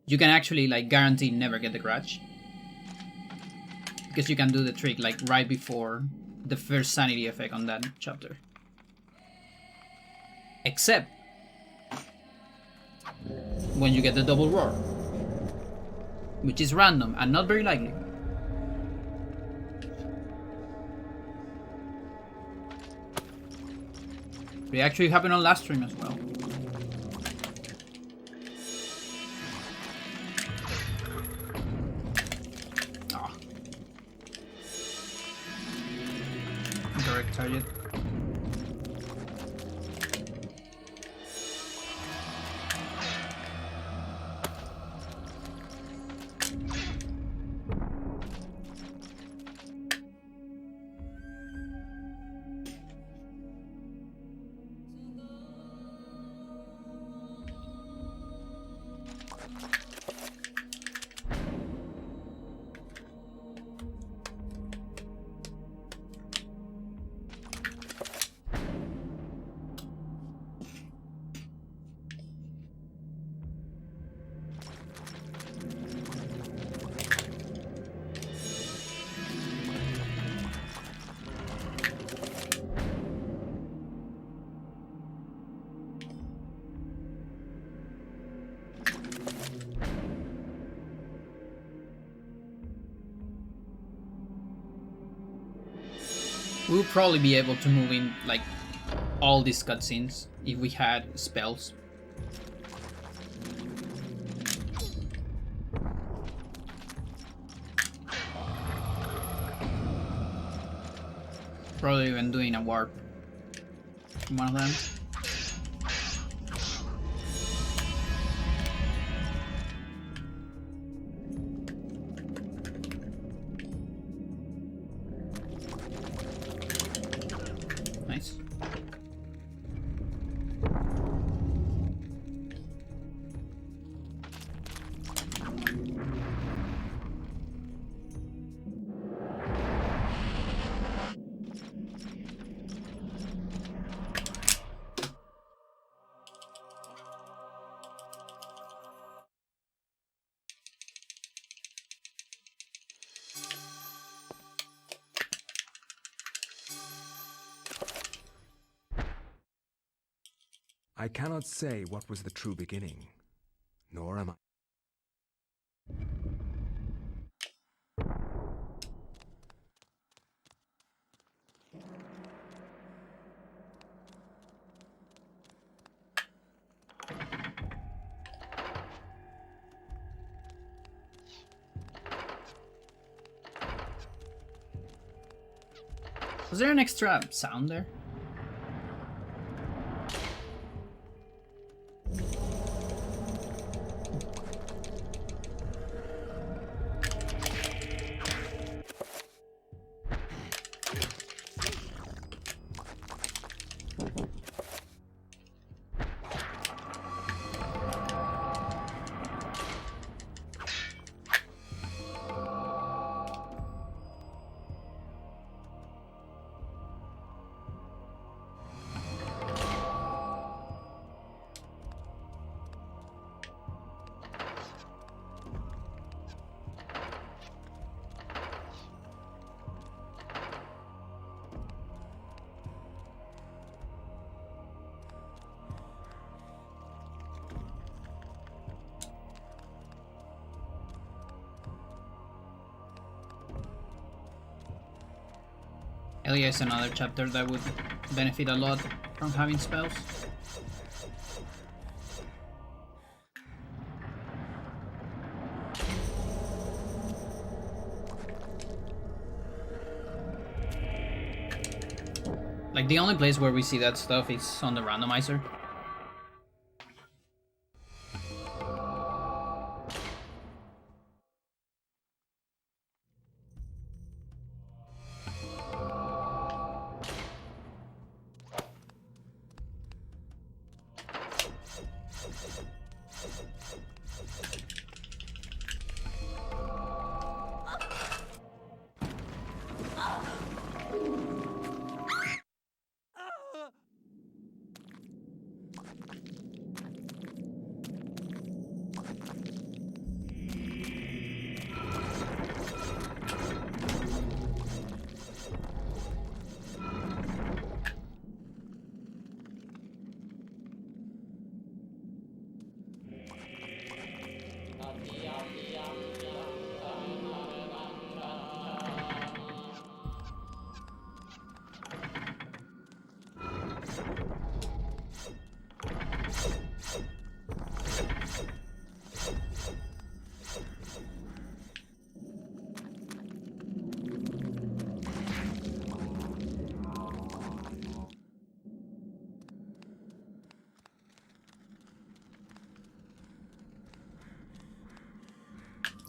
you can actually like guarantee never get the crash. Because you can do the trick like right before the first sanity effect on that chapter. Except when you get the double roar, which is random and not very likely. It actually happened on last stream as well. Direct target. We'll probably be able to move in like all these cutscenes if we had spells. Probably even doing a warp. One of them. Nice. I cannot say what was the true beginning, nor am I. Was there an extra sound there? Elia is another chapter that would benefit a lot from having spells. Like, the only place where we see that stuff is on the randomizer.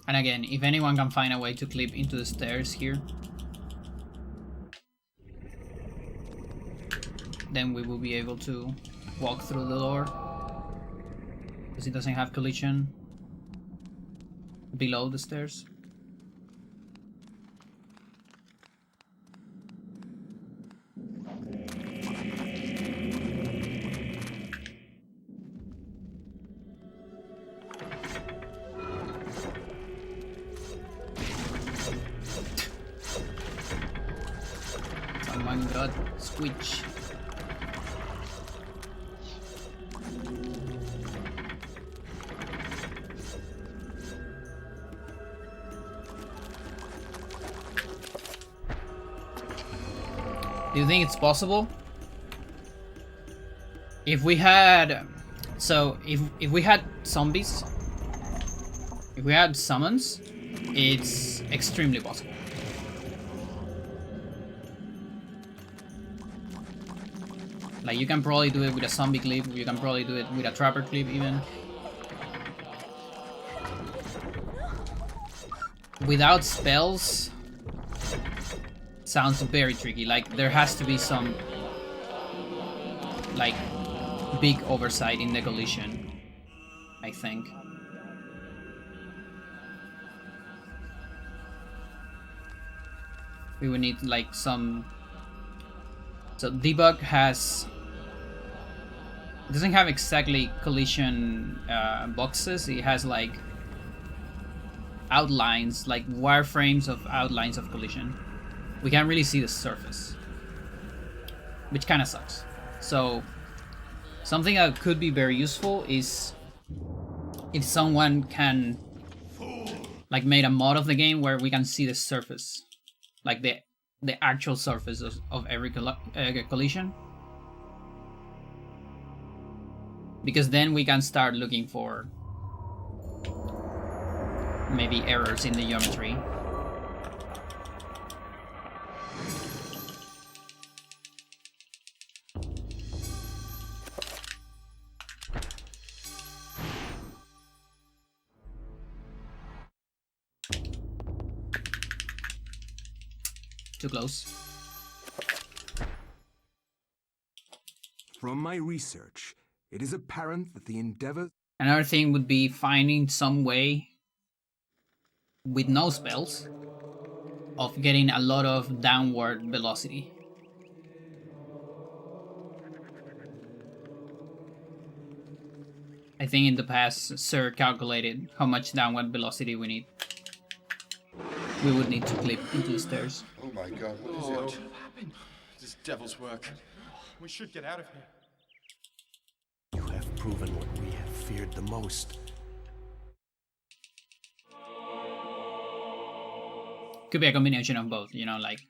And again, if anyone can find a way to clip into the stairs here, then we will be able to walk through the door, because it doesn't have collision below the stairs. Oh my god, squitch. Do you think it's possible? If we had... So, if we had zombies, if we had summons, it's extremely possible. Like, you can probably do it with a zombie clip, you can probably do it with a trapper clip even. Without spells, sounds very tricky. Like, there has to be some, like, big oversight in the collision, I think. We would need, like, some... So, debug has... It doesn't have exactly collision boxes. It has, like, outlines, like wireframes of outlines of collision. We can't really see the surface, which kind of sucks. So something that could be very useful is if someone can, like, made a mod of the game where we can see the surface, like the actual surface of every collision, because then we can start looking for maybe errors in the geometry. Too close. From my research, it is apparent that the endeavor... Another thing would be finding some way with no spells of getting a lot of downward velocity. I think in the past, Sir calculated how much downward velocity we need. We would need to clip into the stairs. Oh my god, what is What it? happened? This devil's work. We should get out of here. You have proven what we have feared the most. Could be a combination of both, you know, like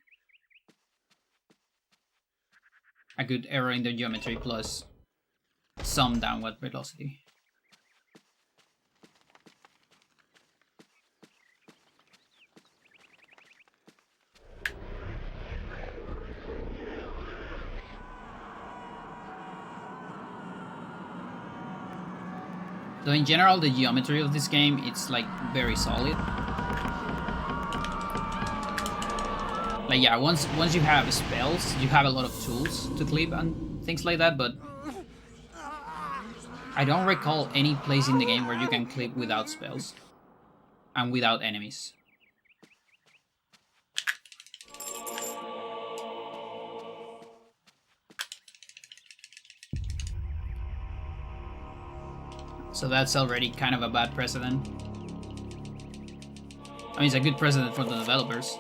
a good error in the geometry plus some downward velocity. So in general, the geometry of this game, it's like very solid. Like, yeah, once you have spells, you have a lot of tools to clip and things like that, but I don't recall any place in the game where you can clip without spells and without enemies. So that's already kind of a bad precedent. I mean, it's a good precedent for the developers.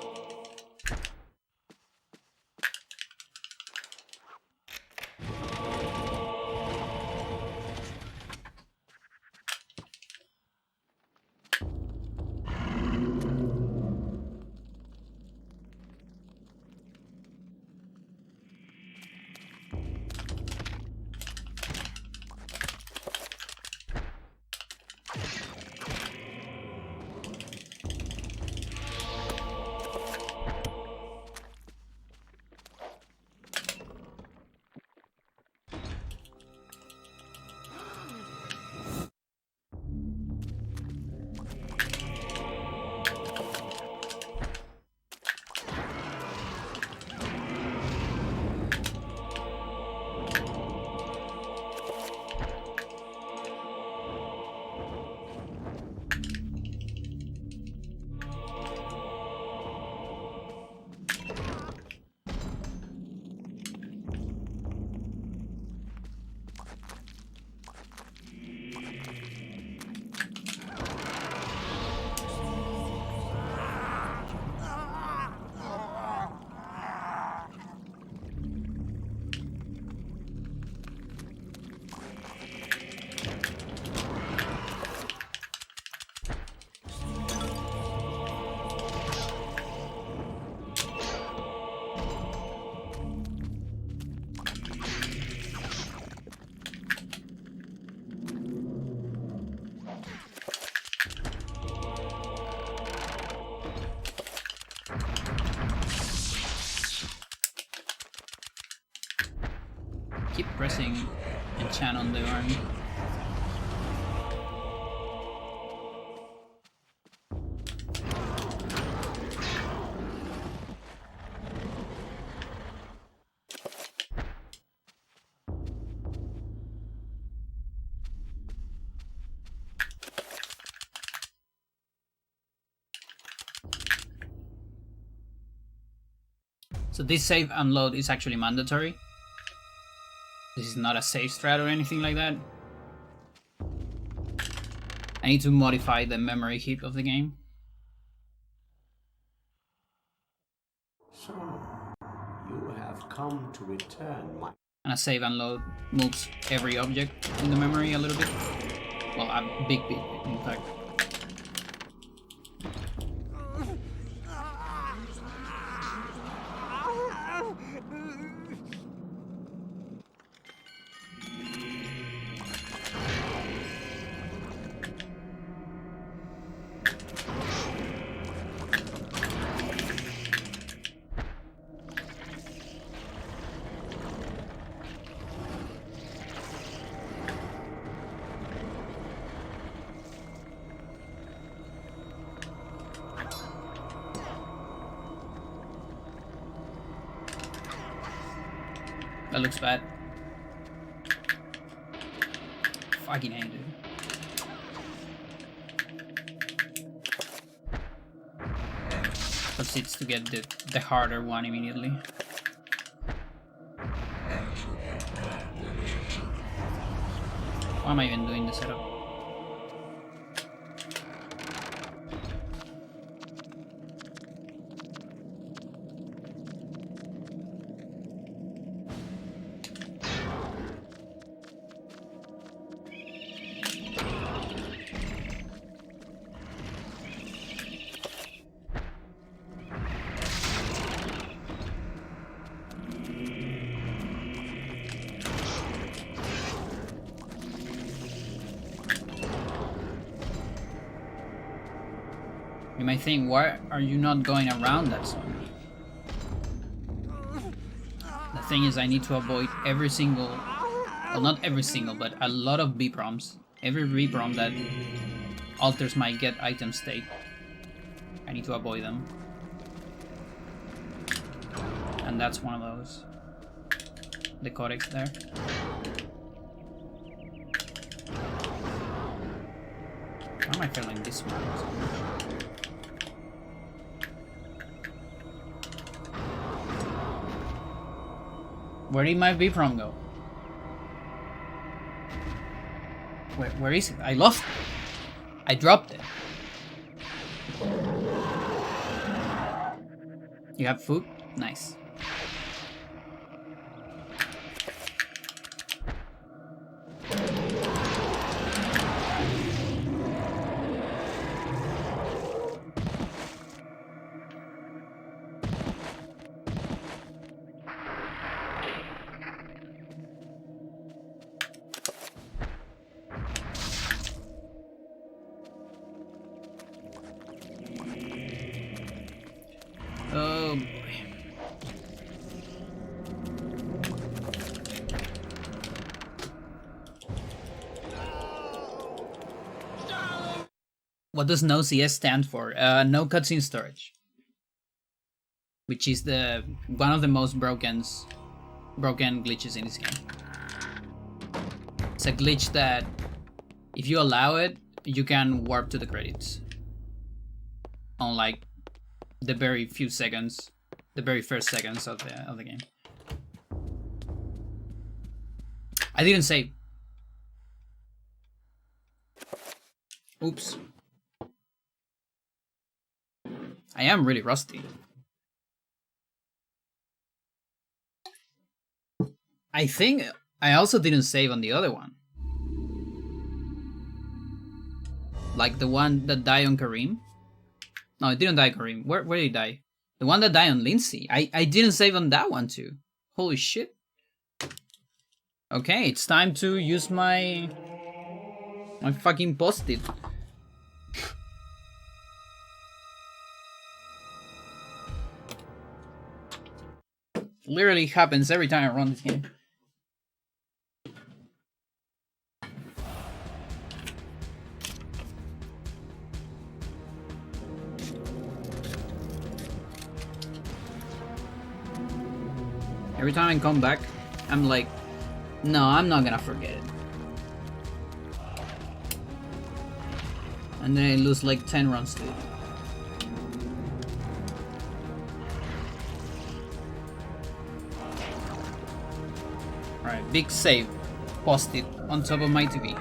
using enchant on the army. So this save and load is actually mandatory. This is not a save strat or anything like that. I need to modify the memory heap of the game. So, you have come to return my... And a save and load moves every object in the memory a little bit. Well, a big bit, in fact. That looks bad. Fucking hate it. Proceeds to get the harder one immediately. Why am I even doing the setup? You might think, why are you not going around that zone? The thing is, I need to avoid every single, well, not every single, but a lot of B-proms. Every B-prom that alters my get item state, I need to avoid them. And that's one of those. The codex there. Why am I failing this one? Where did my B-prom go? Where is it? I lost it. I dropped it. You have food? Nice. Oh boy. What does no CS stand for? No cutscene storage, which is the one of the most broken glitches in this game. It's a glitch that, if you allow it, you can warp to the credits on like the very few seconds, the very first seconds of the game. I didn't save. Oops. I am really rusty. I think I also didn't save on the other one. Like the one that died on Kareem. No, it didn't die Kareem. Where did he die? The one that died on Lindsay. I didn't save on that one too. Holy shit. Okay, it's time to use my fucking post-it. Literally happens every time I run this game. Every time I come back, I'm like, no, I'm not gonna forget it. And then I lose like 10 runs to it. Alright, big save. Posted on top of my TV.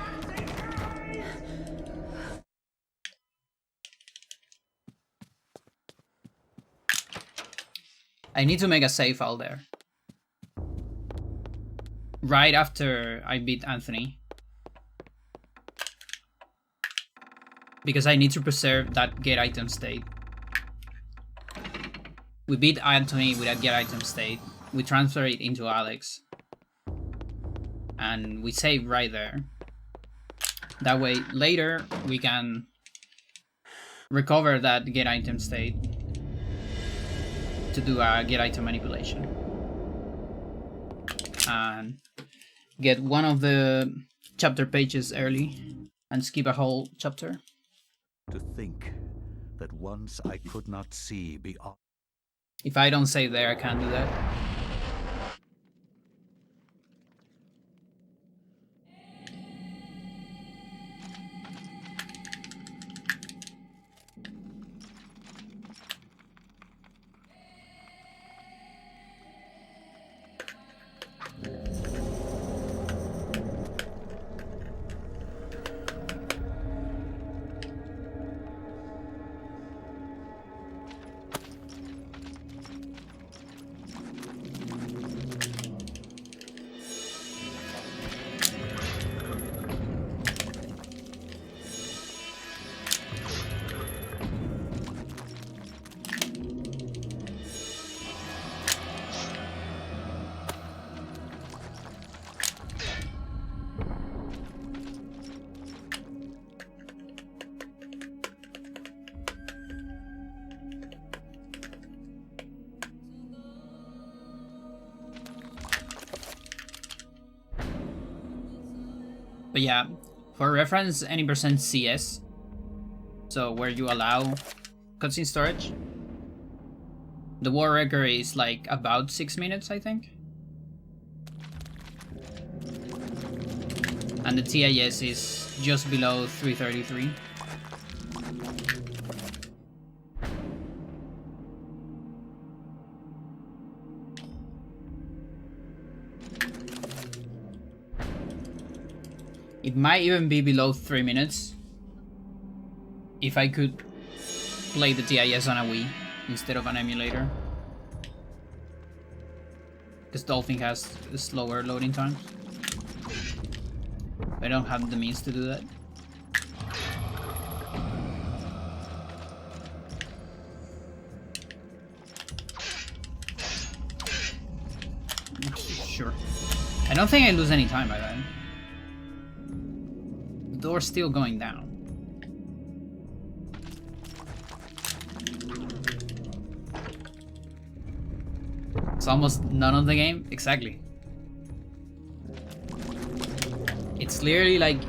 I need to make a save file there. Right after I beat Anthony. Because I need to preserve that get item state. We beat Anthony with a get item state. We transfer it into Alex. And we save right there. That way, later, we can recover that get item state to do a get item manipulation. And get one of the chapter pages early and skip a whole chapter. To think that once I could not see beyond. If I don't save there, I can't do that. But yeah, for reference, any percent CS, so where you allow cutscene storage, the war record is like about 6 minutes, I think. And the TIS is just below 333. It might even be below 3 minutes if I could play the TIS on a Wii instead of an emulator. Because Dolphin has slower loading times. I don't have the means to do that. Sure. I don't think I lose any time by that. The door's still going down. It's almost none of the game. Exactly. It's literally like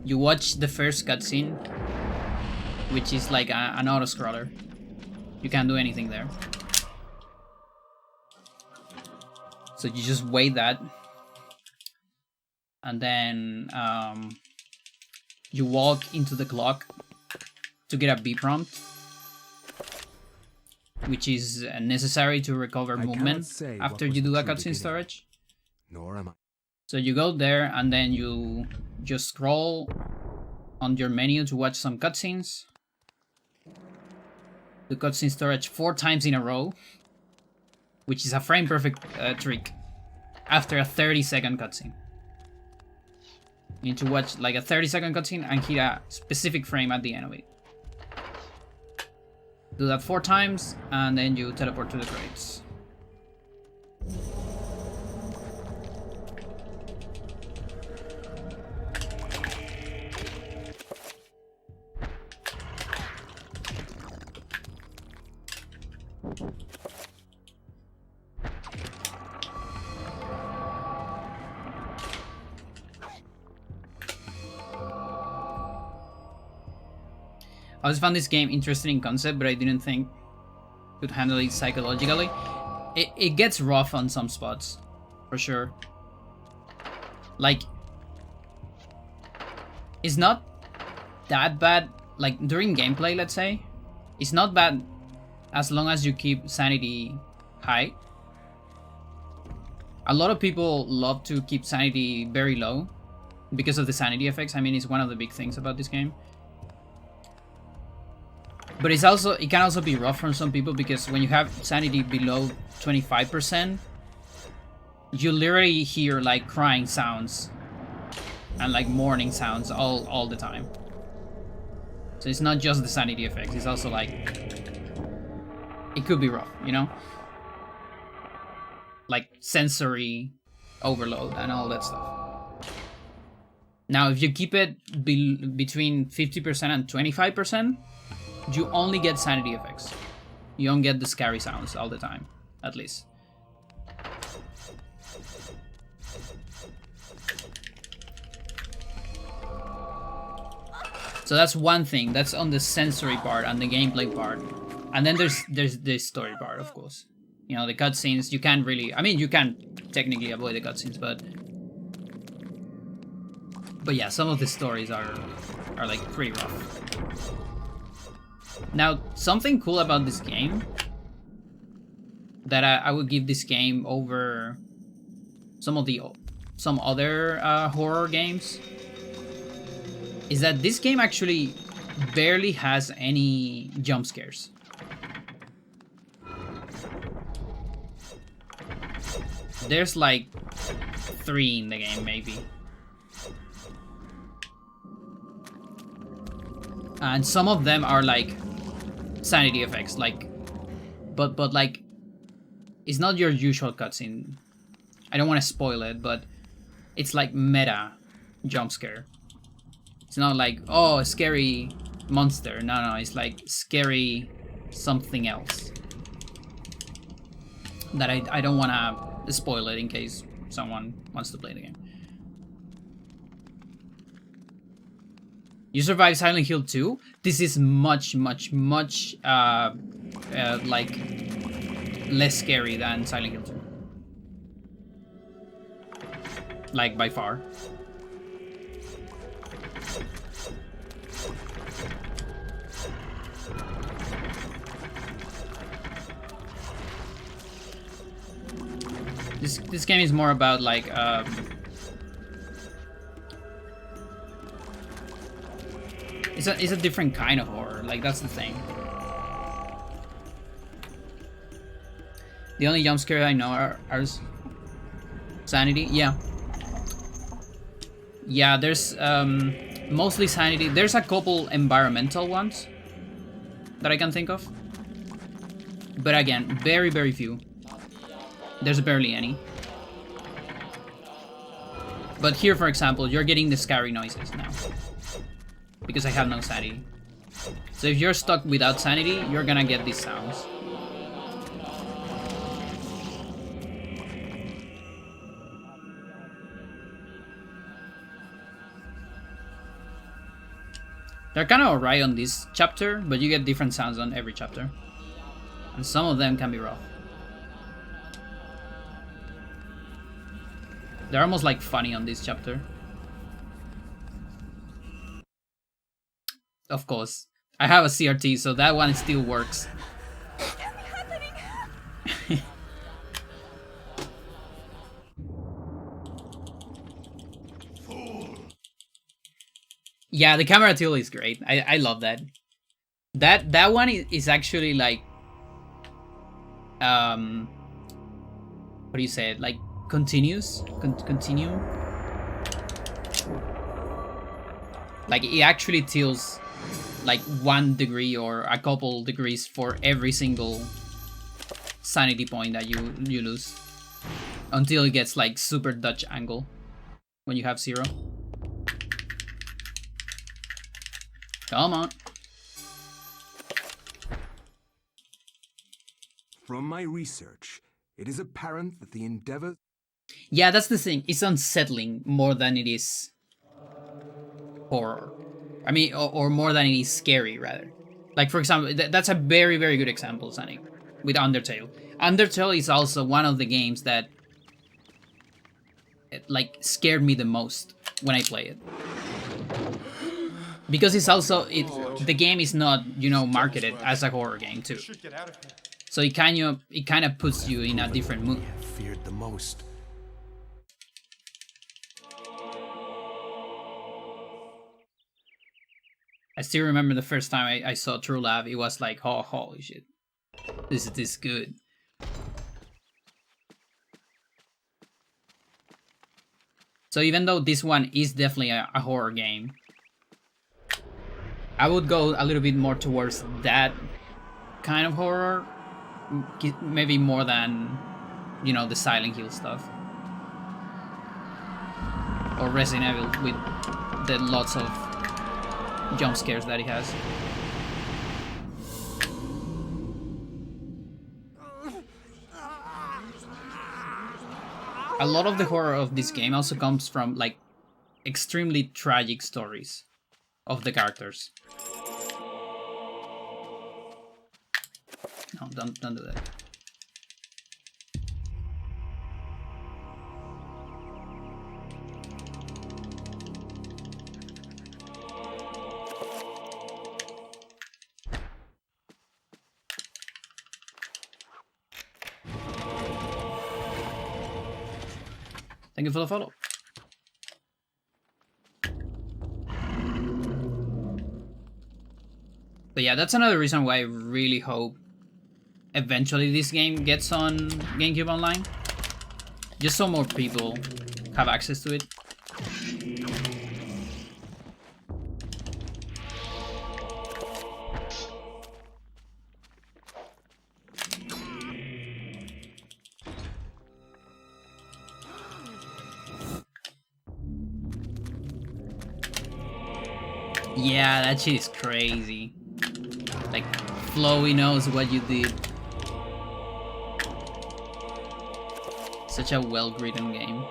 you watch the first cutscene, which is like an auto-scroller. You can't do anything there. So you just wait that. And then you walk into the clock to get a B prompt, which is necessary to recover movement after you do a cutscene storage. Nor am I. So you go there and then you just scroll on your menu to watch some cutscenes. The cutscene storage 4 times in a row, which is a frame perfect trick after a 30-second cutscene. You need to watch like a 30-second cutscene and hit a specific frame at the end of it. Do that 4 times and then you teleport to the credits. I always found this game interesting in concept, but I didn't think could handle it psychologically. it gets rough on some spots, for sure. Like, it's not that bad, like, during gameplay, let's say. It's not bad as long as you keep sanity high. A lot of people love to keep sanity very low because of the sanity effects. I mean, it's one of the big things about this game. But it can also be rough for some people because when you have sanity below 25%, you literally hear like crying sounds and like mourning sounds all the time. So it's not just the sanity effects, it's also like, it could be rough, you know? Like sensory overload and all that stuff. Now, if you keep it between 50% and 25%, you only get sanity effects. You don't get the scary sounds all the time, at least. So that's one thing. That's on the sensory part and the gameplay part. And then there's this story part, of course. You know, the cutscenes, you can't really... I mean, you can technically avoid the cutscenes, but yeah, some of the stories are like pretty rough. Now, something cool about this game that I would give this game over some other horror games is that this game actually barely has any jump scares. There's like 3 in the game, maybe. And some of them are like sanity effects, like, but like, it's not your usual cutscene. I don't want to spoil it, but it's like meta jump scare. It's not like, oh, a scary monster. No, it's like scary something else. That I don't want to spoil it in case someone wants to play the game. You survive Silent Hill 2. This is much like less scary than Silent Hill 2. Like by far. This game is more about like it's a different kind of horror, like that's the thing. The only jump scare I know are sanity, yeah. Yeah, there's mostly sanity. There's a couple environmental ones that I can think of. But again, very few. There's barely any. But here, for example, you're getting the scary noises now. Because I have no sanity. So if you're stuck without sanity, you're gonna get these sounds. They're kind of alright on this chapter, but you get different sounds on every chapter. And some of them can be rough. They're almost like funny on this chapter. Of course. I have a CRT, so that one still works. Yeah, the camera tilt is great. I love that. That one is actually like what do you say it? Like continuous? Continue? Like it actually tilts like 1 degree or a couple degrees for every single sanity point that you lose. Until it gets like super Dutch angle when you have 0. Come on. From my research, it is apparent that the endeavor... Yeah, that's the thing. It's unsettling more than it is horror. I mean, or more than it is scary, rather. Like, for example, that's a very good example, Sonic, with Undertale. Undertale is also one of the games that like scared me the most when I play it. Because it's also the game is not, you know, marketed as a horror game too. Should get out of here. So it kind of puts you in a different mood. We have feared the most. I still remember the first time I saw True Love, it was like, oh, holy shit. This is this good. So even though this one is definitely a horror game, I would go a little bit more towards that kind of horror. Maybe more than, you know, the Silent Hill stuff. Or Resident Evil with the lots of jump scares that it has. A lot of the horror of this game also comes from like extremely tragic stories of the characters. No, don't do that. Thank you for the follow. But yeah, that's another reason why I really hope eventually this game gets on GameCube Online. Just so more people have access to it. Yeah, that shit is crazy. Like, Flowey knows what you did. Such a well-written game.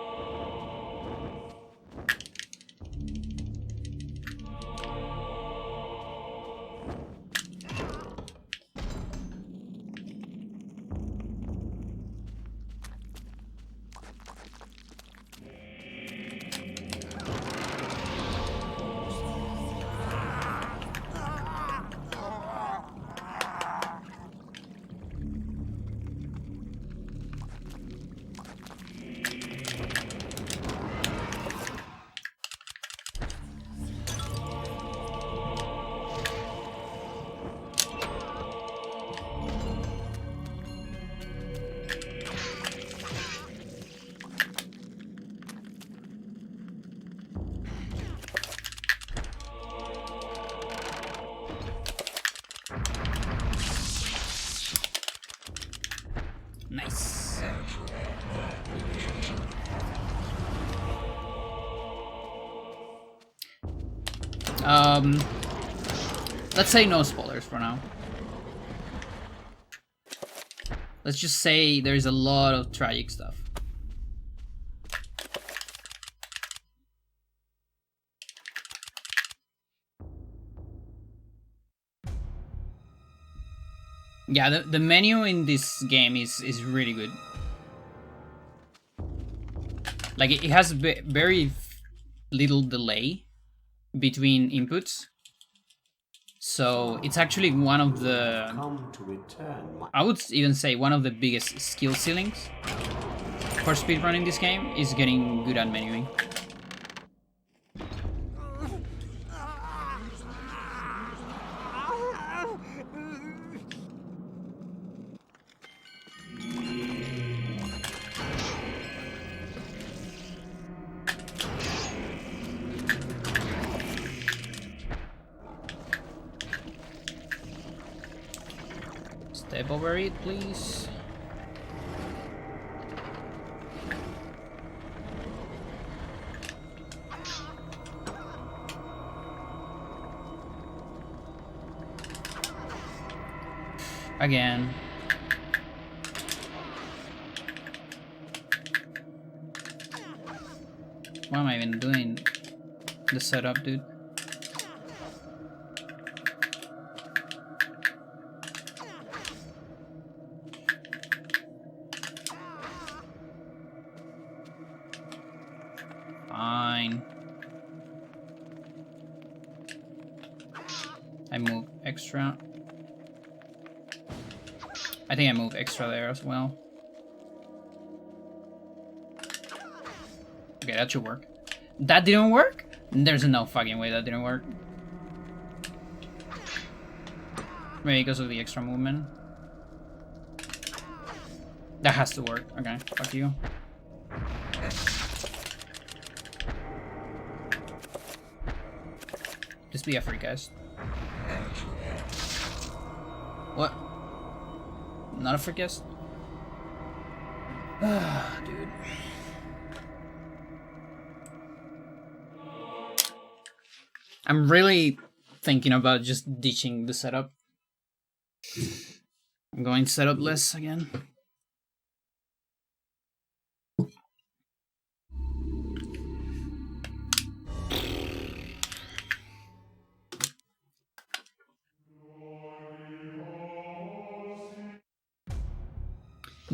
Nice. Let's say no spoilers for now. Let's just say there's a lot of tragic stuff. Yeah, the menu in this game is really good. Like, it has very little delay between inputs. So it's actually one of the... I would even say one of the biggest skill ceilings for speedrunning this game is getting good at menuing. Step over it, please. Again. What am I even doing? The setup, dude. I move extra. I think I move extra there as well. Okay, that should work. That didn't work? There's no fucking way that didn't work. Maybe because of the extra movement. That has to work. Okay, fuck you. Just be a free cast. What? Not a free cast? Ah, dude. I'm really thinking about just ditching the setup. I'm going setup less again.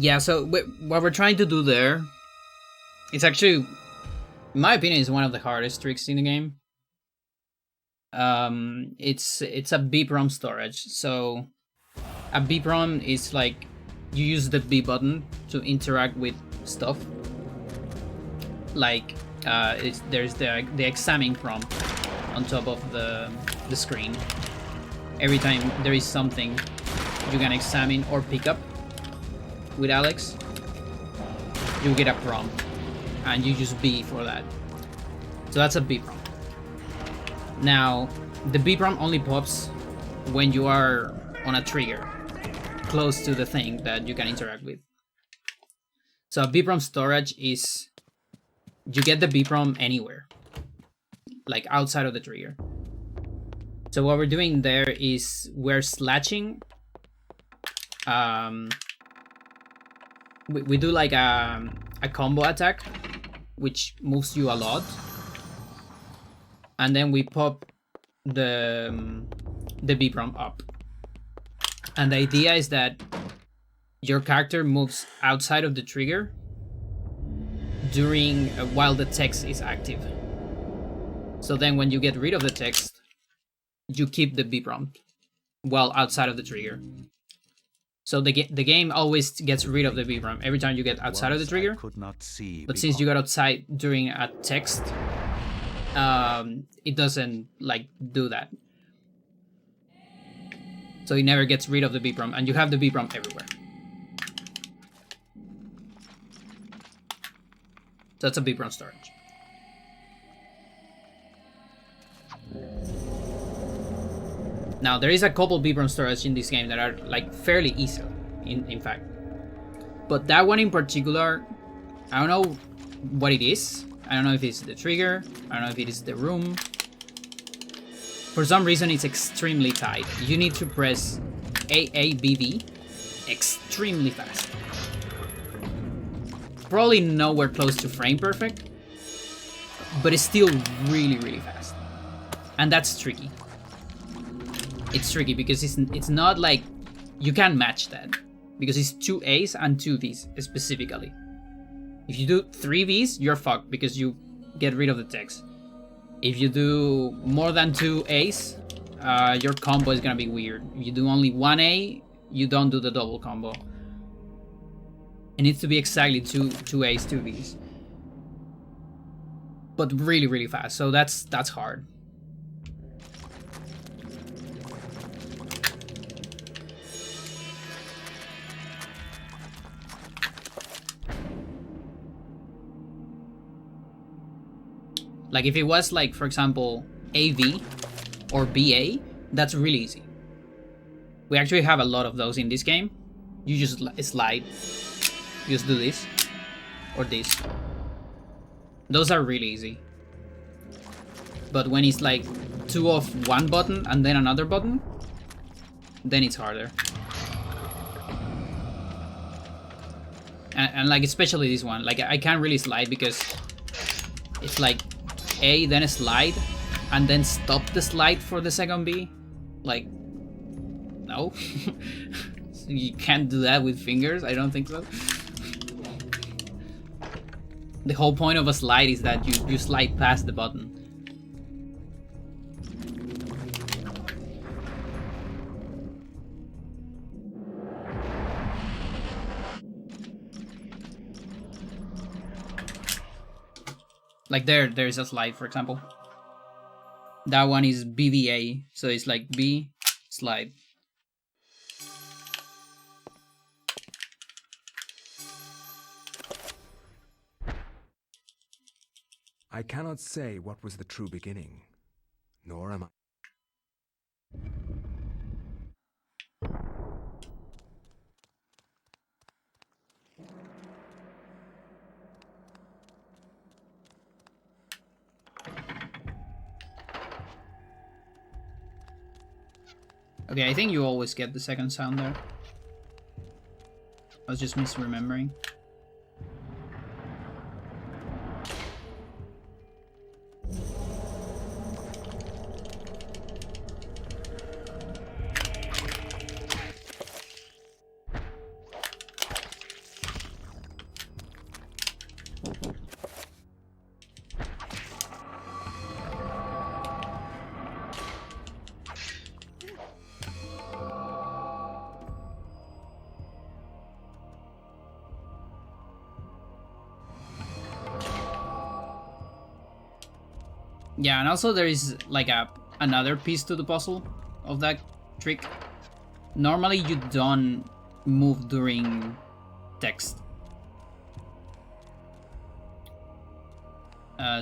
Yeah, so what we're trying to do there, it's actually, in my opinion, is one of the hardest tricks in the game. It's a BPROM storage. So a BPROM is like you use the B button to interact with stuff. Like there's the examine prompt on top of the screen. Every time there is something you can examine or pick up with Alex, you get a prompt, and you use B for that. So that's a B prompt. Now, the B prompt only pops when you are on a trigger, close to the thing that you can interact with. So a B prompt storage is, you get the B prompt anywhere, like outside of the trigger. So what we're doing there is we're slashing. We do like a combo attack, which moves you a lot, and then we pop the B prompt up. And the idea is that your character moves outside of the trigger during while the text is active. So then when you get rid of the text, you keep the B prompt while outside of the trigger. So the game always gets rid of the B prompt every time you get outside of the trigger. But since you got outside during a text, it doesn't like do that. So it never gets rid of the B prompt, and you have the B prompt everywhere. So that's a B prompt storage. Now, there is a couple B prompt storage in this game that are like fairly easy, in fact. But that one in particular, I don't know what it is. I don't know if it's the trigger. I don't know if it is the room. For some reason, it's extremely tight. You need to press AABB extremely fast. Probably nowhere close to frame perfect, but it's still really, really fast. And that's tricky. It's tricky because it's not like you can't match that, because it's 2 A's and 2 V's specifically. If you do 3 V's, you're fucked because you get rid of the text. If you do more than 2 A's, your combo is gonna be weird. If you do only 1 A, you don't do the double combo. It needs to be exactly 2 A's, 2 V's. But really, really fast. So that's hard. Like if it was like, for example, AV or BA, that's really easy. We actually have a lot of those in this game. You just slide. You just do this or this. Those are really easy. But when it's like 2 of one button and then another button, then it's harder. And like especially this one, like I can't really slide because it's like A, then a slide, and then stop the slide for the second B. Like, no. You can't do that with fingers, I don't think so. The whole point of a slide is that you slide past the button. Like there's a slide, for example. That one is BVA, so it's like B slide. I cannot say what was the true beginning, nor am I. Okay, I think you always get the second sound there. I was just misremembering. Yeah, and also there is like another piece to the puzzle of that trick. Normally you don't move during text.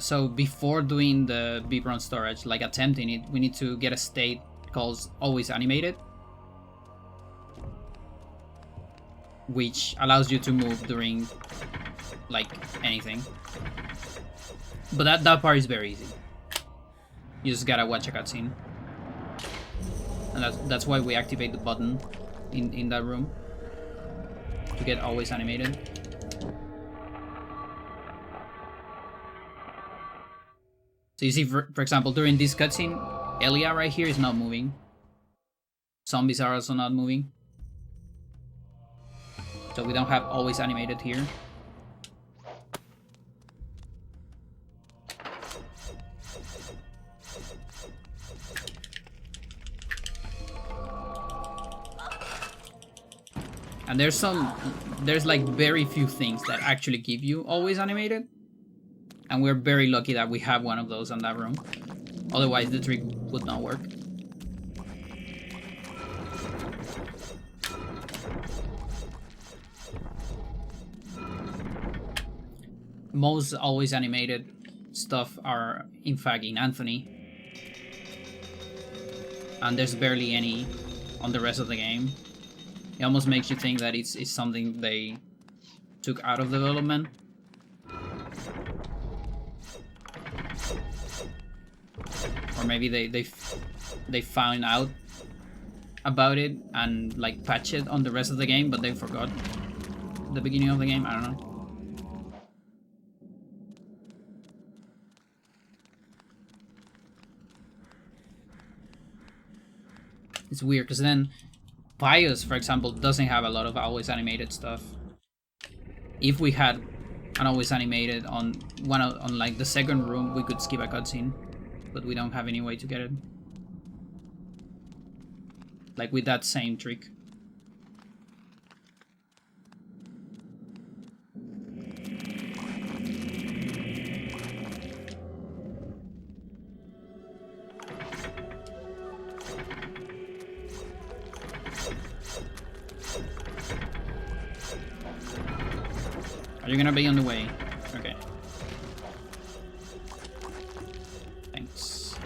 So before doing the beep-run storage, like attempting it, we need to get a state called always animated, which allows you to move during like anything. But that part is very easy. You just gotta watch a cutscene. And that's why we activate the button in that room. To get always animated. So you see, for example, during this cutscene, Elia right here is not moving. Zombies are also not moving. So we don't have always animated here. And there's like very few things that actually give you always animated. And we're very lucky that we have one of those in that room. Otherwise the trick would not work. Most always animated stuff are in fact in Anthony. And there's barely any on the rest of the game. It almost makes you think that it's something they took out of development. Or maybe they found out about it and like patched it on the rest of the game, but they forgot the beginning of the game. I don't know. It's weird because then Pius, for example, doesn't have a lot of always animated stuff. If we had an always animated on like the second room, we could skip a cutscene, but we don't have any way to get it. Like with that same trick. Are you gonna be on the way? Okay. Thanks.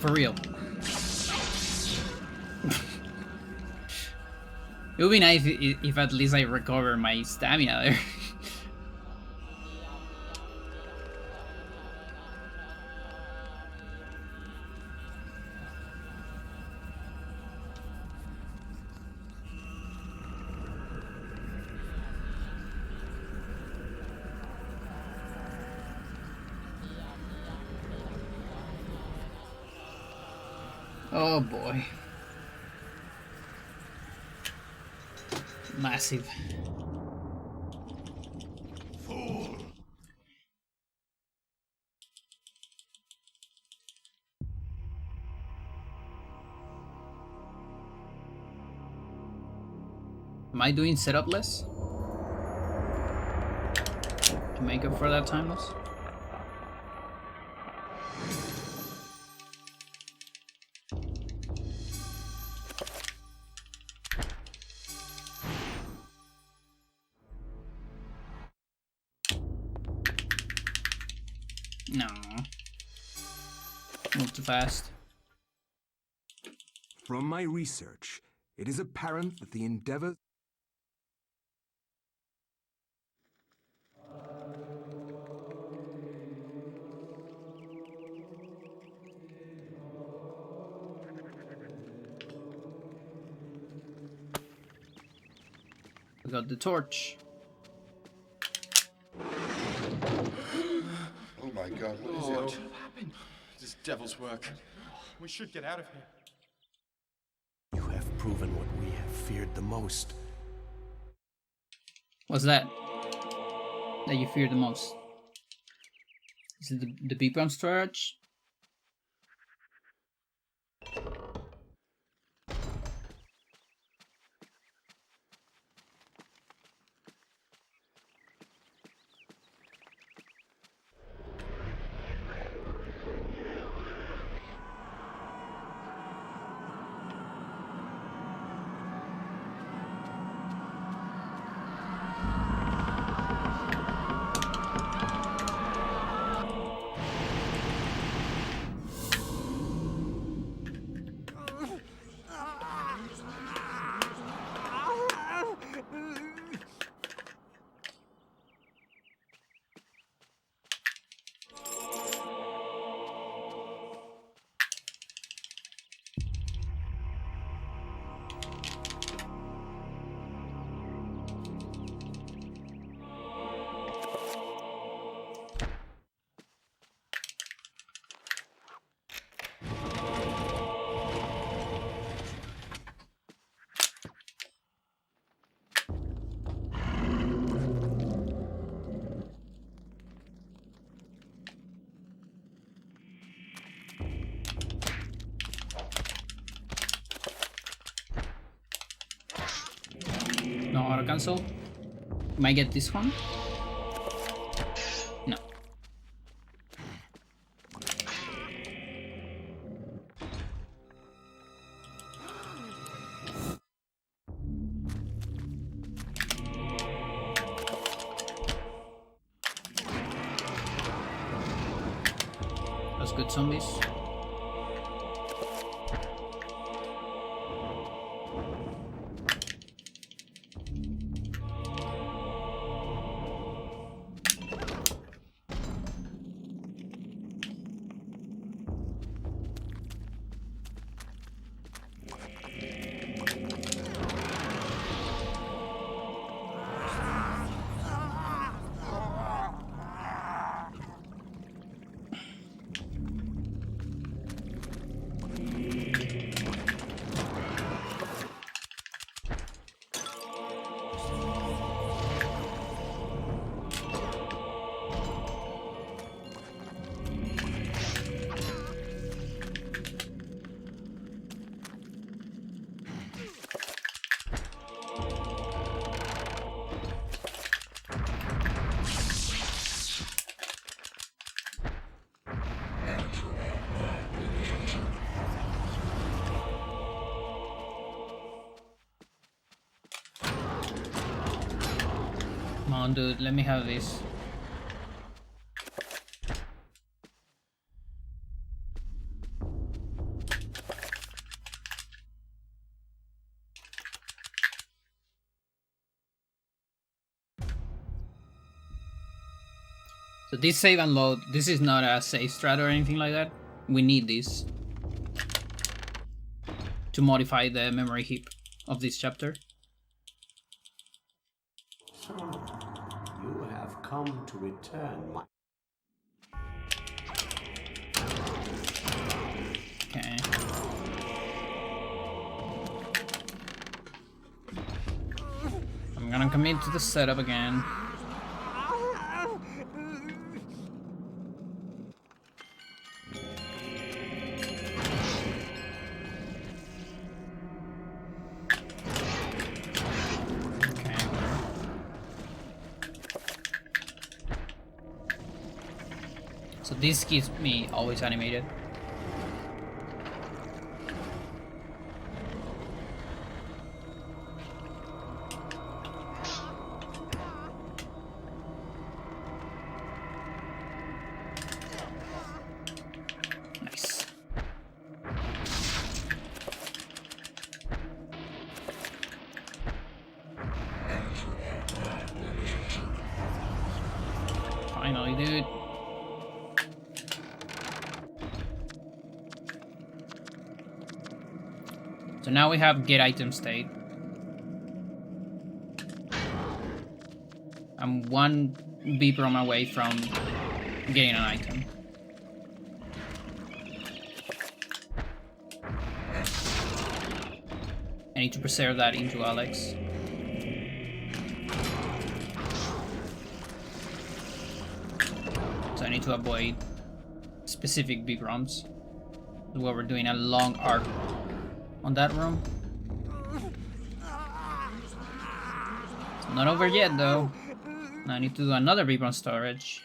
For real. It would be nice if at least I recover my stamina there. Oh boy. Massive. Fool! Am I doing setup less? To make up for that time loss? No. Move too fast. From my research, it is apparent that the endeavors We got the torch. Oh my god, what is What it? happened? This devil's work. We should get out of here. You have proven what we have feared the most. What's that? That you fear the most? Is it the beacon storage? No auto cancel. Might get this one. No. That's good, zombies. Come on, dude, let me have this. So this save and load, this is not a save strat or anything like that. We need this to modify the memory heap of this chapter. So, you have come to return my... Okay. I'm gonna commit to the setup again. So this keeps me always animated. Nice. Finally, dude. So now we have get item state. I'm one beep on my way from getting an item. I need to preserve that into Alex. So I need to avoid specific beep ROMs. While we're doing a long arc on that room. It's not over yet though. Now I need to do another beep on storage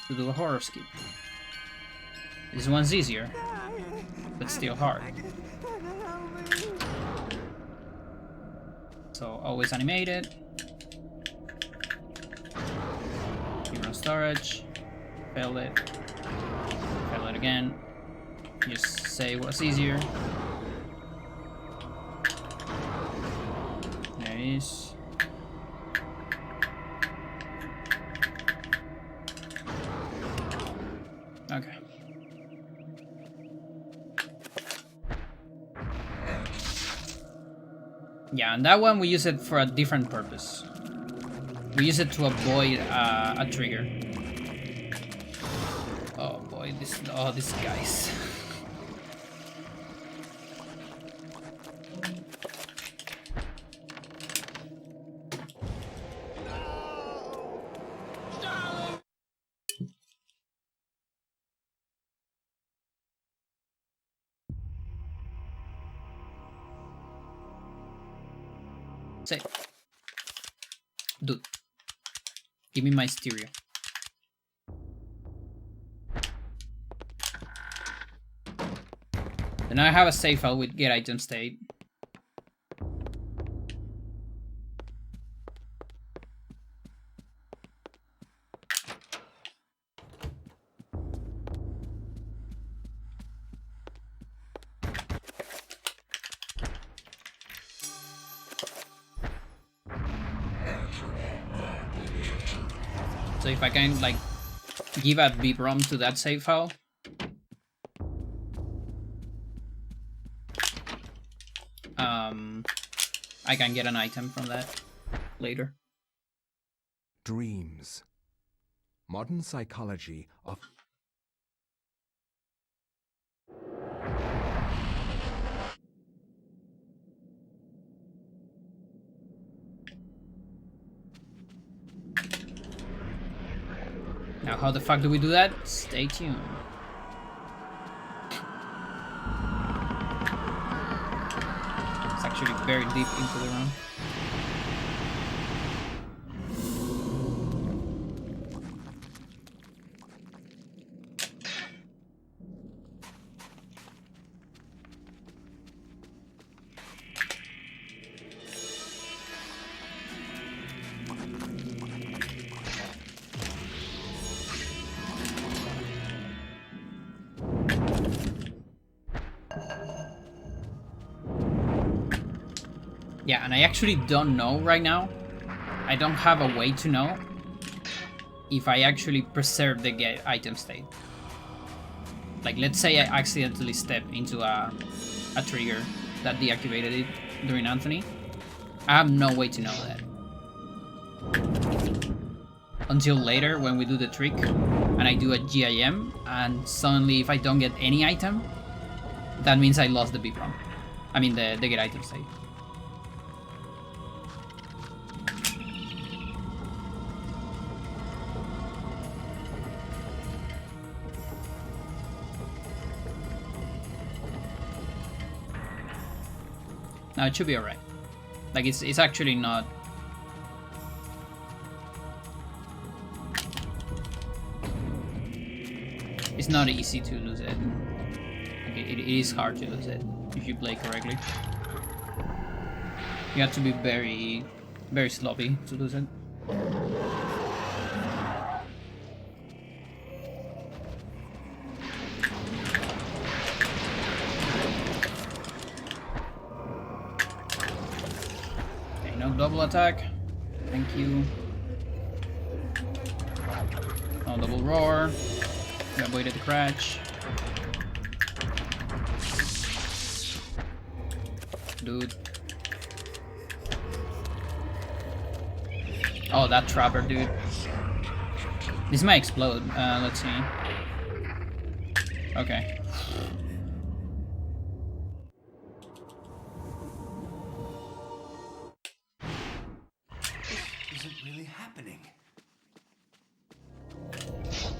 to do a horror skip. This one's easier, but still hard. So always animated. Beep on storage. Failed it. Fail it again. Just say what's easier. There it is. Okay. Yeah, and that one we use it for a different purpose. We use it to avoid a trigger. Oh boy, these guys. Say, dude, give me my stereo. So now I have a save file with get item state. So if I can like give a beep ROM to that save file, I can get an item from that later. Dreams. Modern psychology of... Now how the fuck do we do that? Stay tuned. It's actually very deep into the room. Yeah, and I actually don't know right now. I don't have a way to know if I actually preserve the get item state. Like, let's say I accidentally step into a trigger that deactivated it during Anthony. I have no way to know that. Until later when we do the trick and I do a GIM, and suddenly if I don't get any item, that means I lost the beep ROM. I mean the get item state. No, it should be alright. Like, it's actually not... It's not easy to lose it. Okay, it is hard to lose it if you play correctly. You have to be very, very sloppy to lose it. Okay, no double attack. Thank you. No double roar. We avoided the crash. Dude. Oh, that trapper, dude. This might explode. Let's see. Okay. Is it really happening?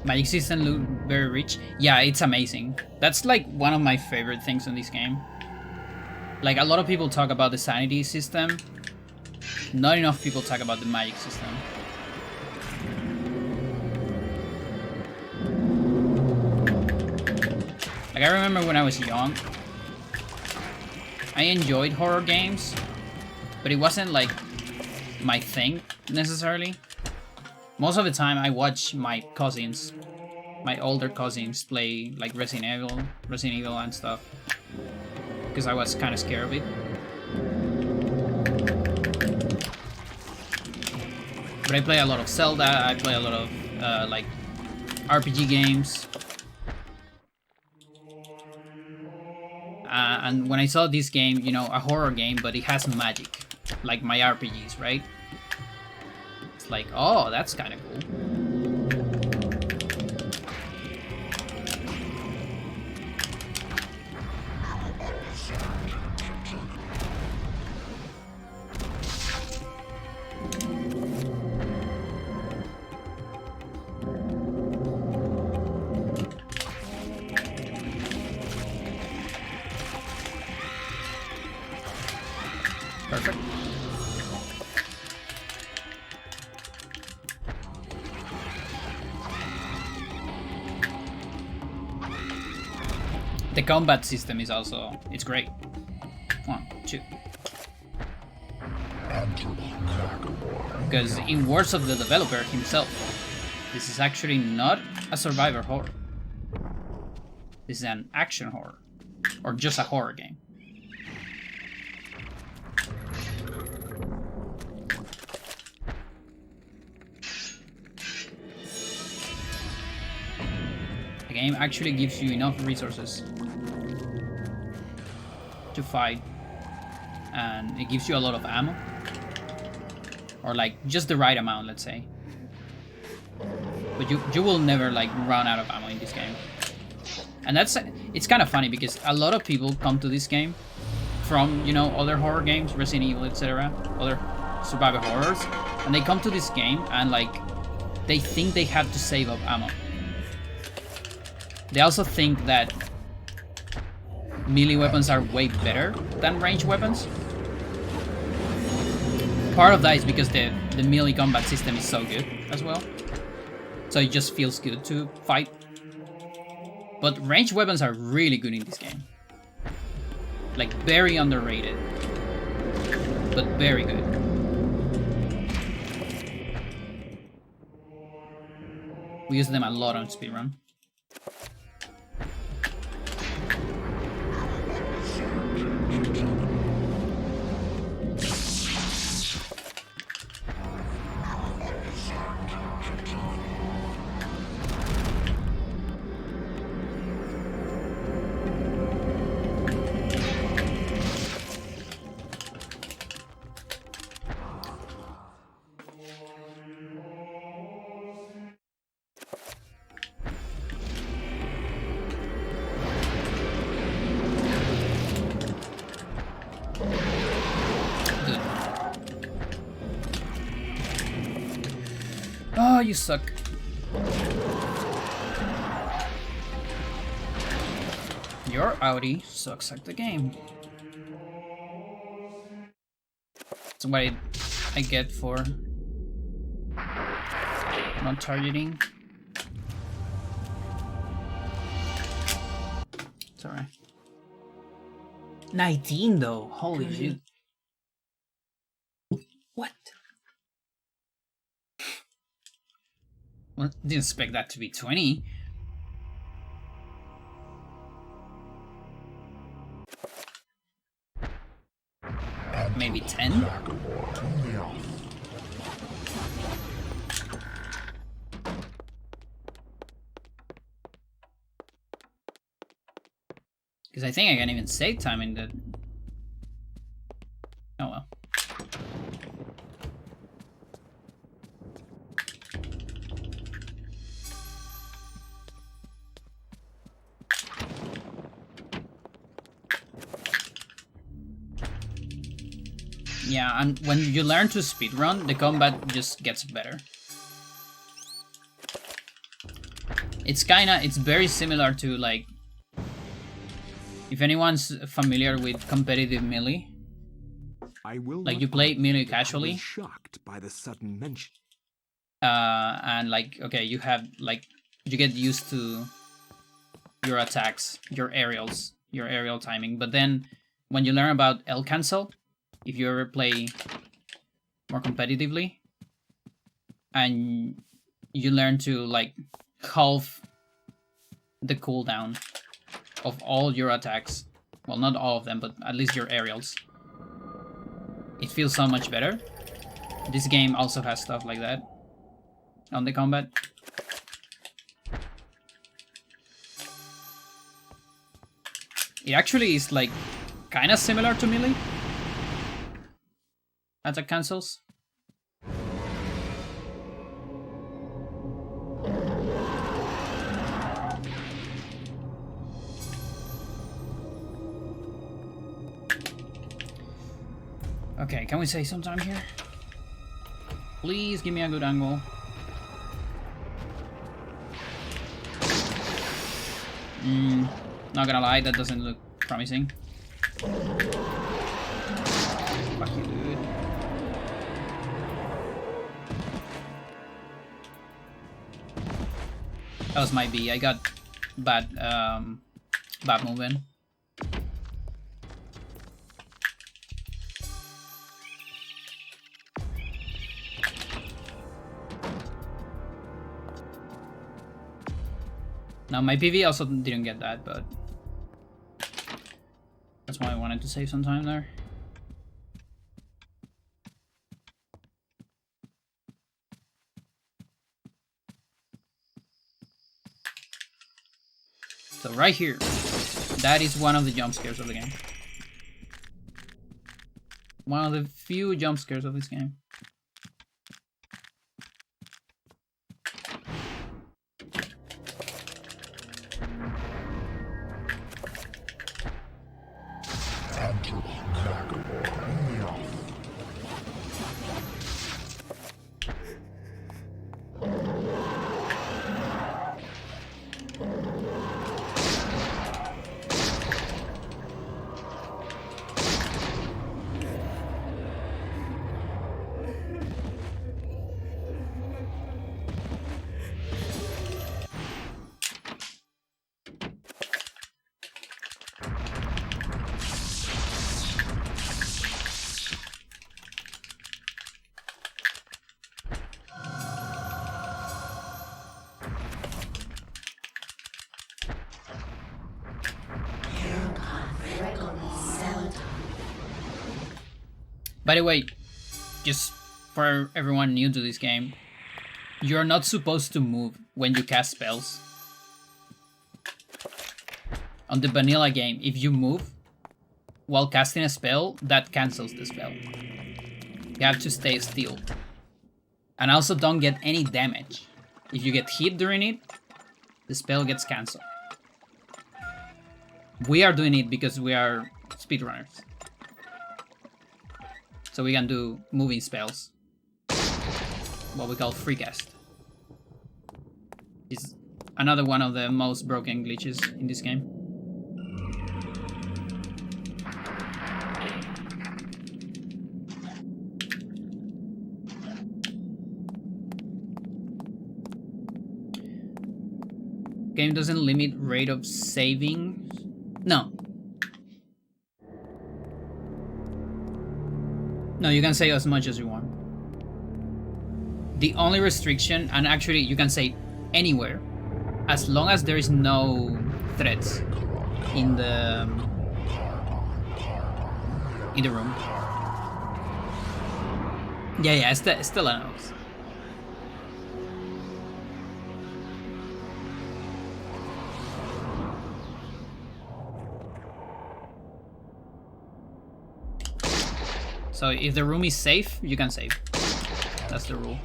Magic system look very rich. Yeah, it's amazing. That's like one of my favorite things in this game. Like, a lot of people talk about the sanity system. Not enough people talk about the magic system. Like, I remember when I was young, I enjoyed horror games, but it wasn't like my thing necessarily. Most of the time I watch my cousins, my older cousins play like Resident Evil and stuff, because I was kind of scared of it. But I play a lot of Zelda, I play a lot of like RPG games. And when I saw this game, you know, a horror game, but it has magic, like my RPGs, right? It's like, oh, that's kind of cool. Perfect. The combat system is also, it's great. 1, 2. Because in words of the developer himself, this is actually not a survivor horror. This is an action horror. Or just a horror game. The game actually gives you enough resources to fight, and it gives you a lot of ammo, or like just the right amount, let's say. But you will never like run out of ammo in this game, and it's kind of funny because a lot of people come to this game from, you know, other horror games, Resident Evil, etc., other survival horrors, and they come to this game and like they think they have to save up ammo. They also think that melee weapons are way better than ranged weapons. Part of that is because the melee combat system is so good as well. So it just feels good to fight. But ranged weapons are really good in this game. Like, very underrated. But very good. We use them a lot on speedrun. Oh, you suck. Your Audi sucks at the game. That's what I get for not targeting. It's alright. 19 though, holy shit. What? Well, didn't expect that to be 20. Maybe 10? Because I think I can even save time in the... Oh well. Yeah, and when you learn to speedrun, the combat just gets better. It's very similar to, like, if anyone's familiar with competitive melee, like you play melee casually, shocked by the sudden mention. And like, okay, you have, like, you get used to your attacks, your aerial timing, but then when you learn about L cancel, if you ever play more competitively, and you learn to, like, halve the cooldown of all your attacks, well, not all of them, but at least your aerials, it feels so much better. This game also has stuff like that on the combat. It actually is, like, kind of similar to melee attack cancels. Okay, can we save some time here? Please give me a good angle. Not gonna lie, that doesn't look promising. Fuck you, dude. That was my B. I got bad movement. Now my PV also didn't get that, but that's why I wanted to save some time there. So right here, that is one of the jump scares of the game. One of the few jump scares of this game. By the way, just for everyone new to this game, you're not supposed to move when you cast spells. On the vanilla game, if you move while casting a spell, that cancels the spell. You have to stay still. And also don't get any damage. If you get hit during it, the spell gets cancelled. We are doing it because we are speedrunners. So we can do moving spells. What we call free cast. It's another one of the most broken glitches in this game. Game doesn't limit rate of saving. No. No, you can save as much as you want. The only restriction, and actually you can save anywhere, as long as there is no threats in the room. Yeah, Stella knows. So if the room is safe, you can save. That's the rule.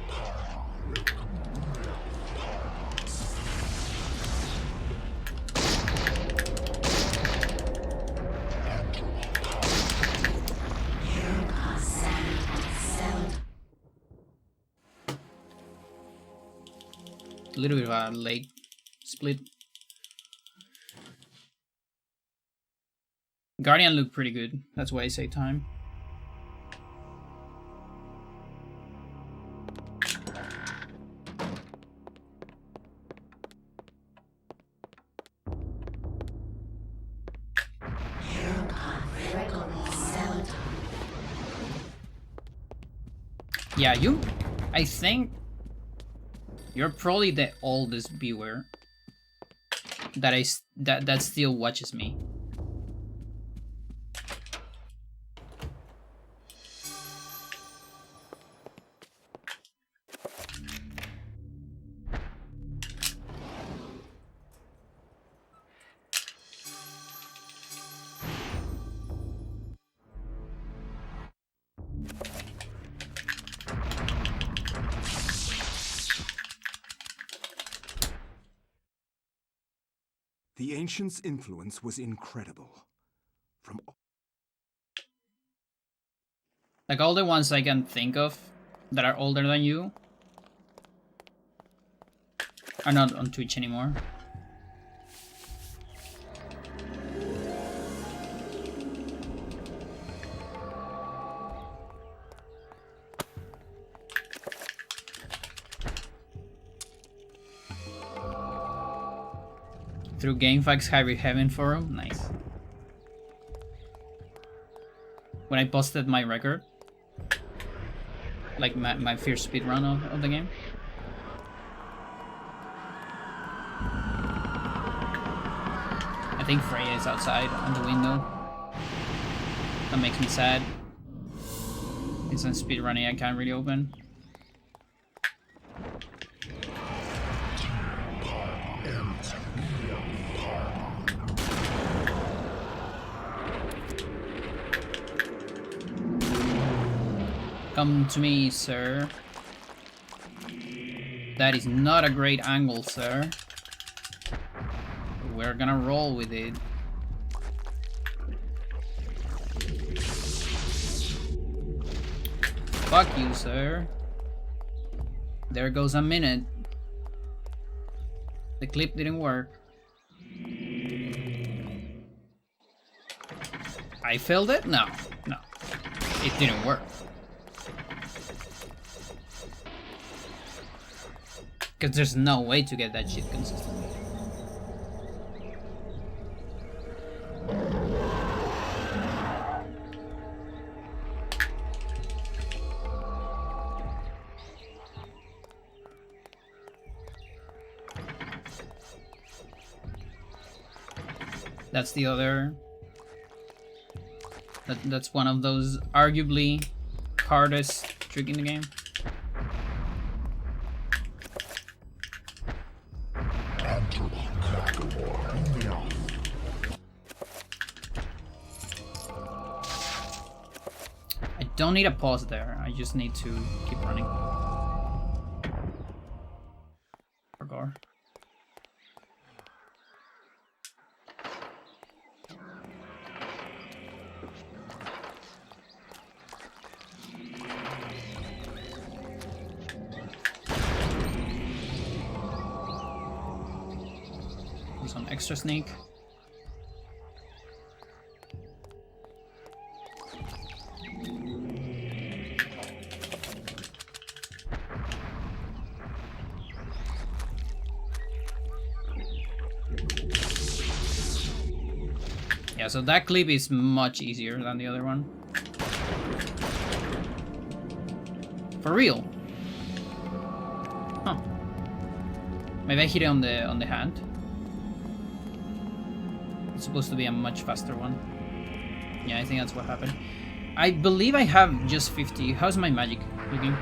A little bit of a leg split. Guardian looked pretty good. That's why I say time. Yeah, you. I think you're probably the oldest viewer that still watches me. The ancients' influence was incredible. From Like all the ones I can think of that are older than you are not on Twitch anymore. Through GameFAQs Hybrid Heaven forum, nice. When I posted my record, like my first speedrun of the game. I think Freya is outside on the window. That makes me sad. It's on speedrunning, I can't really open. Come to me, sir. That is not a great angle, sir. We're gonna roll with it. Fuck you, sir. There goes a minute. The clip didn't work. I failed it? No, no. It didn't work. Because there's no way to get that shit consistently. That's the other... That's one of those arguably hardest trick in the game. I don't need a pause there, I just need to keep running. Gore. Some extra sneak. Yeah, so that clip is much easier than the other one. For real. Huh. Maybe I hit it on the hand. It's supposed to be a much faster one. Yeah, I think that's what happened. I believe I have just 50. How's my magic looking?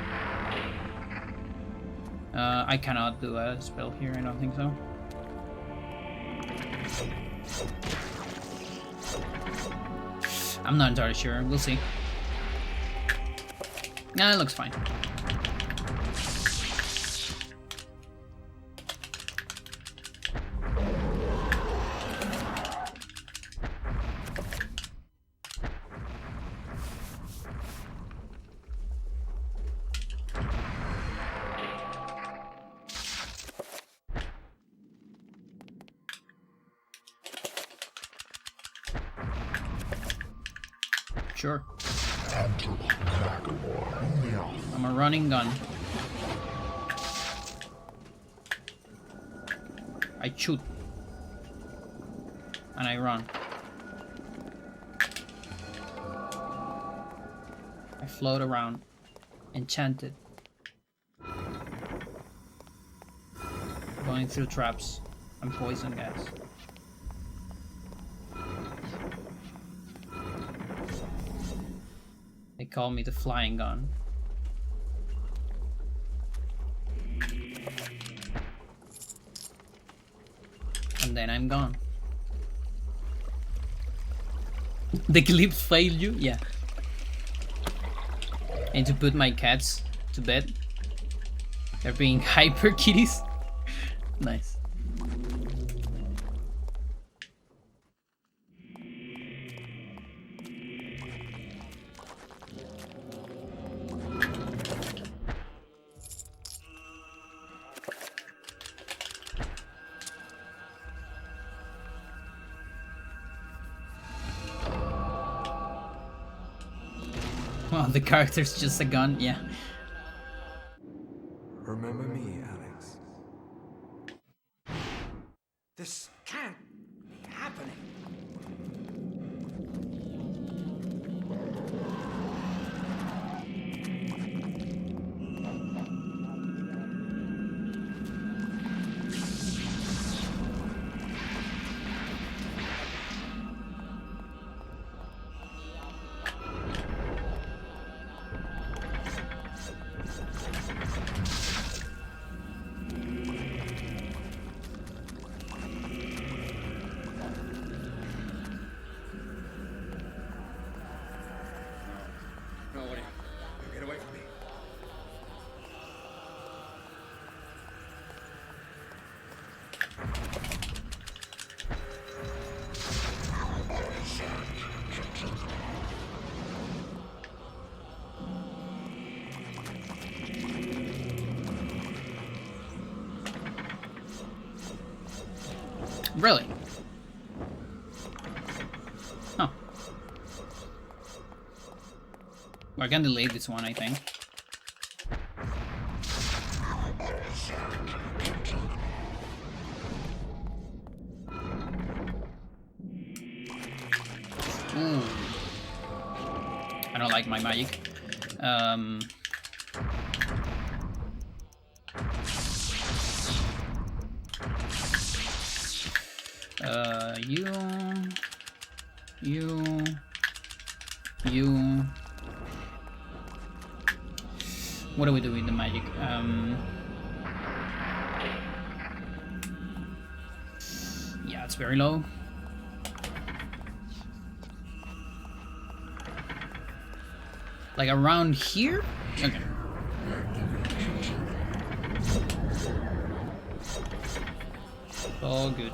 I cannot do a spell here, I don't think so. I'm not entirely sure, we'll see. Nah, it looks fine. Sure. I'm a running gun. I shoot. And I run. I float around. Enchanted. Going through traps and poison gas. They call me the flying gun. And then I'm gone. The clips failed you? Yeah. And to put my cats to bed. They're being hyper kitties. Nice. Well, the character's just a gun, yeah. Remember me, Alex. This can't be happening. Get away from me. Really? Huh. I can delete this one, I think. Ooh. I don't like my magic. You. What do we do with the magic? Yeah, it's very low. Like around here? Okay. All good.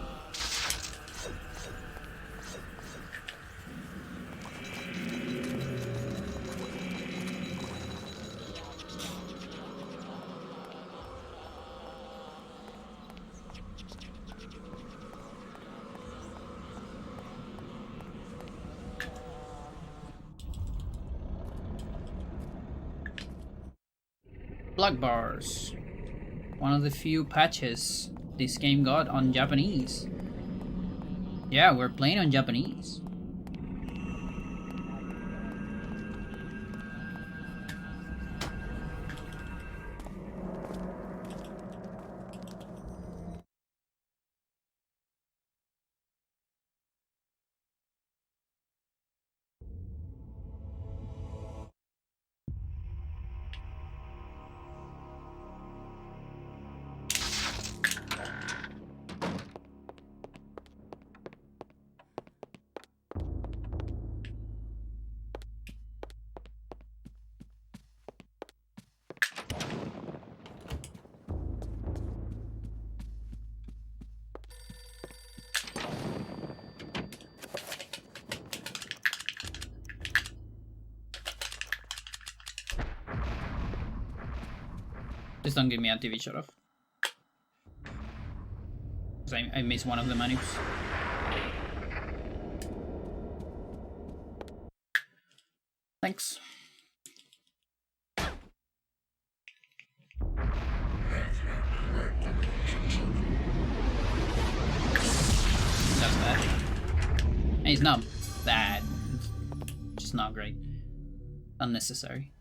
Block bars. One of the few patches this game got on Japanese. Yeah, we're playing on Japanese. Just don't give me a TV shut off. Because I missed one of the menus. Thanks. That's bad. And it's not bad. It's just not great. Unnecessary.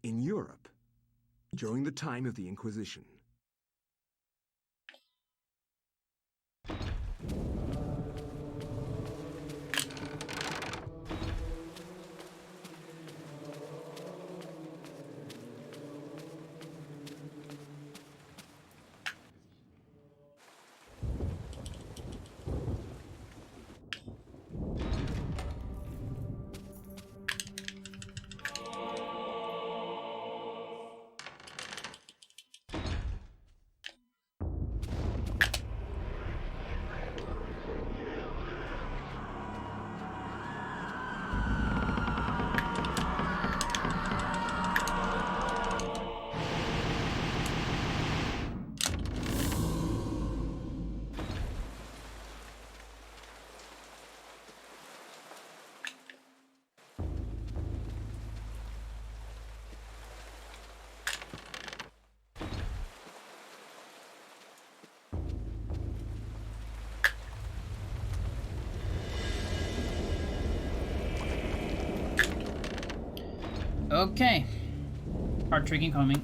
In Europe, during the time of the Inquisition, Okay. Hard trick incoming.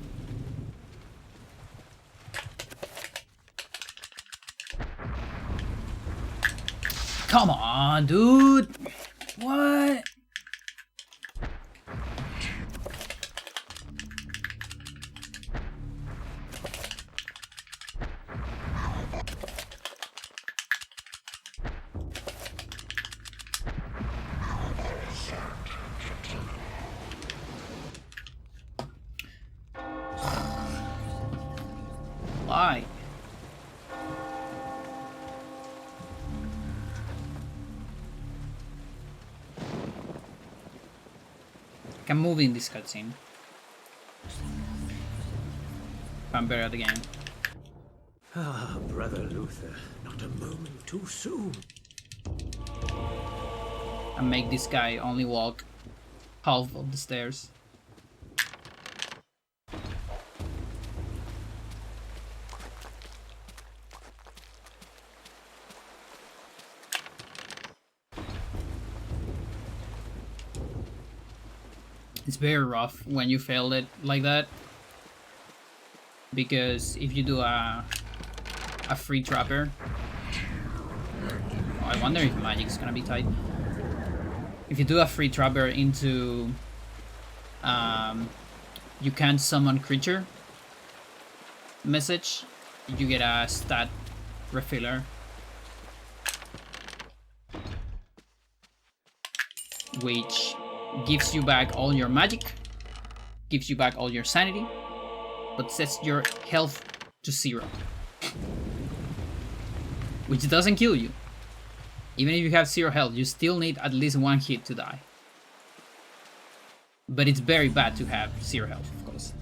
Come on, dude! What? Why? I can move in this cutscene. I'm better at the game. Ah, Brother Luther, not a moment too soon. And make this guy only walk half of the stairs. It's very rough when you failed it like that, because if you do a free trapper, oh, I wonder if magic's gonna be tight. If you do a free trapper into you can't summon creature message, you get a stat refiller, which gives you back all your magic, gives you back all your sanity, but sets your health to 0. Which doesn't kill you. Even if you have 0 health, you still need at least 1 hit to die. But it's very bad to have 0 health, of course.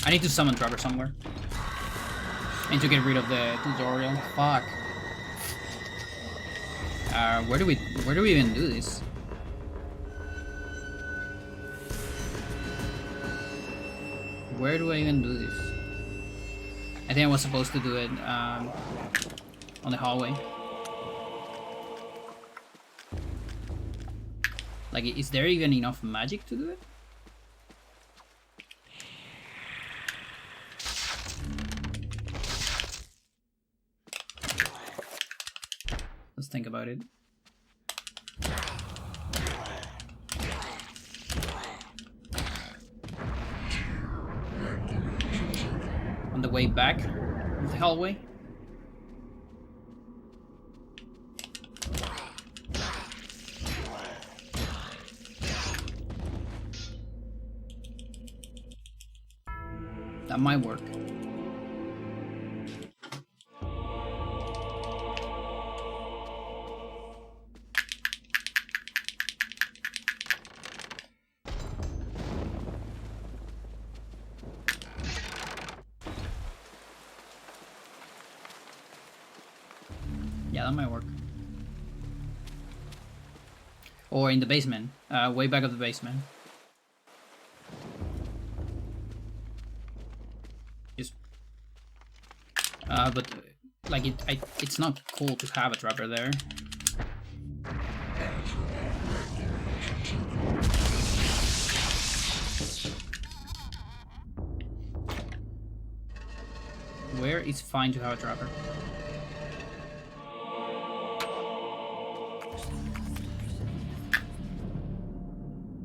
I need to summon Trevor somewhere. I need to get rid of the tutorial. Fuck. Where do we even do this? Where do I even do this? I think I was supposed to do it on the hallway. Like, is there even enough magic to do it? Let's think about it. On the way back of the hallway. That might work. Yeah, that might work. Or in the basement. Way back of the basement. Just... but like it's not cool to have a trapper there. Where is fine to have a trapper?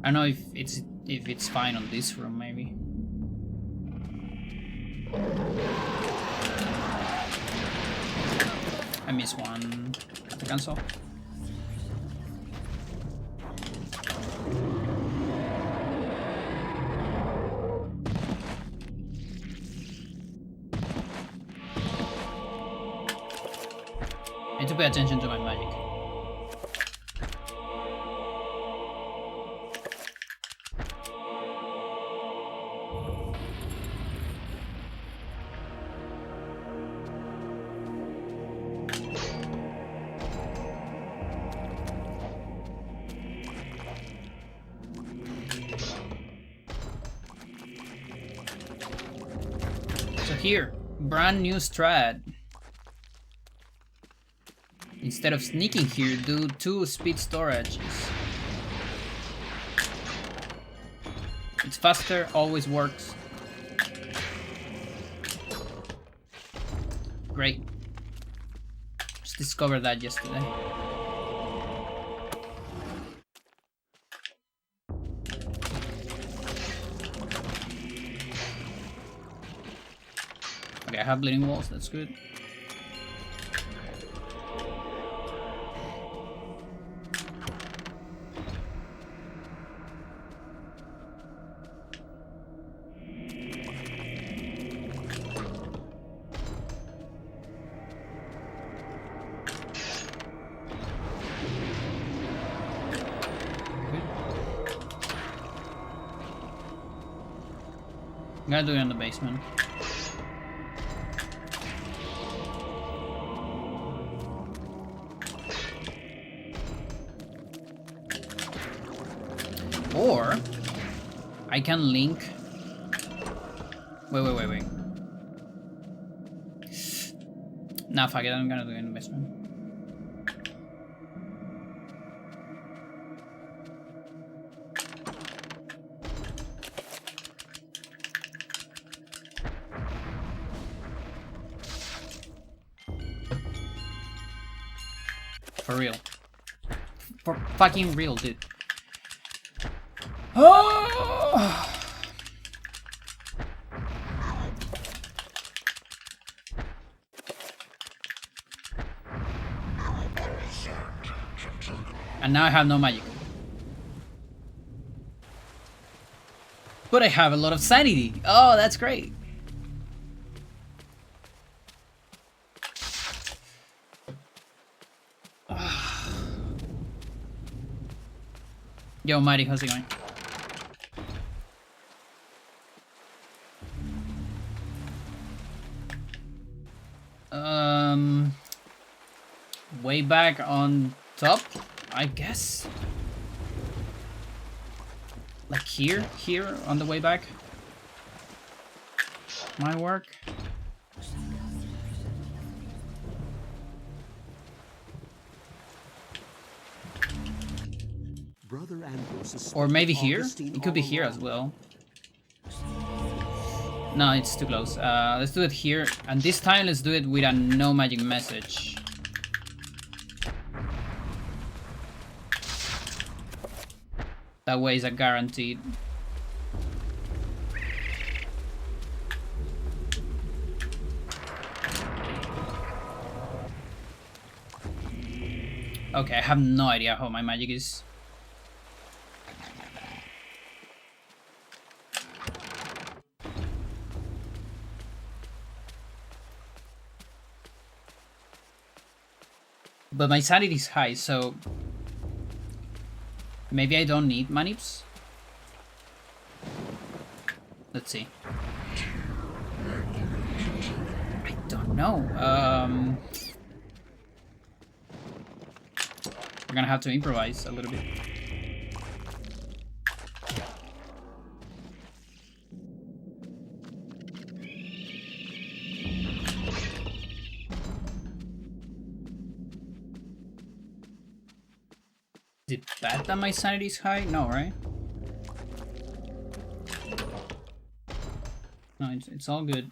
I don't know if it's fine on this room, maybe. I missed one. To cancel. I need to pay attention to my magic. Here, brand new strat. Instead of sneaking here, do 2 speed storages. It's faster, always works. Great. Just discovered that yesterday. Okay, I have bleeding walls, that's good. I'm gonna do it in the basement. Or I can link. Wait. Nah, fuck it, I'm gonna do it in the basement. For real. For fucking real, dude. Oh! And now I have no magic. But I have a lot of sanity. Oh, that's great. Yo, Mighty, how's it going? Way back on top, I guess. Like here on the way back. Might work. Brother Ambrose Or maybe here? Augustine It could be all here as along. well. No, it's too close. Let's do it here. And this time, let's do it with a no magic message. That way is a guaranteed. Okay, I have no idea how my magic is. But my sanity is high, so maybe I don't need manips. Let's see. I don't know. We're gonna have to improvise a little bit. Is it bad that my sanity is high? No, right? No, it's all good.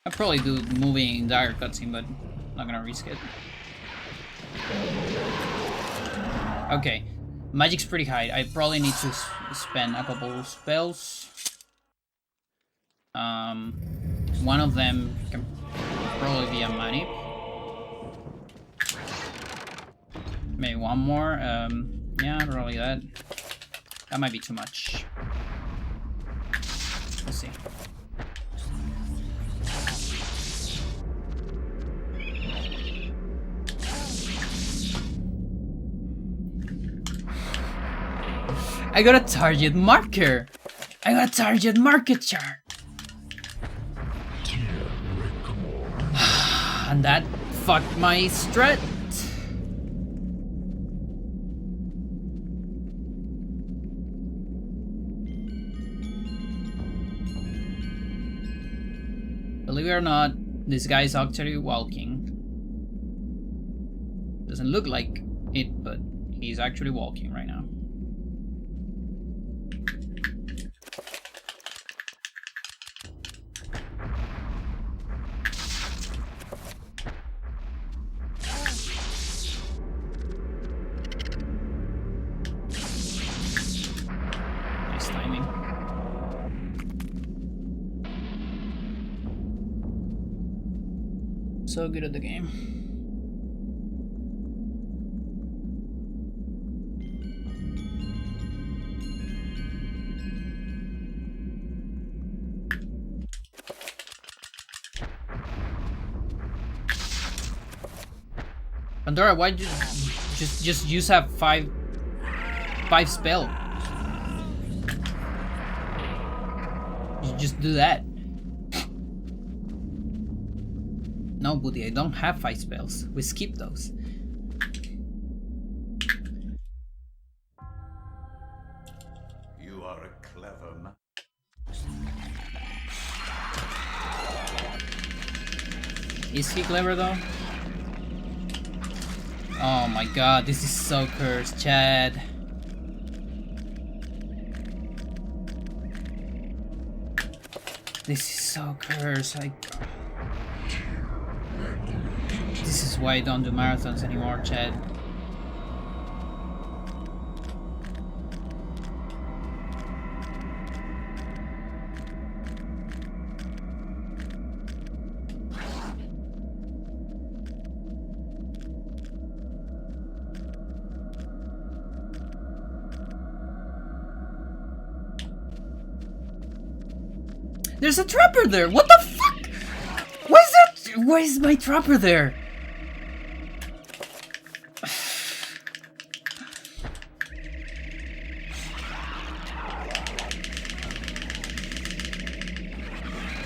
I'll probably do moving dire cutscene, but I'm not gonna risk it. Okay, magic's pretty high. I probably need to spend a couple spells. One of them can probably be a manip. Maybe one more. Yeah, probably that. That might be too much. Let's see. I got a target marker! I got a target marker chart! And that fucked my strat. Believe it or not, this guy is actually walking. Doesn't look like it, but he's actually walking right now. Nice timing. So good at the game. Pandora, why'd you just use a five spell? You just do that. No, Buddy, I don't have 5 spells. We skip those. You are a clever man. Is he clever though? Oh my god, this is so cursed, Chad. This is so cursed. This is why I don't do marathons anymore, Chad. There's a trapper there! What the fuck? Why is that? Why is my trapper there?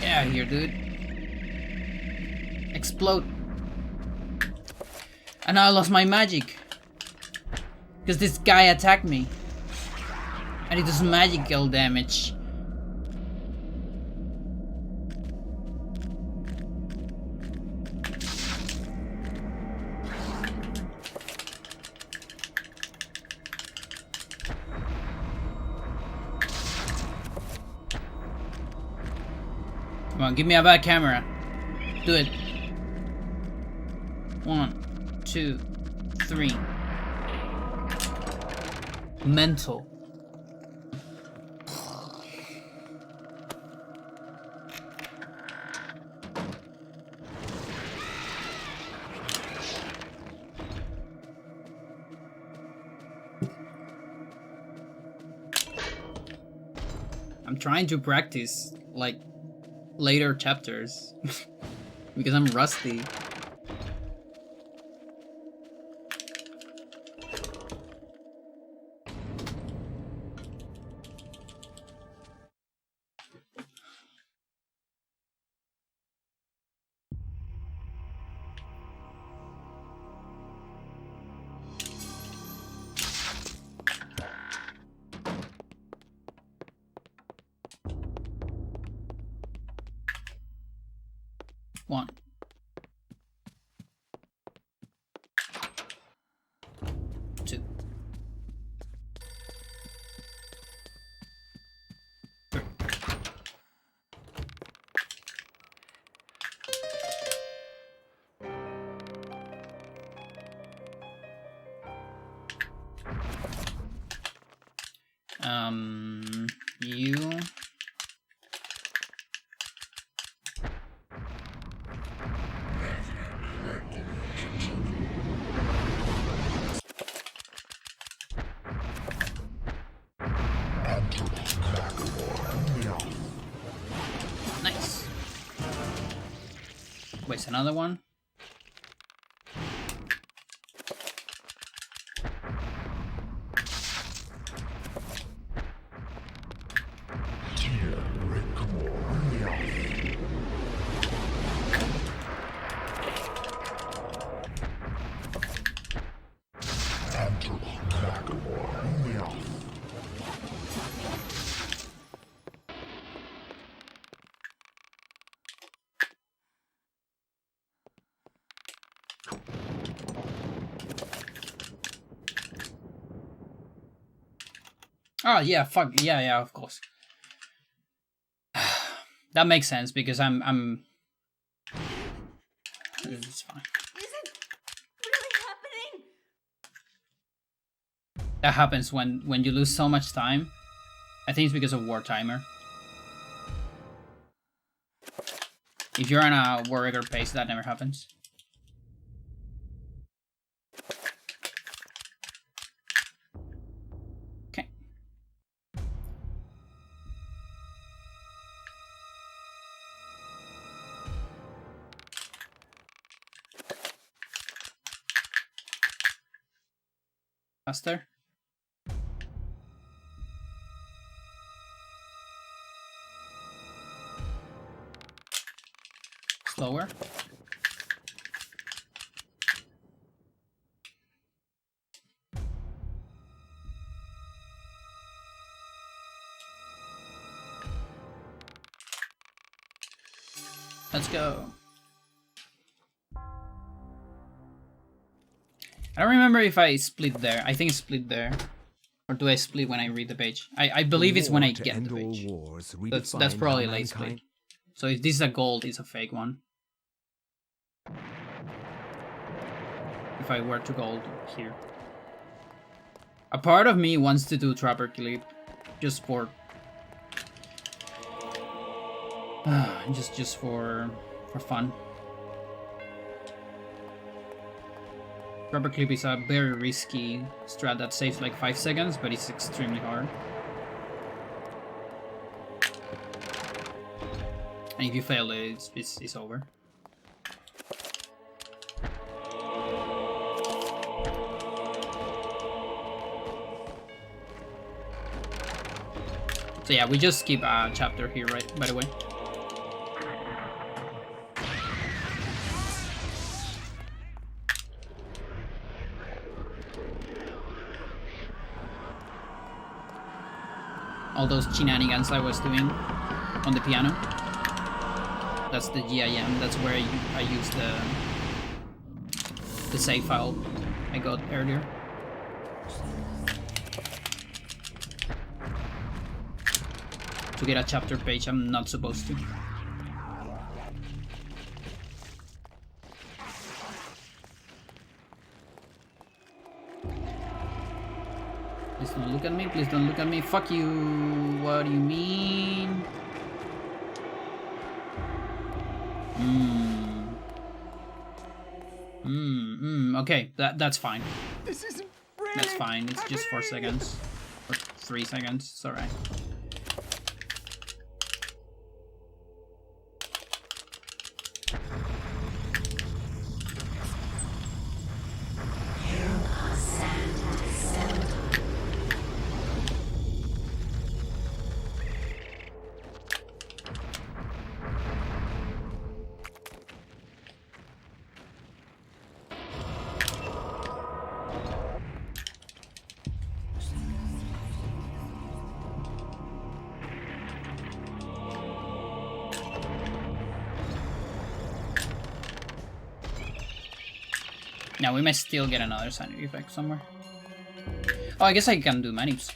Get out of here, dude. Explode. And now I lost my magic. Because this guy attacked me. And it does magical damage. Come on, give me a bad camera. Do it. 1, 2, 3. Mental. I'm trying to practice, like, later chapters. Because I'm rusty. One. Two. Three. You. Nice. Wait, another one? Oh yeah, fuck yeah, of course. That makes sense because I'm. It's fine. Is it really happening? That happens when you lose so much time. I think it's because of war timer. If you're on a war regular pace, that never happens. Okay. Faster. Slower. Let's go. I don't remember if I split there. I think it's split there. Or do I split when I read the page? I believe it's when I get the page. That's probably late split. So if this is a gold, it's a fake one. If I were to gold here. A part of me wants to do Trapper Clip just for just for fun. Trapper Clip is a very risky strat that saves like 5 seconds, but it's extremely hard. And if you fail it, it's over. So yeah, we just skip a chapter here, right? By the way. All those shenanigans I was doing on the piano. That's the GIM. That's where I use the save file I got earlier. To get a chapter page I'm not supposed to. don't look at me, please don't look at me. Fuck you. What do you mean? Okay, that's fine. This isn't real. That's fine. It's just 4 seconds. Or 3 seconds. It's alright. Now we may still get another sanity effect somewhere. Oh, I guess I can do manips.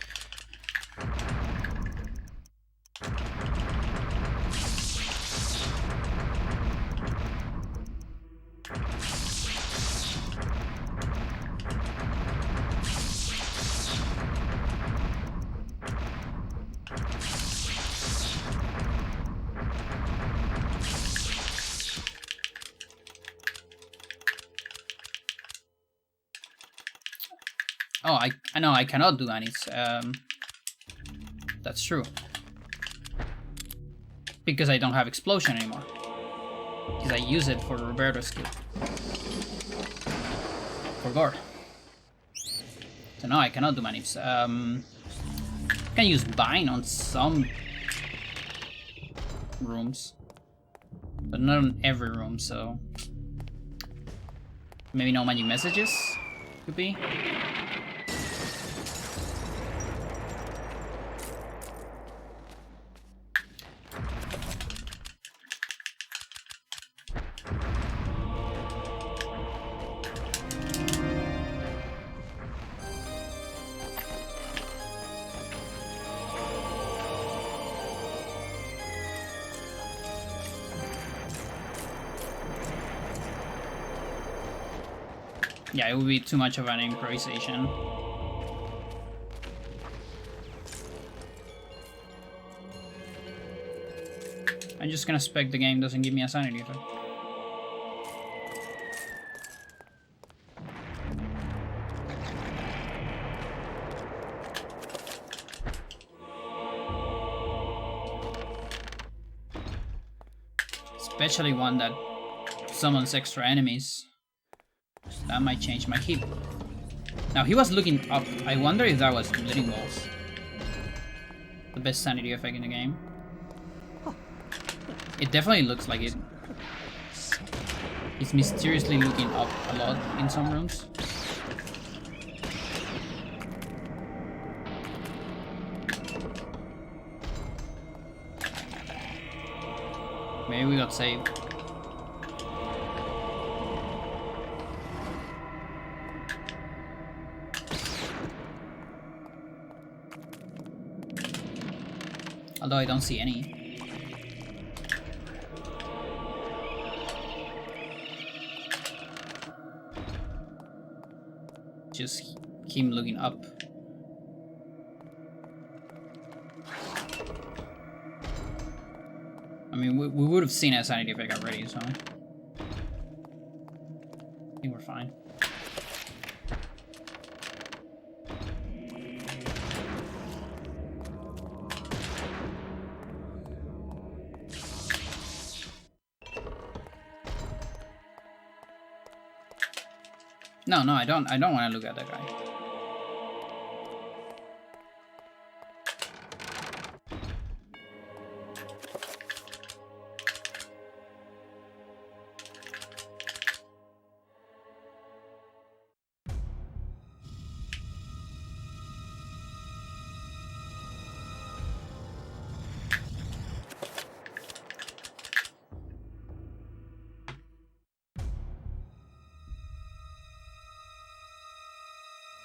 Oh, I know I cannot do manips. That's true. Because I don't have explosion anymore. Because I use it for Roberto's skill. For gore. So no, I cannot do manips. I can use bind on some rooms. But not on every room, so... Maybe no magic messages? Could be. Yeah, it would be too much of an improvisation. I'm just gonna spec the game doesn't give me a sanity effect. Especially one that summons extra enemies. That might change my hit. Now he was looking up. I wonder if that was bleeding balls. The best sanity effect in the game. It definitely looks like it. He's mysteriously looking up a lot in some rooms. Maybe we got saved. Although I don't see any. Just him looking up. I mean, we would have seen a sanity effect already, so I think we're fine. No, I don't want to look at that guy.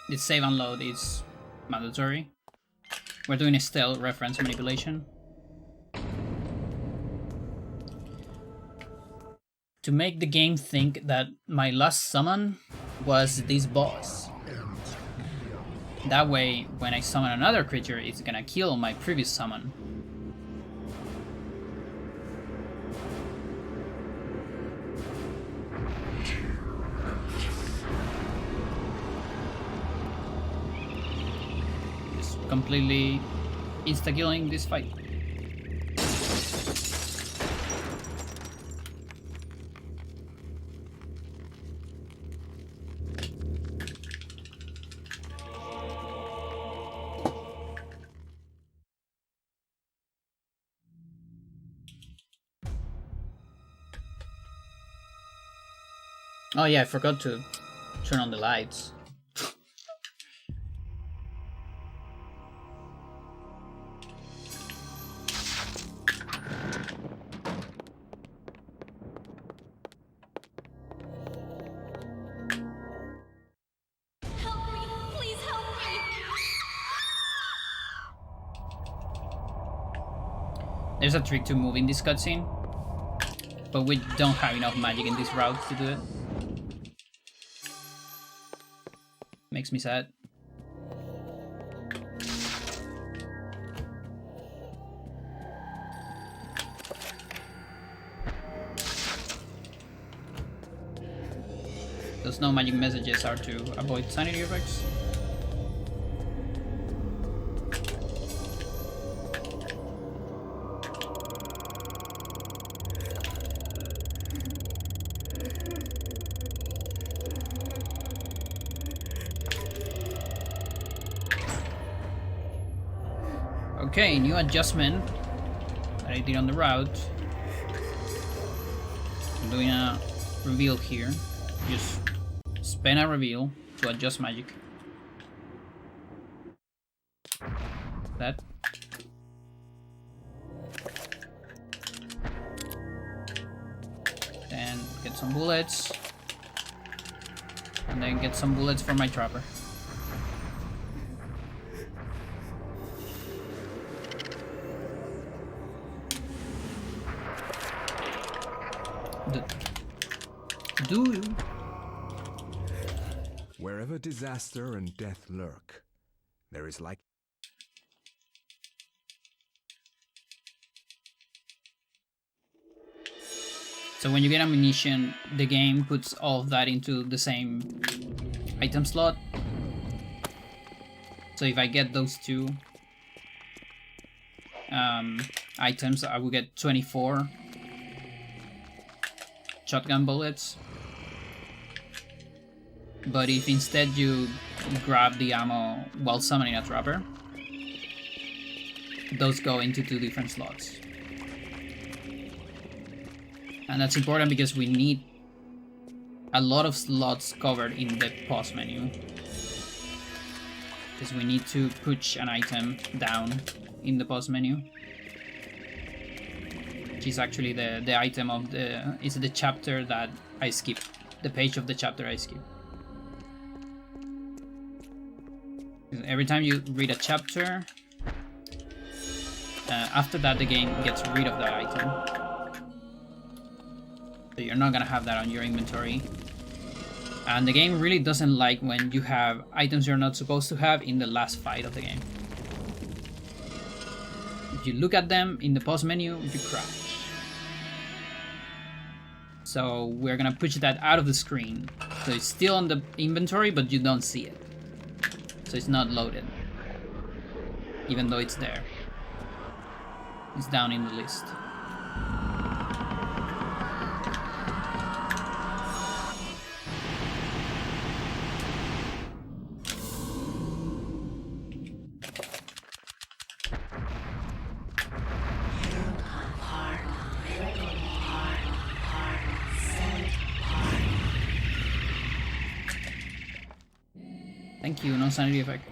This save and load is mandatory. We're doing a stealth reference manipulation. To make the game think that my last summon was this boss. That way, when I summon another creature, it's gonna kill my previous summon. Just completely insta-killing this fight. Oh yeah, I forgot to turn on the lights. Help me! Please help me! There's a trick to moving this cutscene, but we don't have enough magic in this route to do it. Makes me sad. Those no magic messages are to avoid sanity effects. Okay, new adjustment that I did on the route. I'm doing a reveal here. Just spend a reveal to adjust magic. That. Then get some bullets. And then get some bullets for my trapper. Do you? Wherever disaster and death lurk, there is like... So when you get ammunition, the game puts all of that into the same item slot. So if I get those two items, I will get 24 shotgun bullets. But if instead you grab the ammo while summoning a trapper, those go into 2 different slots. And that's important because we need a lot of slots covered in the pause menu. Because we need to push an item down in the pause menu. Which is actually the item of the... is the chapter that I skip. The page of the chapter I skip. Every time you read a chapter, after that the game gets rid of that item. So you're not gonna have that on your inventory. And the game really doesn't like when you have items you're not supposed to have in the last fight of the game. If you look at them in the pause menu, you crash. So we're gonna push that out of the screen. So it's still on the inventory, but you don't see it. So it's not loaded, even though it's there. It's down in the list. Thank you, no sanity effect.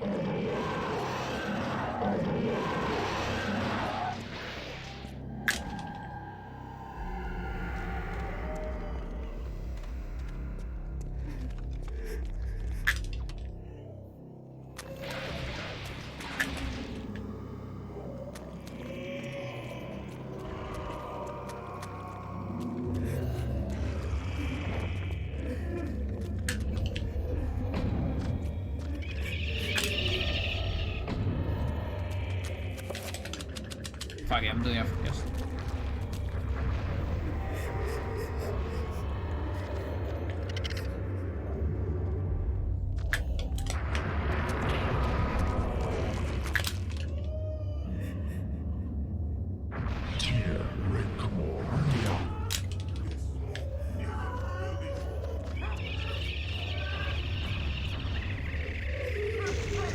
Fuck it, I'm doing it for just.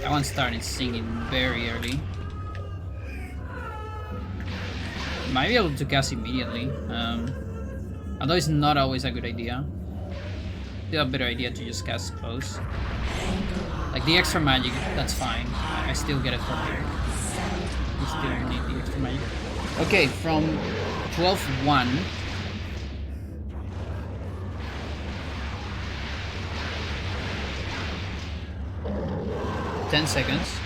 That one started singing very early. Might be able to cast immediately, although it's not always a good idea. Still a better idea to just cast close. Like the extra magic, that's fine. I still get it from here. You still need the extra magic. Okay, from 12-1. $10 seconds.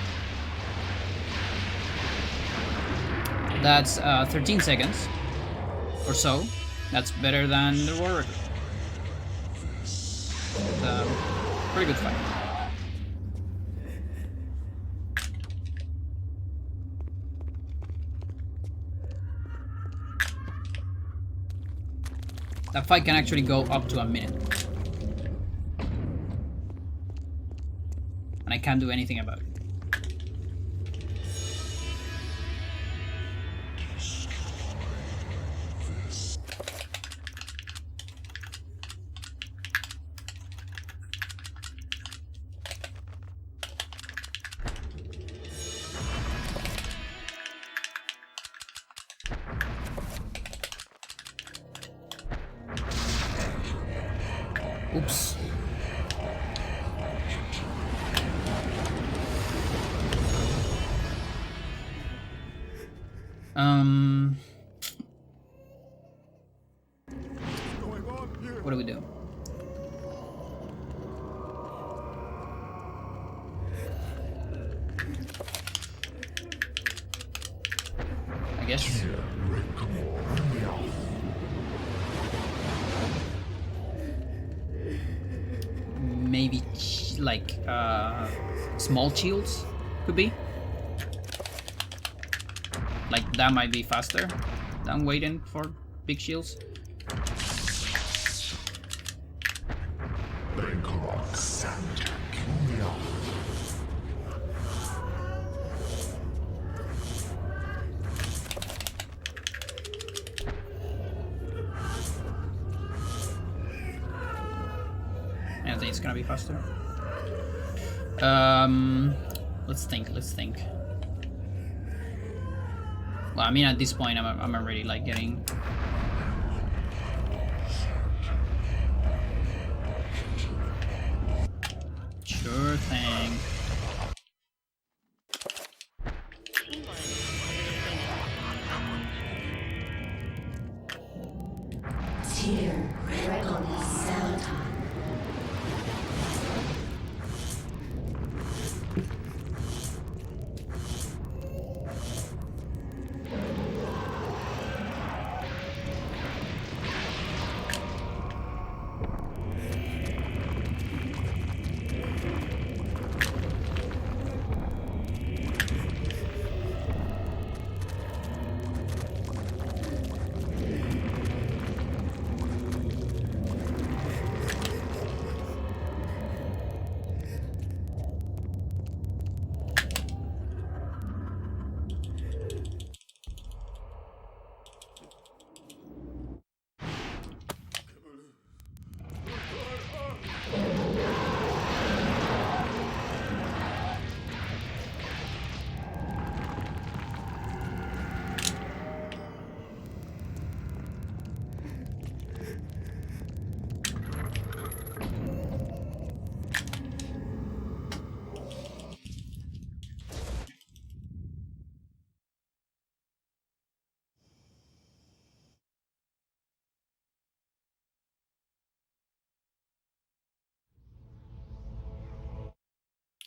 That's 13 seconds or so. That's better than the war record. Pretty good fight. That fight can actually go up to a minute. And I can't do anything about it. Oops. What do we do? I guess. Maybe like small shields could be. Like that might be faster than waiting for big shields. I think it's gonna be faster. Let's think. Well, I mean, at this point, I'm already like getting. Sure thing. Tear Regulus Celadon.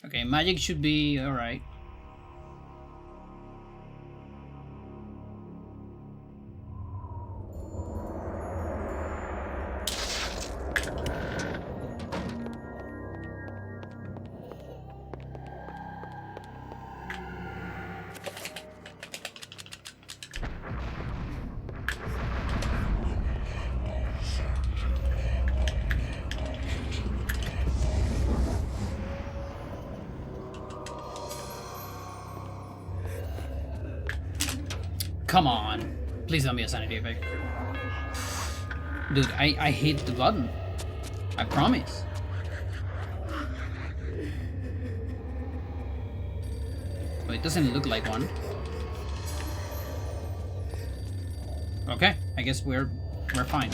Okay, magic should be alright. come on. Please don't be a sanity effect. Dude, I hit the button. I promise. But it doesn't look like one. Okay, I guess we're fine.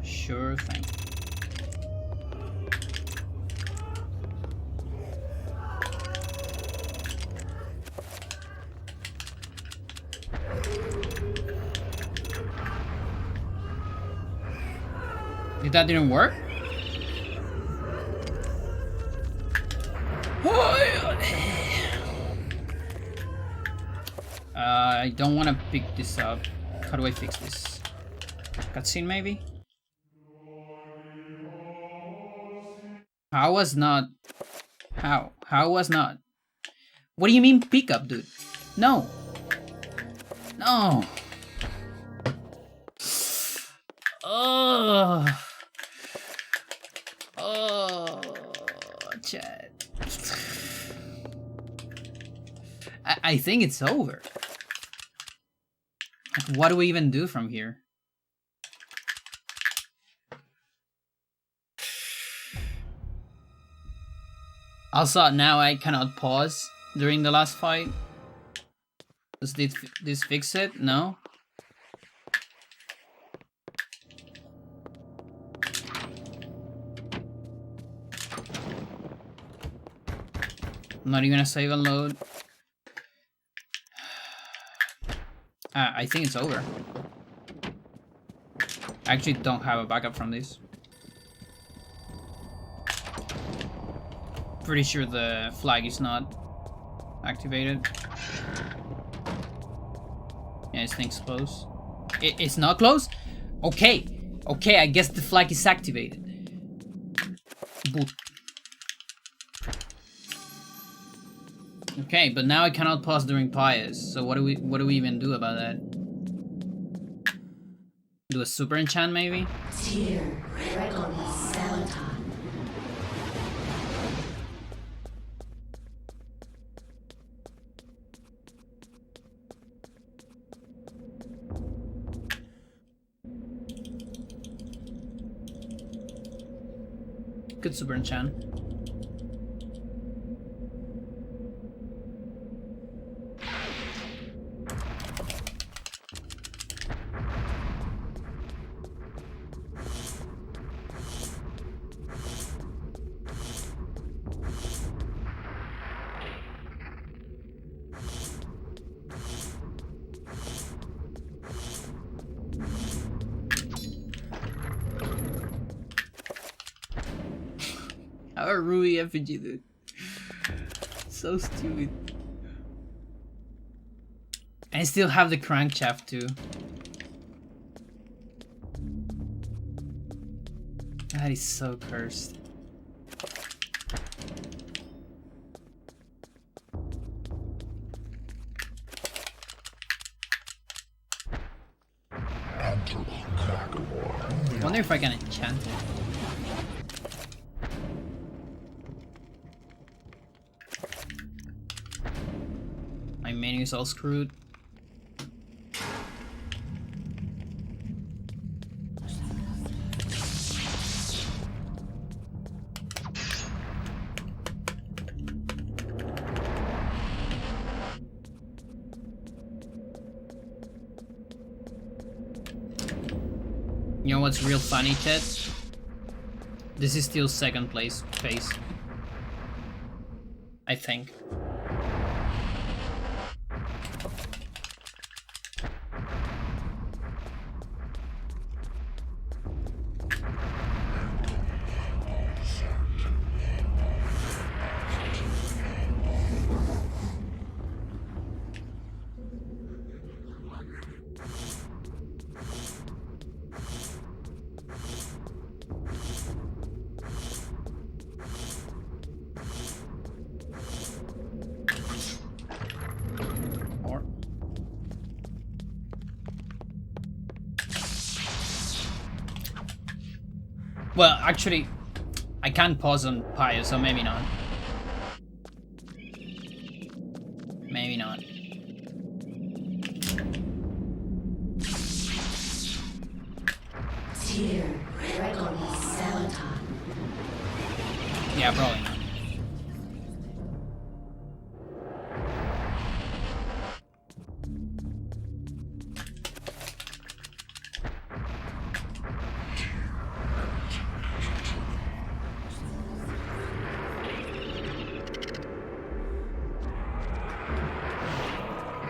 Sure thing. That didn't work? I don't want to pick this up. How do I fix this? Cutscene maybe? How was not? How? How was not? What do you mean pick up, dude? No. No. Oh. Oh, chat. I think it's over. Like, what do we even do from here? Also, now I cannot pause during the last fight. Does this fix it? No? Not even a save and load. I think it's over. I actually don't have a backup from this. Pretty sure the flag is not activated. Yeah, this thing's close. It's not close? Okay. Okay, I guess the flag is activated. Boot. Okay, but now I cannot pause during Pious. So what do we even do about that? Do a super enchant maybe? Tear, Regulus, Salaton. Good super enchant. Our Rui effigy, dude. So stupid. I still have the crankshaft too. That is so cursed. I wonder if I can enchant it. My menu is all screwed. You know what's real funny, chat? This is still second place phase. I think. Well, actually, I can't pause on Pyre, so maybe not. Maybe not. Tear, Dragon Salaton. Yeah, probably not.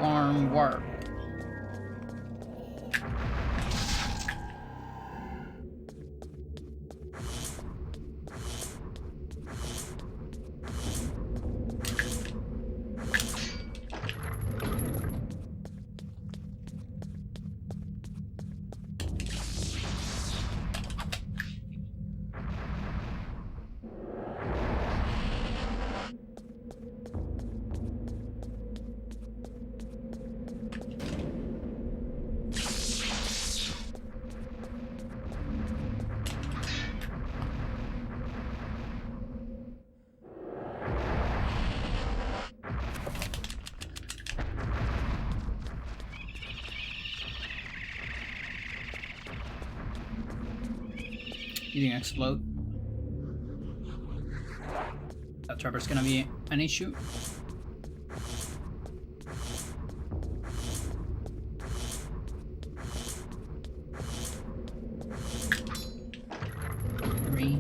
Warm warp. You didn't explode. That trapper's gonna be an issue. Three.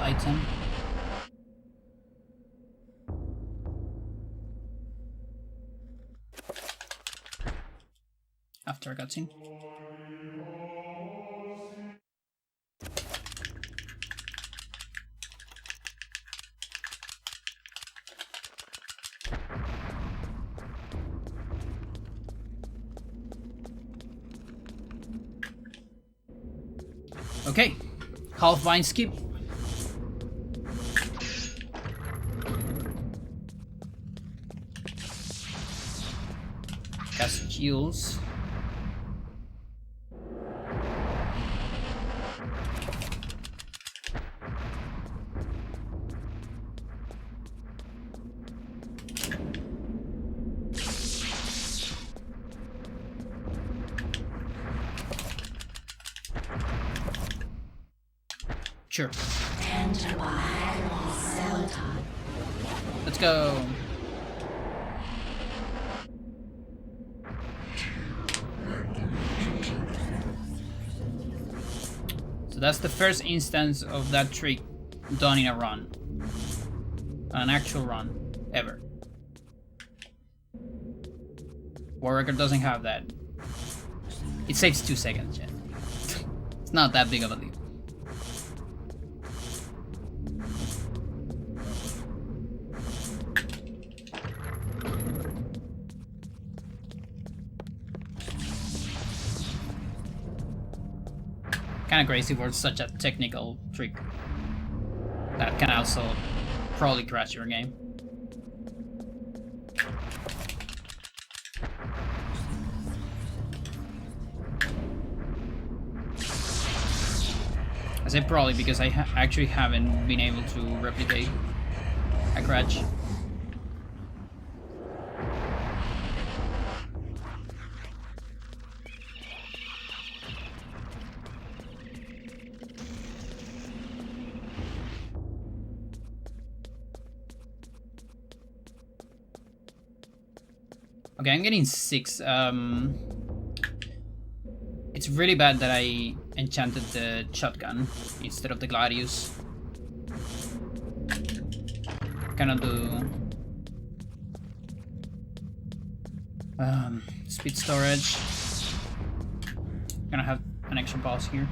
Item. After a cutscene. Okay, half vine skip. Cast shields. Sure. Pandora Salaton. Let's go. So that's the first instance of that trick done in a run. An actual run, ever. War Record doesn't have that. It saves 2 seconds, yeah. It's not that big of a deal. Kinda crazy for such a technical trick that can also probably crash your game. I say probably because I actually haven't been able to replicate a crash. Okay, I'm getting 6. It's really bad that I enchanted the shotgun instead of the Gladius. Gonna do speed storage. Gonna have an extra pause here.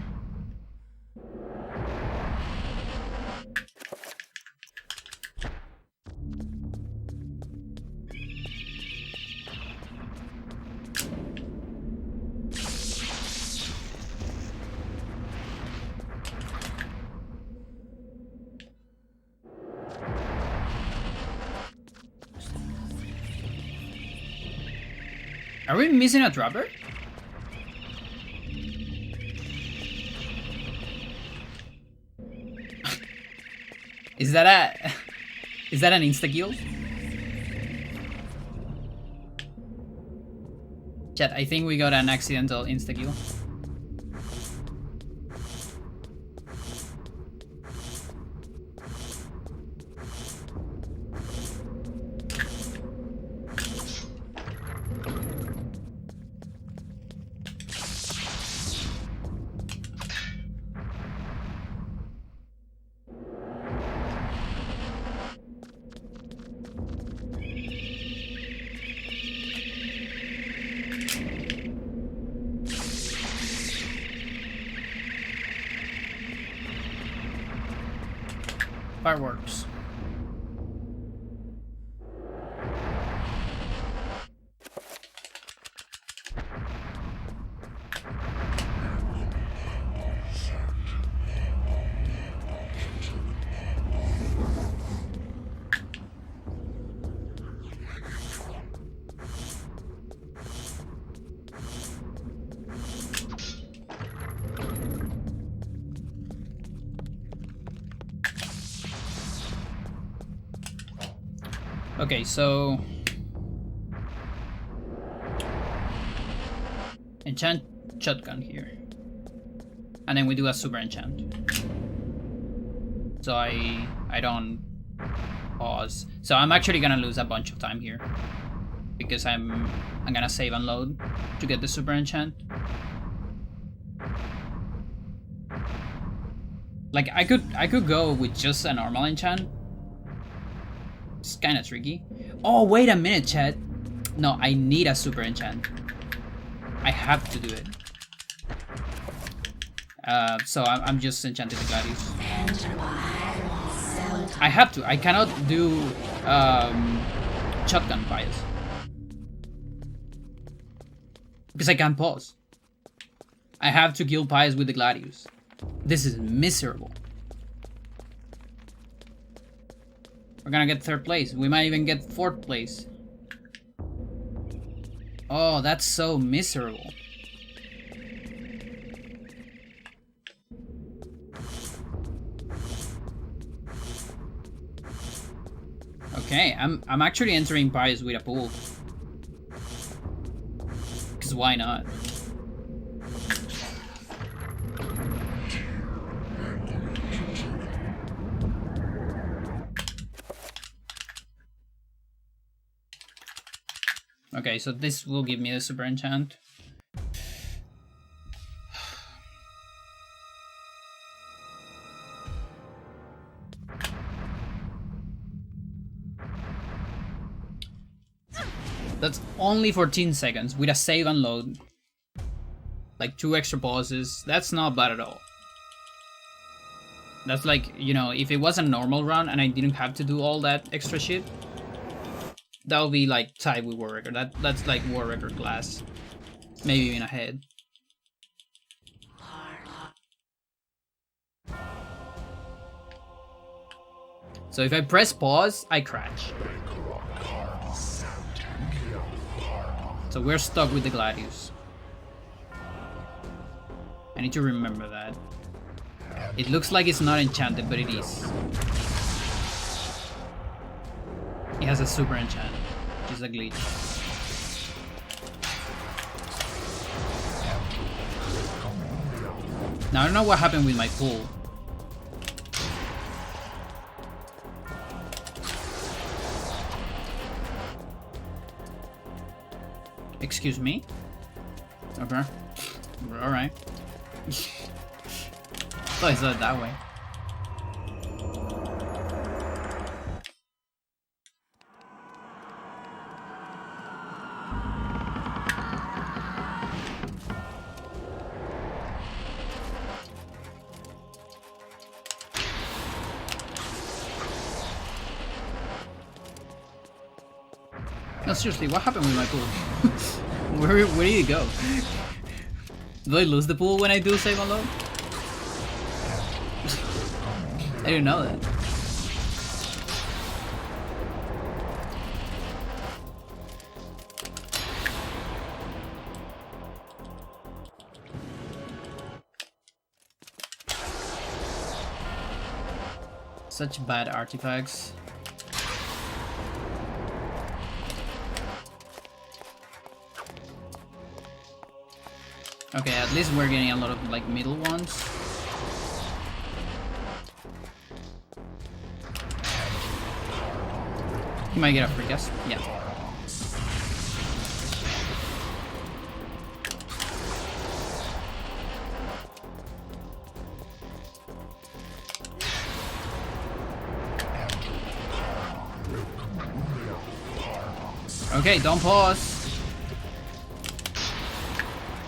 Are we missing a dropper? Is that a... Is that an insta-kill? Chat, I think we got an accidental insta-kill. Fireworks. Okay, so enchant shotgun here, and then we do a super enchant. So I don't pause. So I'm actually gonna lose a bunch of time here because I'm gonna save and load to get the super enchant. Like I could go with just a normal enchant. It's kind of tricky. Oh, wait a minute, chat. No, I need a super enchant. I have to do it. So I'm just enchanting the Gladius. I have to. I cannot do shotgun bias because I can't pause. I have to kill Pius with the Gladius. This is miserable. We're gonna get 3rd place. We might even get 4th place. Oh, that's so miserable. Okay, I'm actually entering Pius with a pool. Cause why not? Okay, so this will give me the super enchant. That's only 14 seconds with a save and load. Like 2 extra pauses. That's not bad at all. That's like, you know, if it was a normal run and I didn't have to do all that extra shit, that would be like tied with War Record. That's like War Record class. Maybe even ahead. So if I press pause, I crash. So we're stuck with the Gladius. I need to remember that. It looks like it's not enchanted, but it is. It has a super enchant, which is a glitch. Now I don't know what happened with my pool. Excuse me? Okay. Alright. Thought I saw it that way. No, seriously, what happened with my pool? where did you go? Do I lose the pool when I do save and load? I didn't know that. Such bad artifacts. Okay, at least we're getting a lot of like middle ones. He might get a free guess. Yeah. Okay, don't pause.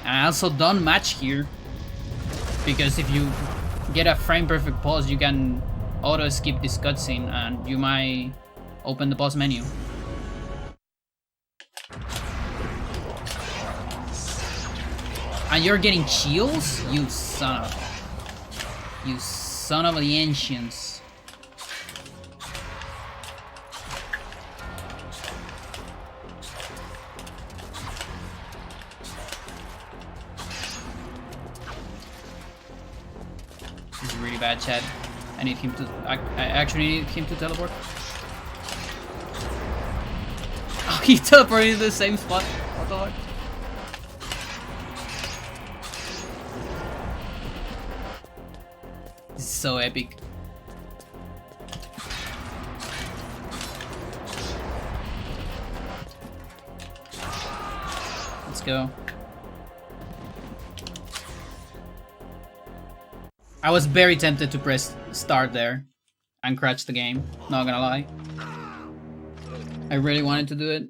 And I also don't match here. Because if you get a frame perfect pause, you can auto skip this cutscene and you might open the boss menu. And you're getting chills? You son of... You son of the ancients. This is really bad, Chad. I need him to... I actually need him to teleport. Oh, he teleported to the same spot. What the fuck? This is so epic. Let's go. I was very tempted to press start there and crash the game, not gonna lie. I really wanted to do it.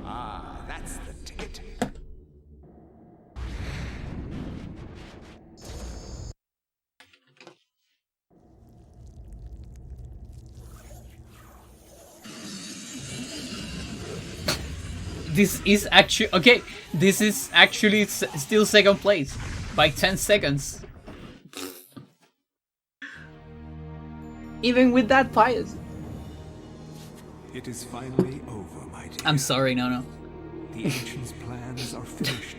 Ah, that's the ticket. This is actually okay. This is actually still second place by 10 seconds. Even with that pious. It is finally over, my dear. I'm sorry, no. The ancients' plans are finished.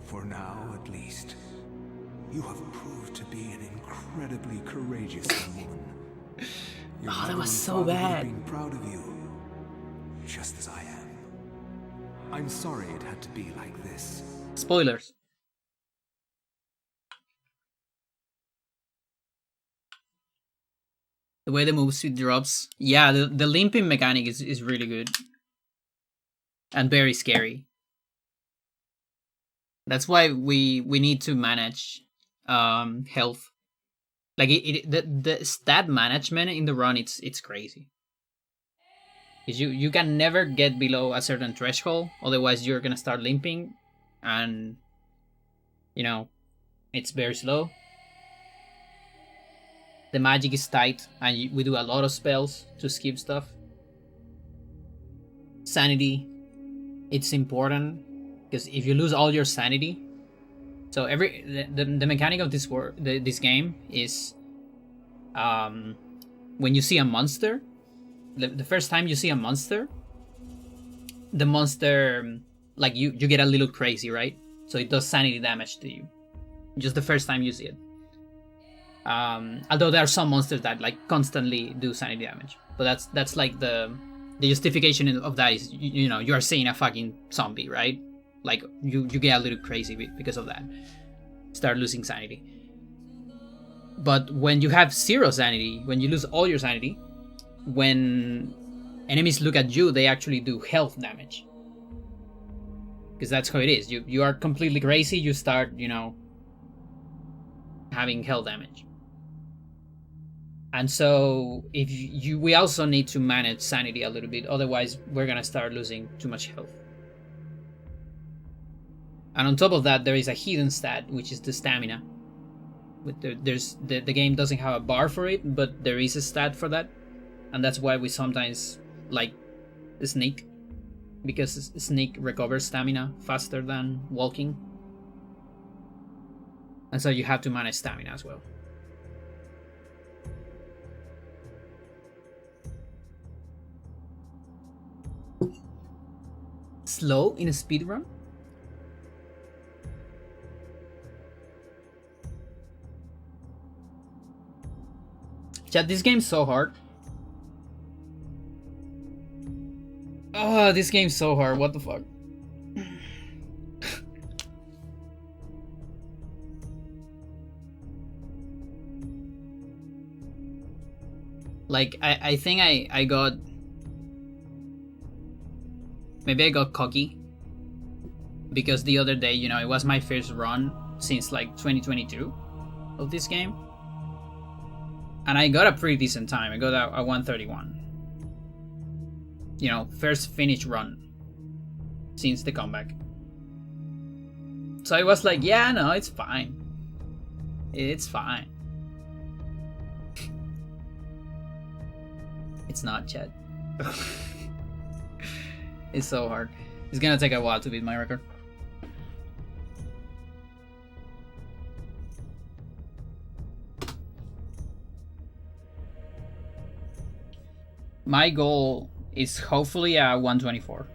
For now, at least. You have proved to be an incredibly courageous young woman. Your Oh, that mother was and so father would have bad. been proud of you, just as I am. I'm sorry it had to be like this. Spoilers. The way the move speed drops. Yeah, the limping mechanic is really good. And very scary. That's why we need to manage health. Like the stat management in the run, it's crazy. Because you can never get below a certain threshold, otherwise you're gonna start limping, and you know it's very slow. The magic is tight, and we do a lot of spells to skip stuff. Sanity, it's important, because if you lose all your sanity, so the mechanic of this game is, when you see a monster, the first time you see a monster, the monster, like you get a little crazy, right? So it does sanity damage to you, just the first time you see it. Although there are some monsters that like constantly do sanity damage, but that's like the justification of that is you know you are seeing a fucking zombie, right? Like you get a little crazy because of that, start losing sanity. But when you have zero sanity, when you lose all your sanity, when enemies look at you, they actually do health damage, because that's how it is. You are completely crazy, you start having health damage. And so if we also need to manage sanity a little bit, otherwise we're gonna start losing too much health. And on top of that, there is a hidden stat, which is the stamina. The game doesn't have a bar for it, but there is a stat for that, and that's why we sometimes like sneak, because sneak recovers stamina faster than walking, and so you have to manage stamina as well. Slow in a speedrun? Chat, this game's so hard. Oh, this game's so hard. What the fuck? Like, I think I got... Maybe I got cocky. Because the other day, you know, it was my first run since like 2022 of this game. And I got a pretty decent time. I got a 131. You know, first finish run since the comeback. So I was like, yeah, no, it's fine. It's fine. It's not, Chad. It's so hard. It's gonna take a while to beat my record. My goal is hopefully a 124.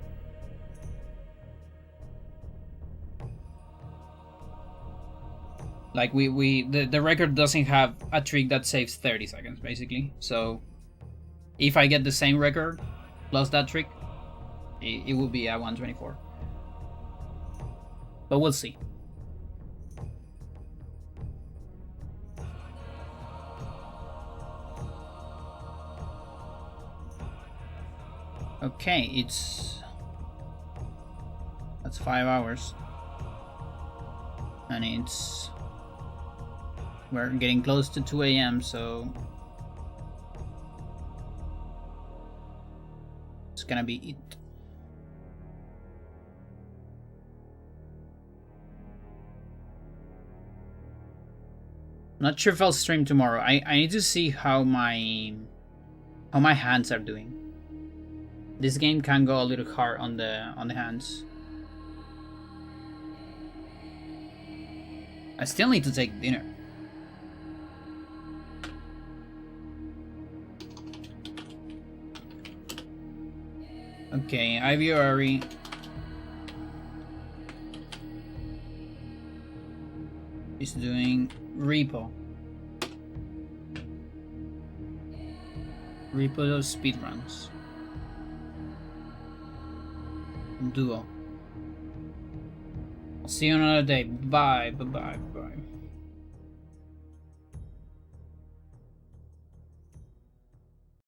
Like the record doesn't have a trick that saves 30 seconds basically. So if I get the same record plus that trick, it will be a 124. But we'll see. Okay, that's 5 hours. And we're getting close to 2 AM, so it's gonna be it. Not sure if I'll stream tomorrow. I need to see how my hands are doing. This game can go a little hard on the hands. I still need to take dinner. Okay, Ivory. Is doing repo. Repo those speedruns. Duo. See you another day. Bye. Bye.